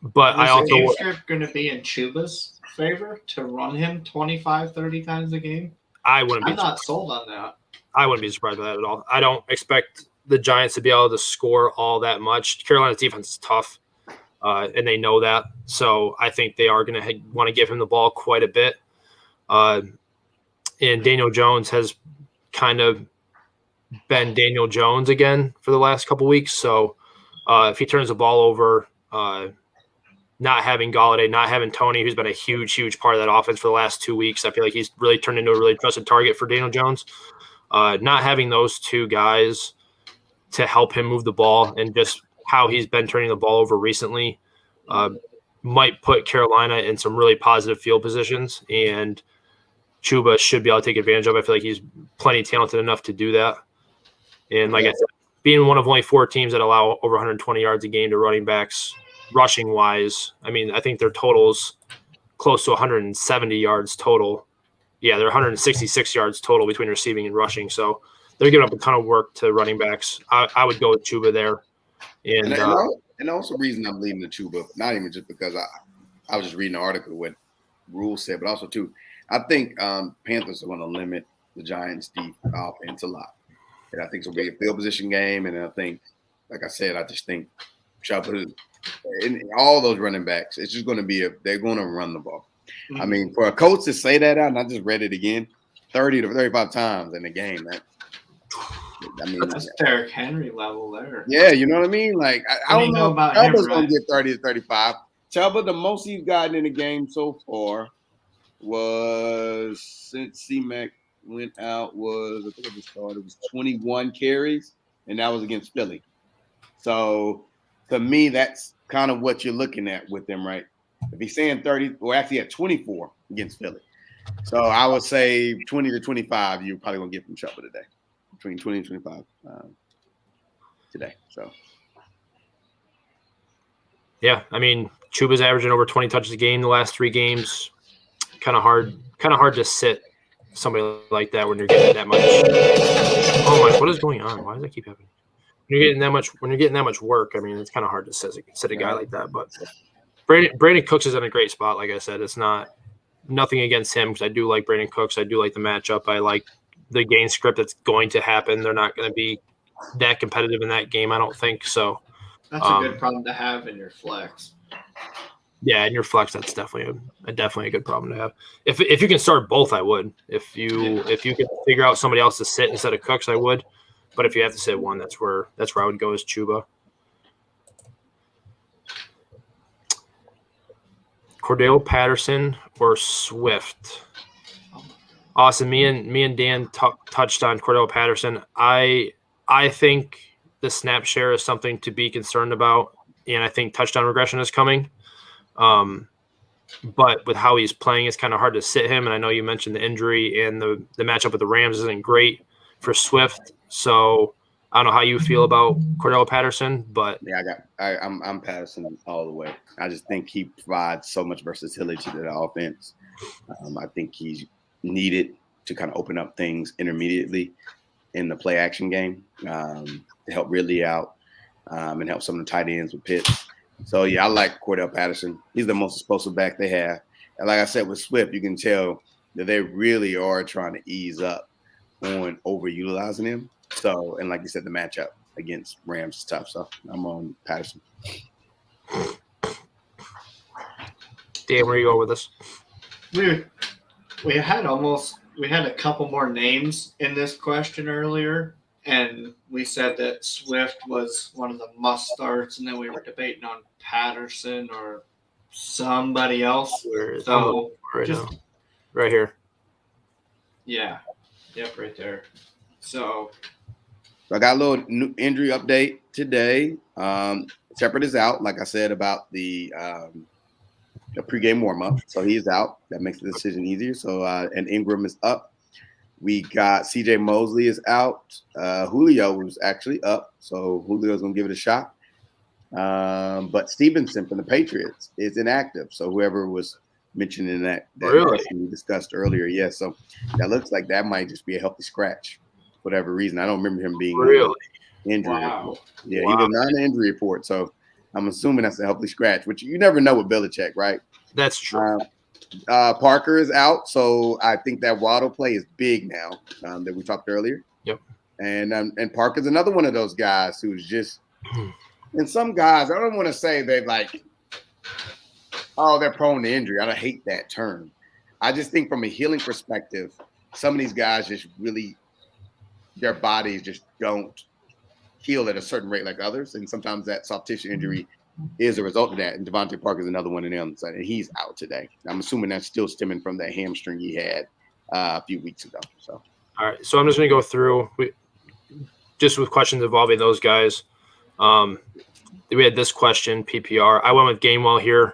But is I also – the game script going to be in Chuba's favor to run him 25, 30 times a game? I'm not sold on that. I wouldn't be surprised by that at all. I don't expect the Giants to be able to score all that much. Carolina's defense is tough, and they know that. So I think they are going to want to give him the ball quite a bit. And Daniel Jones has kind of been Daniel Jones again for the last couple weeks. So if he turns the ball over, not having Golladay, not having Tony, who's been a huge, huge part of that offense for the last 2 weeks, I feel like he's really turned into a really trusted target for Daniel Jones. Not having those 2 guys to help him move the ball and just how he's been turning the ball over recently might put Carolina in some really positive field positions, and Chuba should be able to take advantage of it. I feel like he's plenty talented enough to do that. And like I said, being one of only 4 teams that allow over 120 yards a game to running backs, rushing wise, I mean, I think their total's close to 170 yards total. Yeah, they're 166 yards total between receiving and rushing. So they're giving up a ton of work to running backs. I would go with Chuba there. And also the reason I'm leaning the Chuba, not even just because I was just reading the article what Rule said, but also too, I think Panthers are going to limit the Giants' deep offense a lot. And I think it'll be a field position game. And I think, like I said, I just think Chuba and all those running backs, it's just going to be they're going to run the ball. Mm-hmm. I mean, for a coach to say that out, and I just read it again, 30 to 35 times in a game. That's Derrick Henry level there. Yeah, you know what I mean? Like, I don't know about Chuba's him, going to get 30 to 35. Chuba, the most he's gotten in a game so far was, since C-Mac went out, I think it just started, it was 21 carries, and that was against Philly. So, to me, that's kind of what you're looking at with them, right? If he's saying 30, or actually at 24 against Philly. So I would say 20 to 25, you're probably going to get from Chuba today. Between 20 and 25 today. So. Yeah, I mean, Chuba's averaging over 20 touches a game the last 3 games. Kind of hard to sit somebody like that when you're getting that much. Oh my, what is going on? Why does that keep happening? When you're getting that much work, I mean, it's kind of hard to sit a guy like that. But Brandon Cooks is in a great spot. Like I said, it's nothing against him because I do like Brandon Cooks. I do like the matchup. I like the game script that's going to happen. They're not going to be that competitive in that game, I don't think. So that's a good problem to have in your flex. Yeah, in your flex, that's definitely a good problem to have. If you can start both, I would. If you can figure out somebody else to sit instead of Cooks, I would. But if you have to sit one, that's where I would go as Chuba. Cordell Patterson or Swift. Awesome. Me and Dan touched on Cordell Patterson. I think the snap share is something to be concerned about, and I think touchdown regression is coming. But with how he's playing, it's kind of hard to sit him. And I know you mentioned the injury and the matchup with the Rams isn't great for Swift. So I don't know how you feel about Cordell Patterson, but yeah, I'm Patterson all the way. I just think he provides so much versatility to the offense. I think he's needed to kind of open up things intermediately in the play action game to help Ridley out and help some of the tight ends with Pitts. So yeah, I like Cordell Patterson. He's the most explosive back they have. And like I said with Swift, you can tell that they really are trying to ease up on overutilizing him. So, and like you said, the matchup against Rams is tough. So I'm on Patterson. Dan, where you go with this? We had almost we had a couple more names in this question earlier, and we said that Swift was one of the must starts, and then we were debating on Patterson or somebody else. So right just now. Right here. yeah, yep, right there. So I got a little new injury update today. Shepard is out, like I said about the pregame warm-up, so he's out. That makes the decision easier. So and Ingram is up. We got C.J. Mosley is out. Julio was actually up, so Julio's gonna give it a shot. But Stevenson from the Patriots is inactive. So whoever was mentioned in that Really? question we discussed earlier, yes. So that looks like that might just be a healthy scratch, for whatever reason. I don't remember him being Really? injury. wow. Yeah, Wow. he was not an injury report. So I'm assuming that's a healthy scratch, which you never know with Belichick, right? That's true. Parker is out, so I think that Waddle play is big now that we talked earlier. Yep. And Parker's another one of those guys who's just and some guys, I don't want to say they're like, oh, they're prone to injury. I don't hate that term. I just think from a healing perspective, some of these guys just really, their bodies just don't heal at a certain rate like others. And sometimes that soft tissue injury is a result of that. And Devontae Parker is another one of them. So, and he's out today. I'm assuming that's still stemming from that hamstring he had a few weeks ago. So, All right. So I'm just going to go through just with questions involving those guys. We had this question, PPR. I went with Gainwell here.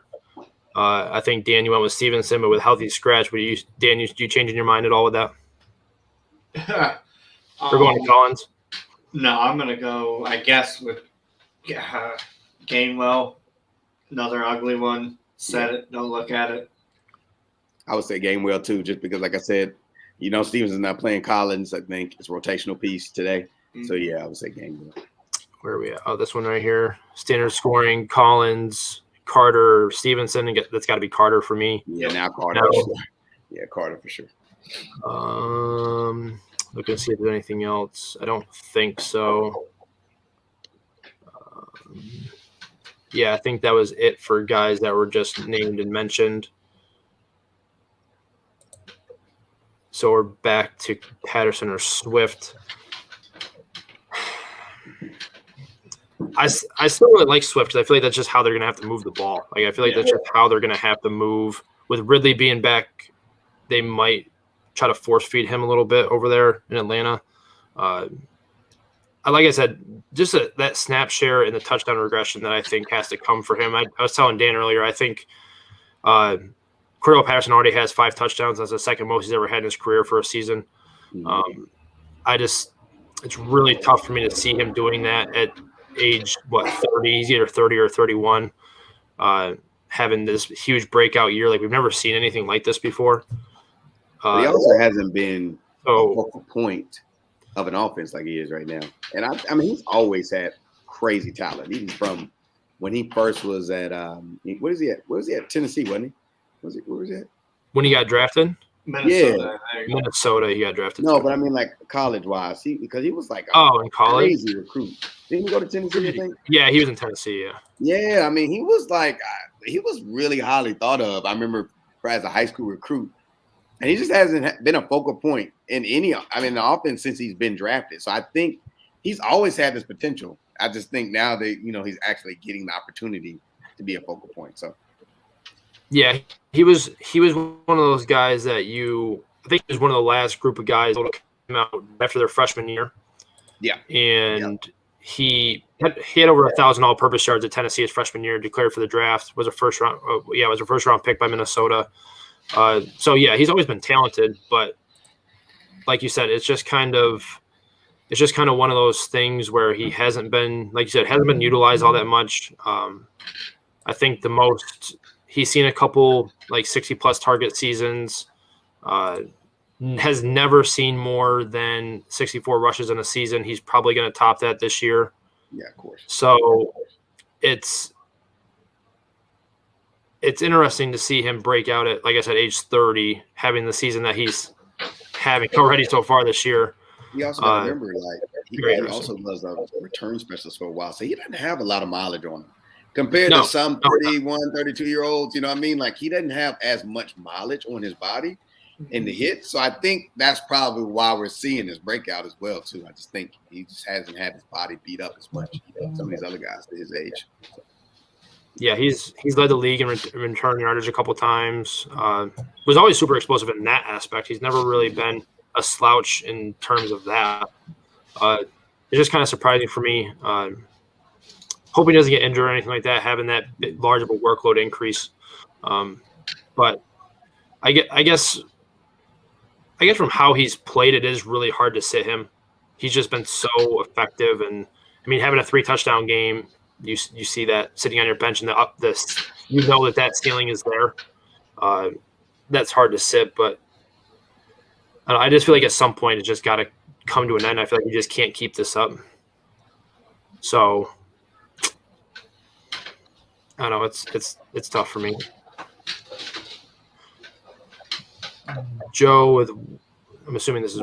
I think Dan, you went with Stevenson, but with healthy scratch. Would you, Dan, you changing your mind at all with that? We're going to Collins. No, I'm gonna go. I guess with Gainwell, another ugly one. Set it. Don't look at it. I would say Gainwell too, just because, like I said, Stevenson's not playing Collins. I think it's a rotational piece today. Mm-hmm. So yeah, I would say Gainwell. Where are we at? Oh, this one right here. Standard scoring, Collins, Carter, Stevenson. That's got to be Carter for me. Yeah, now Carter. Yeah, Carter for sure. Look and see if there's anything else. I don't think so. Yeah, I think that was it for guys that were just named and mentioned. So we're back to Patterson or Swift. I still really like Swift because I feel like that's just how they're going to have to move the ball. Like I feel like that's just how they're going to have to move. With Ridley being back, they might try to force feed him a little bit over there in Atlanta. Like I said, just that snap share and the touchdown regression that I think has to come for him. I was telling Dan earlier, I think Cordell Patterson already has 5 touchdowns. That's the second most he's ever had in his career for a season. It's really tough for me to see him doing that at age 30. He's either 30 or 31, having this huge breakout year. Like we've never seen anything like this before. But he also hasn't been a focal point of an offense like he is right now. And I mean, he's always had crazy talent, even from when he first was at what is he at? Where was he at? Tennessee, wasn't he? Where was he at? When he got drafted? Minnesota. Yeah. Minnesota, he got drafted. No, too. but I mean like college-wise, because he was like in college, crazy recruit. Didn't he go to Tennessee, I think? Yeah, he was in Tennessee, yeah. Yeah, I mean, he was like he was really highly thought of. I remember as a high school recruit. And he just hasn't been a focal point in the offense since he's been drafted. So I think he's always had this potential. I just think now that, he's actually getting the opportunity to be a focal point. So, yeah, he was one of those guys that I think he was one of the last group of guys that came out after their freshman year. Yeah. And he had over 1,000 all-purpose yards at Tennessee his freshman year, declared for the draft, was a first round pick by Minnesota. So yeah, he's always been talented, but like you said, it's just kind of one of those things where he hasn't been, like you said, hasn't been utilized all that much. I think the most he's seen a couple like 60+ target seasons, has never seen more than 64 rushes in a season. He's probably going to top that this year. Yeah, of course. So it's interesting to see him break out at, like I said, age 30, having the season that he's having already so far this year. You also got to remember, he also was a return specialist for a while, so he doesn't have a lot of mileage on him compared to some 31, 32-year-olds. You know what I mean? Like he doesn't have as much mileage on his body. in the hit. So I think that's probably why we're seeing this breakout as well, too. I just think he just hasn't had his body beat up as much as some of these other guys at his age. Yeah, he's led the league in return yardage a couple times. Was always super explosive in that aspect. He's never really been a slouch in terms of that. It's just kind of surprising for me. Hoping he doesn't get injured or anything like that, having that bit large of a workload increase. But I guess from how he's played, it is really hard to sit him. He's just been so effective, and I mean, having a 3-touchdown game, you see that sitting on your bench and you know that ceiling is there. That's hard to sit, but I just feel like at some point it's just got to come to an end. I feel like we just can't keep this up. So I don't know. It's tough for me. Joe, I'm assuming this is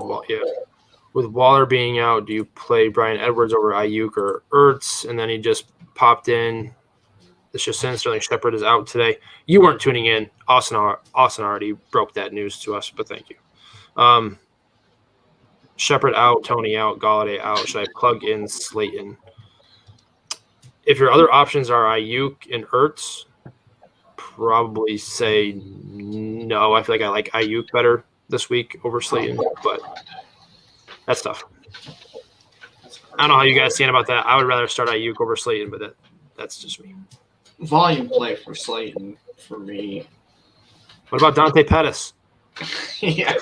with Waller being out, do you play Bryan Edwards over Ayuk or Ertz? And then he just popped in. It's just saying Sterling Shepard is out today. You weren't tuning in. Austin already broke that news to us, but thank you. Shepard out, Tony out, Galladay out. Should I plug in Slayton? If your other options are Ayuk and Ertz, probably say no. I feel like I like Ayuk better this week over Slayton, but that's tough. I don't know how you guys stand about that. I would rather start Ayuk over Slayton, but that's just me. Volume play for Slayton for me. What about Dante Pettis? Yeah.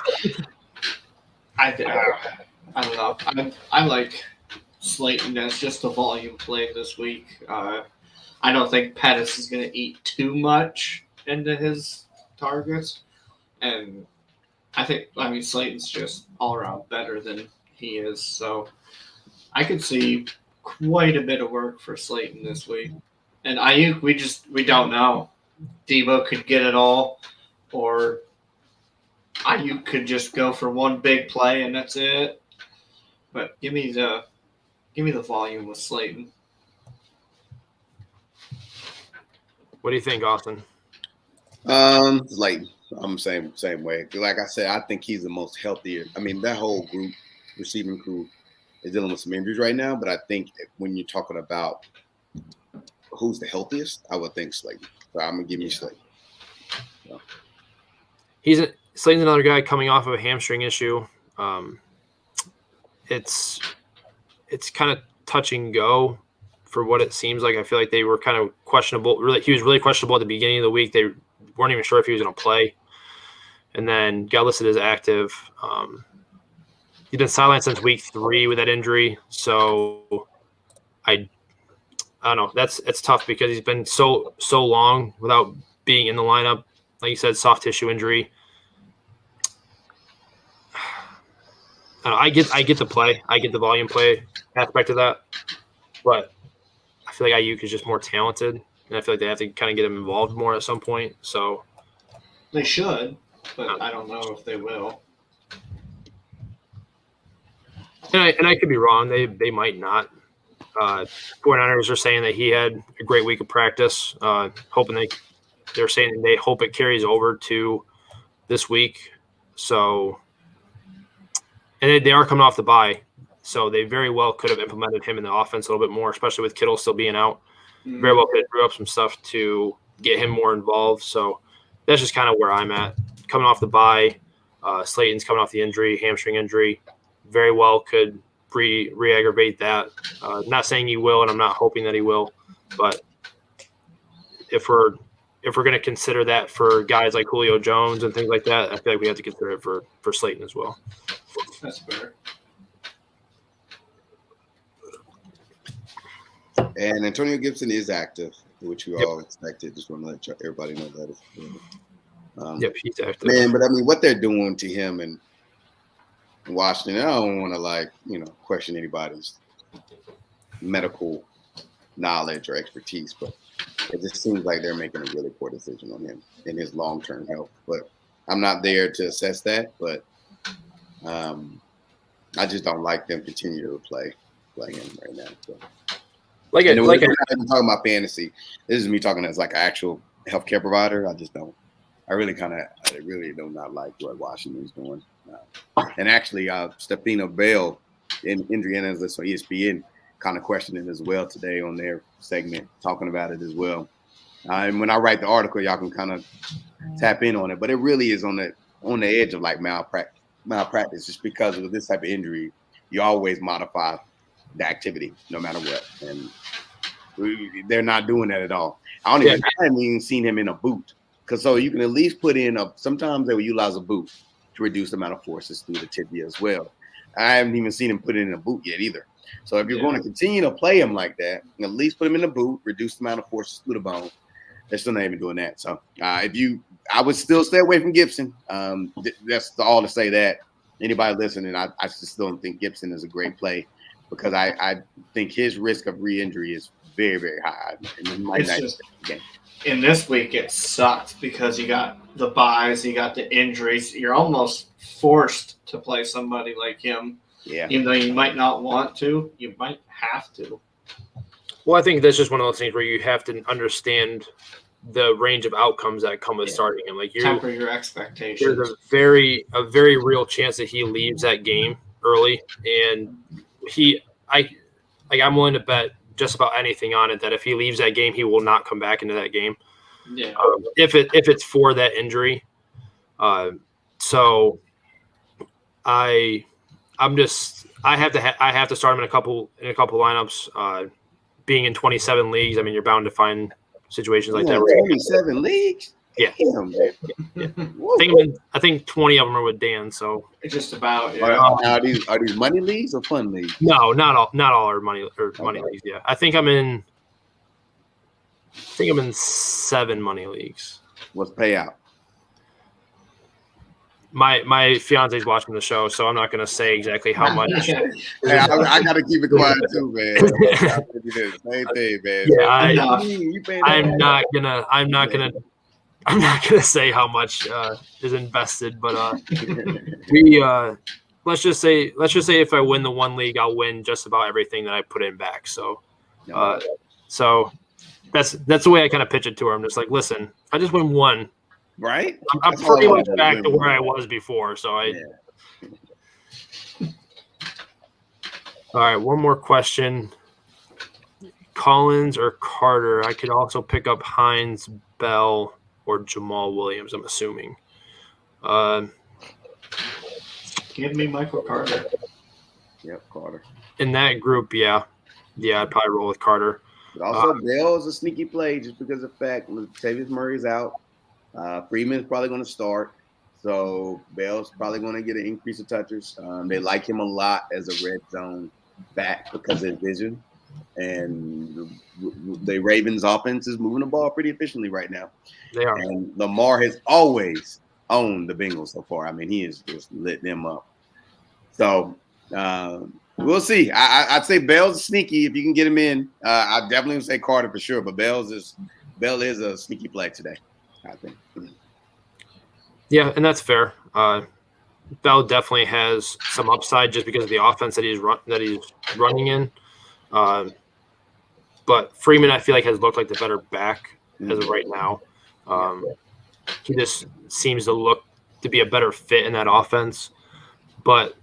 I don't know. I like Slayton as just a volume play this week. I don't think Pettis is going to eat too much into his targets. And I mean, Slayton's just all around better than he is. So I could see quite a bit of work for Slayton this week. And Ayuk, we don't know. Debo could get it all, or Ayuk could just go for one big play and that's it. But give me the volume with Slayton. What do you think, Austin? Slayton. I'm the same way. Like I said, I think he's the most healthier. I mean, that whole group, receiving crew, is dealing with some injuries right now. But I think when you're talking about who's the healthiest, I would think Slayton. So I'm gonna give you Slayton. So. Slayton's another guy coming off of a hamstring issue. It's kind of touch and go for what it seems like. I feel like they were kind of questionable. He was really questionable at the beginning of the week. They weren't even sure if he was going to play, and then got listed as active. He's been sidelined since week 3 with that injury. So I don't know. It's tough because he's been so long without being in the lineup. Like you said, soft tissue injury. I get the play. I get the volume play aspect of that. But I feel like Ayuk is just more talented, and I feel like they have to kind of get him involved more at some point. So they should, but I don't know if they will. And I could be wrong. They might not. 49ers are saying that he had a great week of practice. They're saying they hope it carries over to this week. So, and they are coming off the bye, so they very well could have implemented him in the offense a little bit more, especially with Kittle still being out. Mm-hmm. Very well could have drew up some stuff to get him more involved. So that's just kind of where I'm at. Coming off the bye, Slayton's coming off the injury, hamstring injury. Very well could re-aggravate that. Not saying he will, and I'm not hoping that he will, but if we're going to consider that for guys like Julio Jones and things like that, I feel like we have to consider it for Slayton as well. That's fair. And Antonio Gibson is active, which we all expected. Just want to let everybody know that. Yep, he's active. Man, but I mean, what they're doing to him and Washington, I don't want to question anybody's medical knowledge or expertise, but it just seems like they're making a really poor decision on him and his long-term health. But I'm not there to assess that, but I just don't like them continue to play him right now. So. We're not even talking about fantasy. This is me talking as like an actual healthcare provider. I just don't I really do not like what Washington's doing. And actually, Stefano Bell, injury analyst on ESPN, kind of questioned it as well today on their segment, talking about it as well. And when I write the article, y'all can kind of tap in on it. But it really is on the edge of like malpractice, just because of this type of injury. You always modify the activity, no matter what. And they're not doing that at all. I haven't even seen him in a boot. So you can at least put in sometimes they will utilize a boot to reduce the amount of forces through the tibia as well. I haven't even seen him put it in a boot yet either. So if you're going to continue to play him like that, at least put him in a boot, reduce the amount of forces through the bone. They're still not even doing that. So I would still stay away from Gibson. That's all to say that. Anybody listening, I just don't think Gibson is a great play because I think his risk of re-injury is very, very high. In this week, it sucked because you got the buys, you got the injuries. You're almost forced to play somebody like him. Yeah. Even though you might not want to, you might have to. Well, I think that's just one of those things where you have to understand the range of outcomes that come with starting him. Like temper your expectations. There's a very real chance that he leaves that game early, and I'm willing to bet just about anything on it that if he leaves that game, he will not come back into that game. Yeah. If it's for that injury, so I have to start him in a couple lineups. Being in 27 leagues, I mean, you're bound to find situations like that. 27 leagues. Yeah. I think 20 of them are with Dan. So it's just about. Yeah. Are these money leagues or fun leagues? No, not all are money leagues. Yeah, I think I'm in 7 money leagues. What's payout? My fiance's watching the show, so I'm not going to say exactly how much. Hey, I got to keep it quiet too, man. Same thing, man. Yeah, I'm not gonna say how much is invested, but let's just say if I win the one league, I'll win just about everything that I put in back. So so that's the way I kind of pitch it to her. I'm just like, listen, if I just win one. Right, I'm pretty much back to where I was before. So All right, one more question. Collins or Carter? I could also pick up Hines, Bell, or Jamal Williams. I'm assuming. Give me Michael Carter. Yep, Carter. In that group, yeah, I'd probably roll with Carter. But also, Bell is a sneaky play just because of the fact Latavius Murray's out. Freeman's probably going to start, so Bell's probably going to get an increase of touches. They like him a lot as a red zone back because of his vision, and the Ravens' offense is moving the ball pretty efficiently right now. They are. And Lamar has always owned the Bengals so far. I mean, he has just lit them up. So we'll see. I'd say Bell's sneaky if you can get him in. I definitely would say Carter for sure, but Bell is a sneaky play today, I think. Yeah, and that's fair. Bell definitely has some upside just because of the offense that he's running in. But Freeman, I feel like, has looked like the better back as of right now. He just seems to be a better fit in that offense. But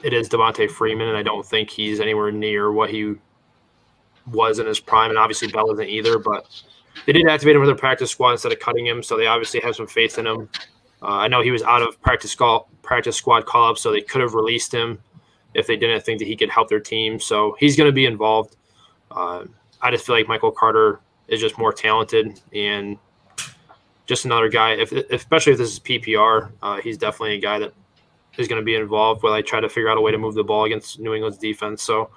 it is Devontae Freeman, and I don't think he's anywhere near what he was in his prime. And obviously Bell isn't either, but they did activate him with their practice squad instead of cutting him, so they obviously have some faith in him. I know he was out of practice squad call-up, so they could have released him if they didn't think that he could help their team. So he's going to be involved. I just feel like Michael Carter is just more talented and just another guy. Especially if this is PPR, he's definitely a guy that is going to be involved while I try to figure out a way to move the ball against New England's defense. So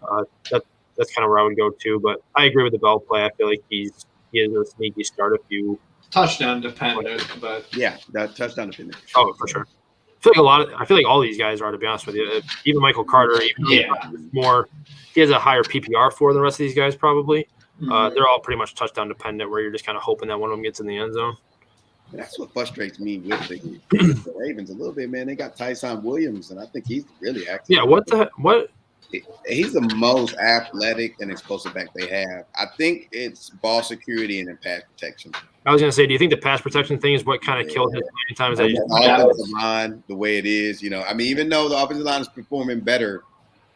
that's kind of where I would go to. But I agree with the Bell play. I feel like he is a sneaky start if you touchdown dependent, but yeah, that touchdown dependent. Oh, for sure. I feel like all these guys are, to be honest with you. Even Michael Carter, he has a higher PPR for the rest of these guys probably. Mm-hmm. They're all pretty much touchdown dependent, where you're just kind of hoping that one of them gets in the end zone. That's what frustrates me with the Ravens a little bit, man. They got Tyson Williams, and I think he's really active. Yeah, what He's the most athletic and explosive back they have. I think it's ball security and then pass protection. I was going to say, do you think the pass protection thing is what kind of killed his playing time? Is that the offensive line, the way it is, I mean, even though the offensive line is performing better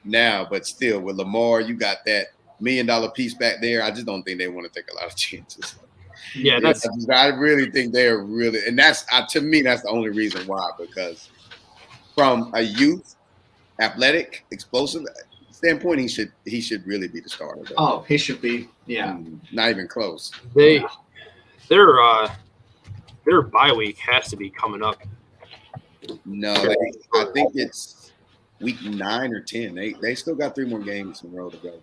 now, but still with Lamar, you got that $1 million piece back there. I just don't think they want to take a lot of chances. Yeah, I really think they're really, and that's to me, that's the only reason why, because from a youth, athletic, explosive standpoint, he should really be the starter. Though. Oh, he should be. Yeah, not even close. Their bye week has to be coming up. No, I think it's week 9 or 10. They still got 3 more games in a row to go.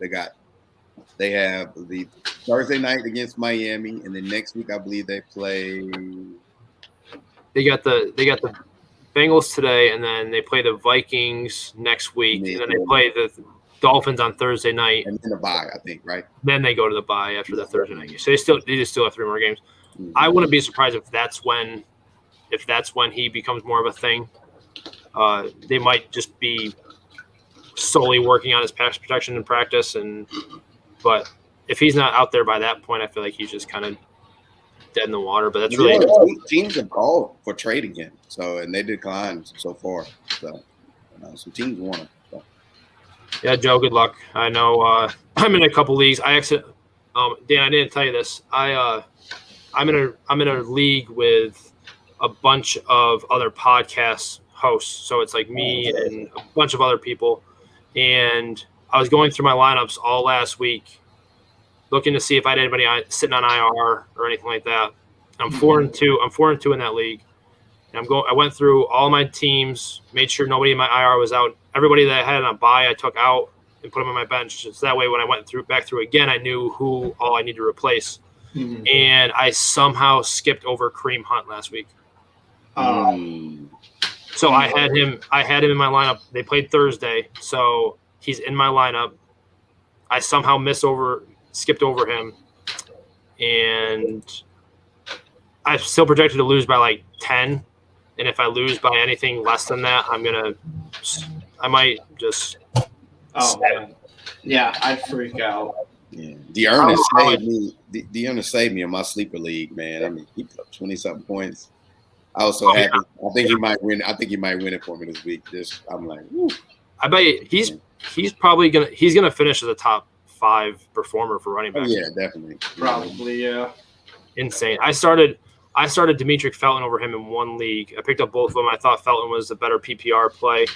They have the Thursday night against Miami, and then next week I believe they play. They got the Bengals today, and then they play the Vikings next week, and then they play the Dolphins on Thursday night, and then the bye, I think, right? Then they go to the bye after the Thursday night game. So they still have 3 more games. Mm-hmm. I wouldn't be surprised if that's when he becomes more of a thing. They might just be solely working on his pass protection in practice, but if he's not out there by that point, I feel like he's just kind of dead in the water. But that's really teams have called for trade again, and they declined so far. So some teams want him. So. Yeah, Joe, good luck. I know I'm in a couple leagues. Dan, I didn't tell you this. I'm in a league with a bunch of other podcast hosts. So it's like me and a bunch of other people. And I was going through my lineups all last week, looking to see if I had anybody sitting on IR or anything like that. I'm 4-2. I'm 4-2 in that league. And I went through all my teams, made sure nobody in my IR was out. Everybody that I had on a bye, I took out and put them on my bench. So that way, when I went back through again, I knew who all I need to replace. Mm-hmm. And I somehow skipped over Kareem Hunt last week. So I had him in my lineup. They played Thursday, so he's in my lineup. I somehow skipped over him, and I'm still projected to lose by like 10. And if I lose by anything less than that, I might just. Oh man, yeah, I'd freak out. Yeah, Deandre saved me in my sleeper league, man. I mean, he put up 20-something points. I was so happy. Yeah. I think he might win. I think he might win it for me this week. I'm like, woo. I bet he's probably gonna finish as a top 5 performer for running back. Oh, yeah, definitely. Probably, yeah. Insane. I started Demetric Felton over him in one league. I picked up both of them. I thought Felton was the better PPR play.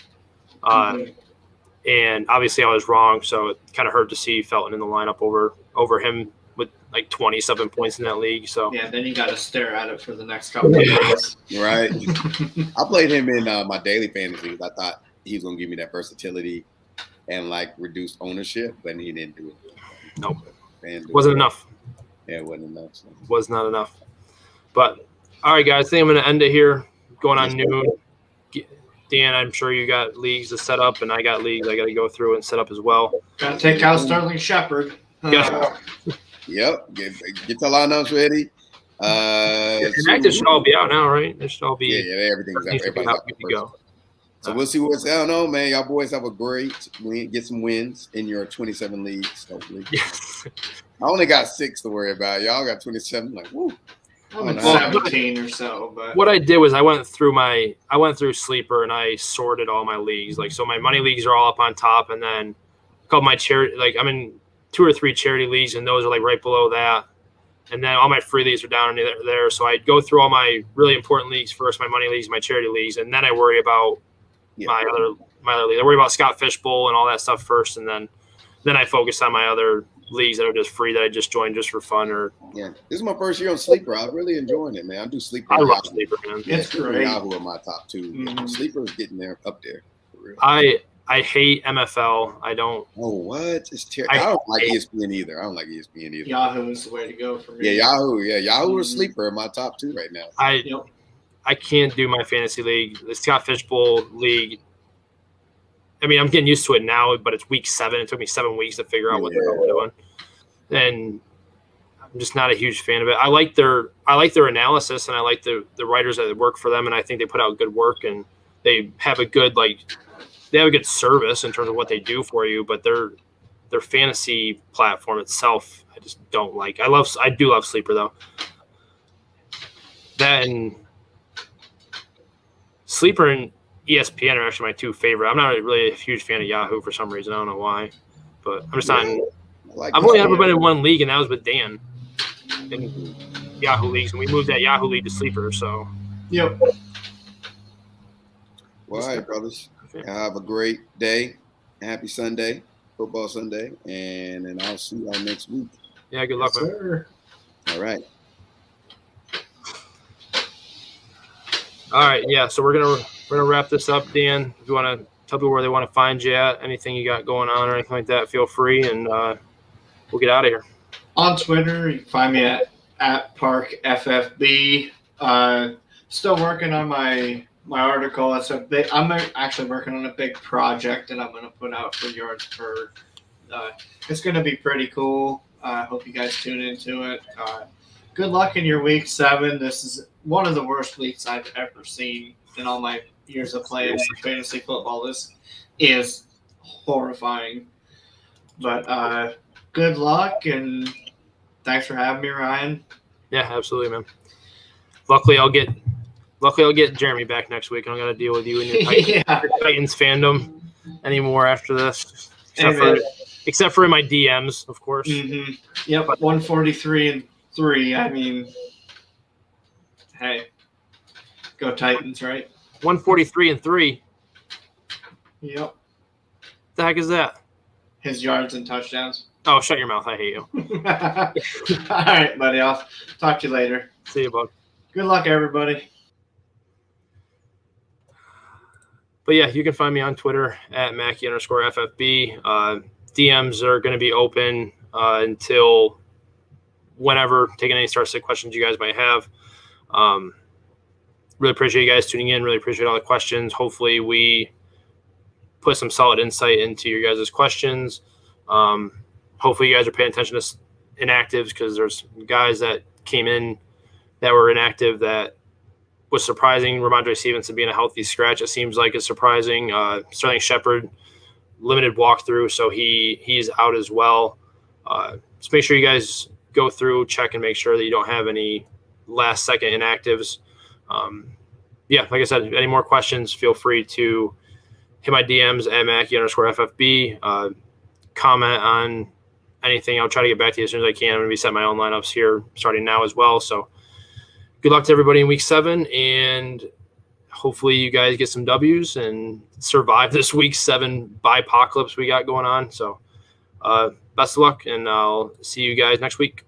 And obviously I was wrong, so it kind of hurt to see Felton in the lineup over him with like 27 points in that league. So yeah, then you got to stare at it for the next couple of days. Right. I played him in my daily fantasy. I thought he was going to give me that versatility and like reduced ownership, but he didn't do it. Nope. Wasn't enough. Yeah, it wasn't enough. So. Was not enough. But all right, guys, I think I'm going to end it here. Going on noon. Dan, I'm sure you got leagues to set up, and I got leagues I got to go through and set up as well. Got to take out Sterling Shepard. Yep. Get the lineups ready. It should all be out now, right? It should all be. Yeah, everything's out. Everybody's out. Good to go. So we'll see what's. I don't know, man. Y'all boys have a great win. Get some wins in your 27 leagues, hopefully. Yes. I only got 6 to worry about. Y'all got 27. Like, woo. I'm at 17 or so, but what I did was I went through Sleeper and I sorted all my leagues. Like, so my money leagues are all up on top, and then a couple of my charity, like I'm in 2 or 3 charity leagues, and those are like right below that. And then all my free leagues are down there. So I go through all my really important leagues first, my money leagues, my charity leagues, and then I worry about my other league. I worry about Scott Fishbowl and all that stuff first, and then I focus on my other leagues that are just free that I just joined just for fun. This is my first year on Sleeper. I'm really enjoying it, man. I do Sleeper. I love Sleeper, man. It's great. Yahoo are my top 2. Mm-hmm. Sleeper is getting there up there. For real. I hate MFL. I don't. Oh, what? It's terrible. I don't like ESPN either. Yahoo is the way to go for me. Yeah, Yahoo. Yeah, Yahoo or Sleeper are my top 2 right now. I can't do my fantasy league. The Scott Fishbowl league. I mean, I'm getting used to it now, but it's week 7. It took me 7 weeks to figure out what the hell I'm doing, and I'm just not a huge fan of it. I like their analysis, and I like the writers that work for them, and I think they put out good work, and they have a good they have a good service in terms of what they do for you, but their fantasy platform itself, I just don't like. I do love Sleeper though. That and Sleeper and ESPN are actually my two favorite. I'm not really a huge fan of Yahoo for some reason. I don't know why, but I'm just not. I've only ever been in one league, and that was with Dan in Yahoo leagues, and we moved that Yahoo league to Sleeper. So, Yep. Well, all right, brothers. Have a great day. Happy Sunday, football Sunday, and then I'll see y'all next week. Yeah, good luck, man. Sir. All right. All right, yeah. So we're gonna wrap this up, Dan. If you want to tell people where they want to find you at, anything you got going on or anything like that, feel free, and we'll get out of here. On Twitter, you can find me at ParkFFB. Still working on my article. I'm actually working on a big project that I'm going to put out for Yardsburg. It's going to be pretty cool. I hope you guys tune into it. Good luck in your week 7. This is one of the worst weeks I've ever seen in all my years of playing fantasy football. This is horrifying. But good luck, and thanks for having me, Ryan. Yeah, absolutely, man. Luckily, I'll get Jeremy back next week. I don't got to deal with you and your Titans fandom anymore after this, except for in my DMs, of course. Mm-hmm. Yep, 143-3. I mean, hey, go Titans, right? 143-3. Yep. The heck is that? His yards and touchdowns. Oh, shut your mouth. I hate you. All right, buddy. I'll talk to you later. See you, bud. Good luck, everybody. But yeah, you can find me on Twitter at Mackie_FFB. DMs are going to be open until whenever, taking any start-sit questions you guys might have. Really appreciate you guys tuning in. Really appreciate all the questions. Hopefully we put some solid insight into your guys' questions. Hopefully you guys are paying attention to inactives, because there's guys that came in that were inactive that was surprising. Ramondre Stevenson being a healthy scratch, it seems like, is surprising. Sterling Shepard, limited walkthrough, so he's out as well. Just make sure you guys go through, check, and make sure that you don't have any last-second inactives. Like I said, if any more questions, feel free to hit my DMs at Mackie_FFB. Comment on anything. I'll try to get back to you as soon as I can. I'm going to be setting my own lineups here starting now as well. So good luck to everybody in week 7, and hopefully you guys get some W's and survive this week 7 bipocalypse we got going on. So best of luck, and I'll see you guys next week.